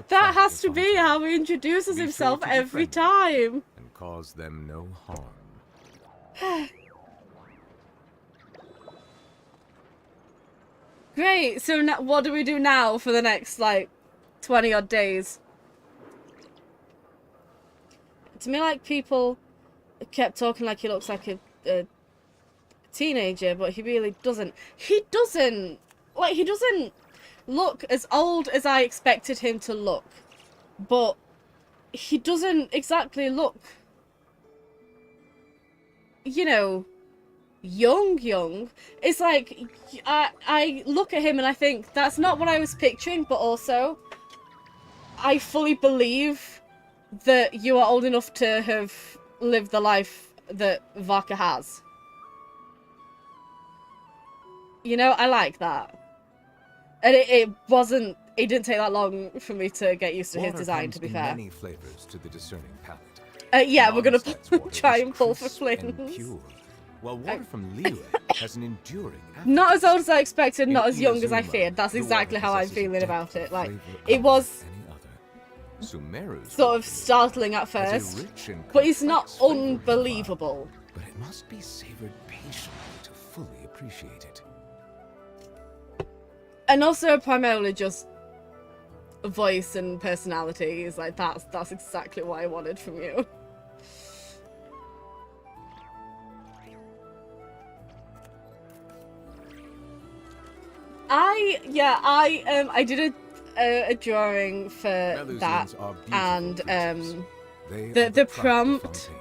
That has to be how he introduces himself every time. And cause them no harm. Great, so now, what do we do now for the next, like, 20 odd days? To me, like, people kept talking like he looks like a teenager, but he really doesn't. He doesn't look as old as I expected him to look, but he doesn't exactly look, you know, young. It's like, I look at him and I think that's not what I was picturing, but also I fully believe that you are old enough to have lived the life that Varka has. You know, I like that. And it didn't take that long for me to get used to his design, to be fair. Many flavors to the discerning palate. Yeah, we're gonna try and pull for Flynn. While water from Liyue has an enduring not as old as I expected, not as young as I feared. That's exactly how I'm feeling about it. Like, it was sort of startling at first, but it's not unbelievable. But it must be savored patiently to fully appreciate it. And also primarily just voice and personality is like, that's exactly what I wanted from you. I did a drawing for that, and the prompt.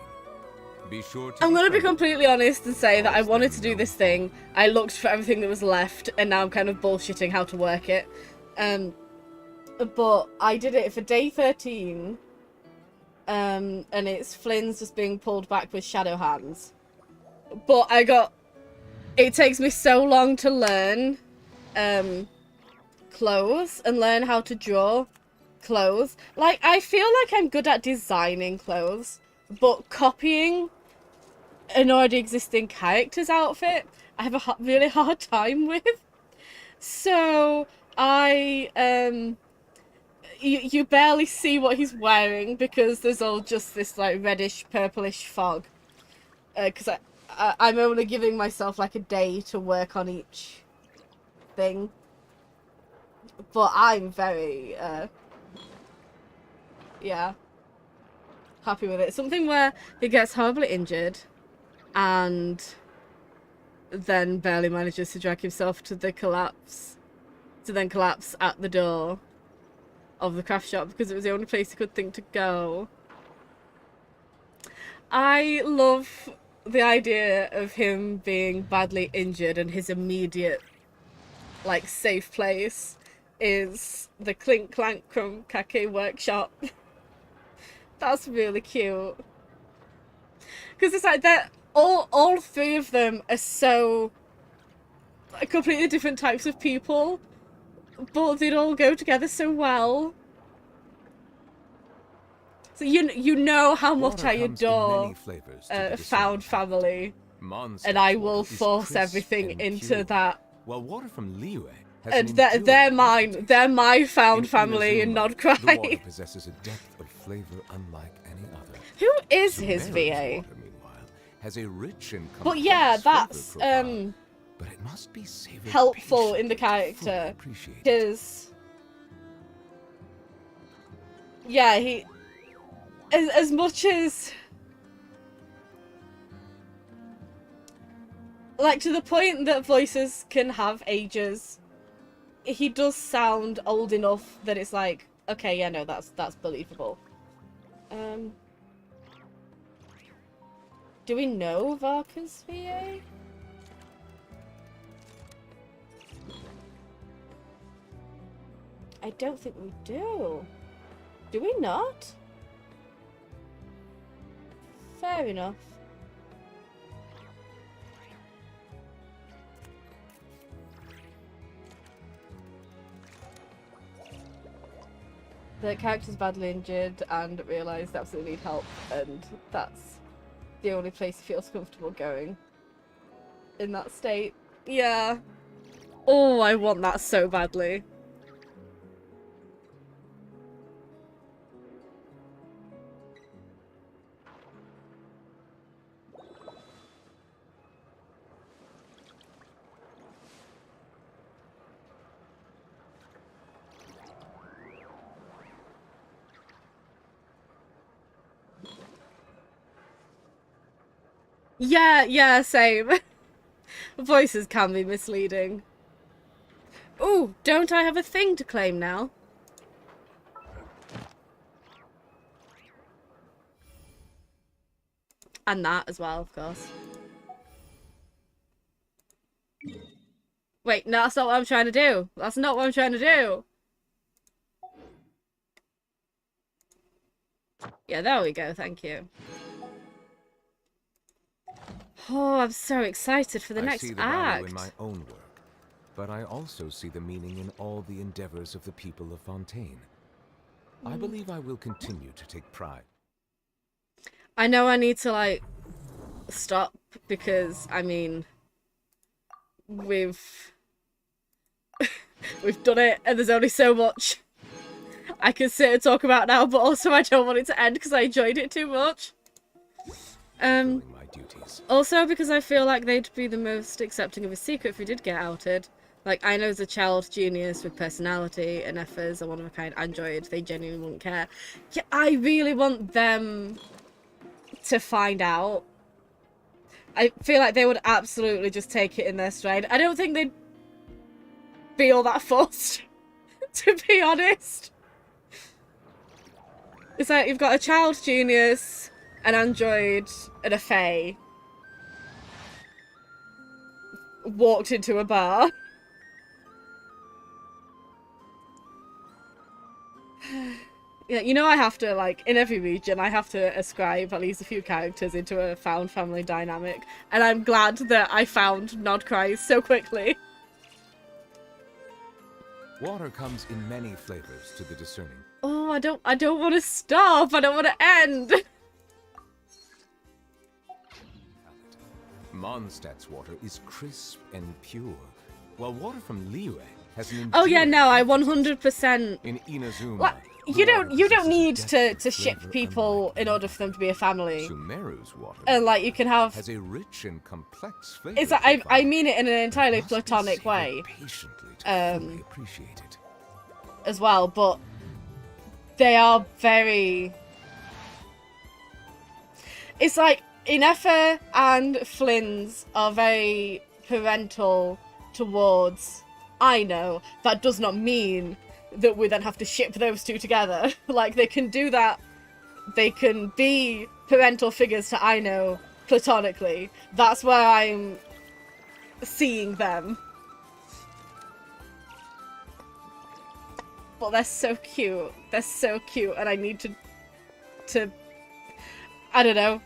I'm gonna be completely honest and say that I wanted to do this thing. I looked for everything that was left, and now I'm kind of bullshitting how to work it. But I did it for day 13, and it's Flynn's just being pulled back with shadow hands. But it takes me so long to learn clothes and learn how to draw clothes. Like, I feel like I'm good at designing clothes, but copying an already existing character's outfit, I have a really hard time with. So you barely see what he's wearing because there's all just this like reddish purplish fog, because I'm only giving myself like a day to work on each thing. But I'm very happy with it. Something where he gets horribly injured and then barely manages to drag himself to then collapse at the door of the craft shop because it was the only place he could think to go. I love the idea of him being badly injured and his immediate like safe place is the Clink Clank Crumb Kake workshop. That's really cute. Because it's like that all three of them are so completely different types of people, but they'd all go together so well. So you know how much I adore Found Family, and I will force everything into that. While water from Liyue has And an they're enduring mine. aftertaste. They're my found In family and Inazuma, not the water Krai. possesses a depth of flavor unlike any other. Who is his Sumeru's VA? water, meanwhile, has a rich and But complex yeah, flavor that's profile, but it must be savored helpful in the patiently to fully character. appreciate it. Because yeah, he as much as like to the point that voices can have ages, he does sound old enough that it's like, okay, yeah, no, that's believable. Do we know Varka's VA? I don't think we do. Do we not? Fair enough. The character's badly injured and realised they absolutely need help, and that's the only place he feels comfortable going in that state. Yeah. Oh, I want that so badly. Yeah, same. Voices can be misleading. Ooh, don't I have a thing to claim now? And that as well, of course. Wait, no, that's not what I'm trying to do. That's not what I'm trying to do. Yeah, there we go, thank you. Oh, I'm so excited for the next I see the act. value in my own work, but I also see the meaning in all the endeavors of the people of Fontaine. I believe I will continue to take pride. I know I need to, like, stop because, I mean, we've done it and there's only so much I can sit and talk about now, but also I don't want it to end because I enjoyed it too much. Also because I feel like they'd be the most accepting of a secret if we did get outed. Like, I know as a child genius with personality and Effa's a one-of-a-kind android, they genuinely wouldn't care. Yeah, I really want them to find out. I feel like they would absolutely just take it in their stride. I don't think they'd be all that fussed, to be honest. It's like you've got a child genius, an android, and a fae. Walked into a bar. Yeah, you know I have to, like, in every region, I have to ascribe at least a few characters into a found family dynamic. And I'm glad that I found Nod Krai so quickly. Water comes in many flavors to the discerning. Oh, I don't want to stop. I don't want to end. Mondstadt's water is crisp and pure, while water from Liyue has an Oh yeah, enduring no, I 100%. In Inazuma, Like, you don't need to ship people in order for them to be a family. Sumeru's water And like you can have. has a rich and complex flavor. It's like, I mean it in an entirely platonic way. Appreciate it. As well, but they are very. It's like Ineffa and Flynn's are very parental towards. I know that does not mean that we then have to ship those two together. Like, they can do that. They can be parental figures to I know platonically. That's where I'm seeing them. But they're so cute. They're so cute, and I need to I don't know,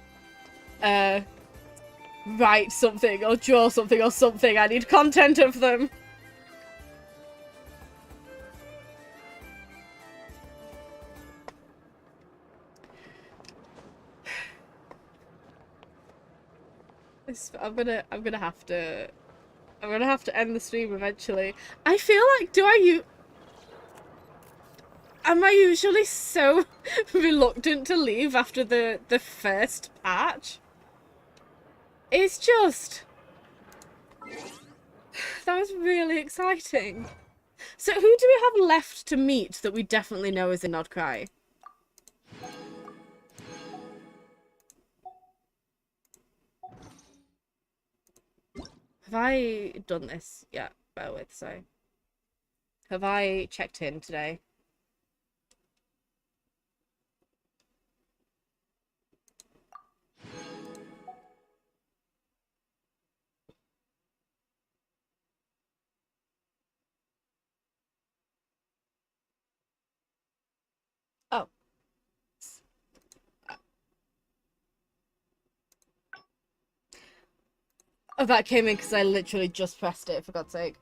write something or draw something or something. I need content of them. I'm gonna have to I'm gonna have to end the stream eventually. I feel like, am I usually so reluctant to leave after the first patch? It's just... That was really exciting. So who do we have left to meet that we definitely know is in Krai? Have I done this? Yeah, bear with, sorry. Have I checked in today? Oh. Oh, that came in because I literally just pressed it, for God's sake.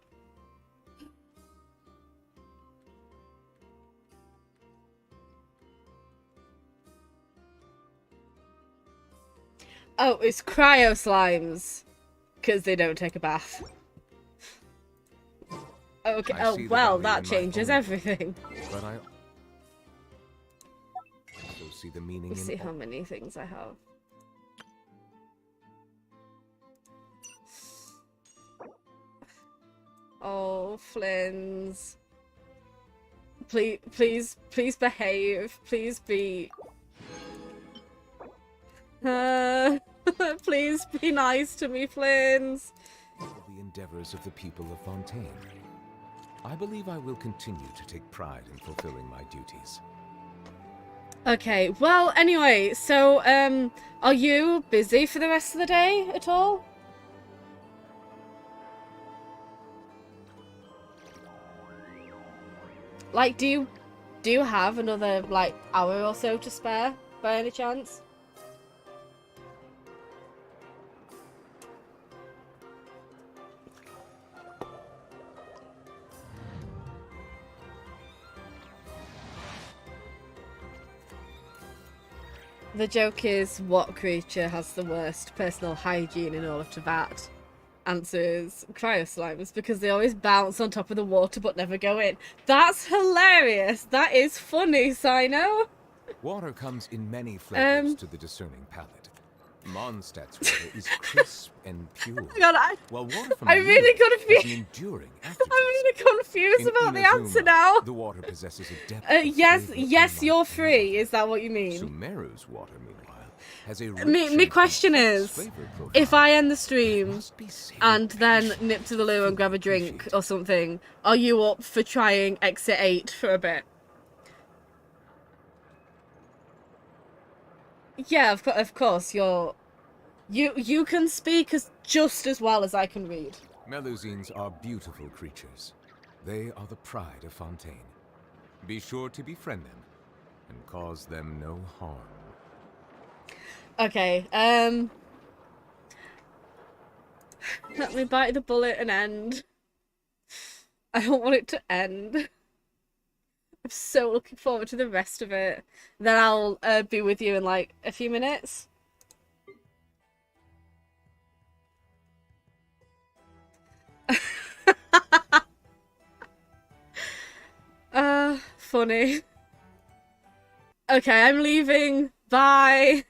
Oh, it's cryo slimes. Because they don't take a bath. Okay, oh, well, that changes everything. But I also see the meaning Let's in see how many things I have. Oh, Flynn's. Please behave. Please be... please be nice to me, Flynn's. the endeavors of the people of Fontaine. I believe I will continue to take pride in fulfilling my duties. Okay, well, anyway, so, are you busy for the rest of the day at all? Like, do you have another, like, hour or so to spare, by any chance? The joke is, what creature has the worst personal hygiene in all of Teyvat? Answer is cryoslimes, because they always bounce on top of the water but never go in. That's hilarious! That is funny, Sino! Water comes in many flavors to the discerning palate. Mondstadt's water is crisp and pure. God, while water from I'm really Leo has confused. an enduring I'm really confused in about the Inazuma, answer now. The water possesses a depth yes, you're free. Is that what you mean? Sumeru's water, meanwhile, has a My question is, if I end the stream and then nip to the loo and grab a drink or something, are you up for trying Exit 8 for a bit? Yeah, of course, you can speak just as well as I can read. Melusines are beautiful creatures. They are the pride of Fontaine. Be sure to befriend them and cause them no harm. Okay, let me bite the bullet and end. I don't want it to end. I'm so looking forward to the rest of it. Then I'll be with you in like a few minutes. Funny. Okay, I'm leaving. Bye.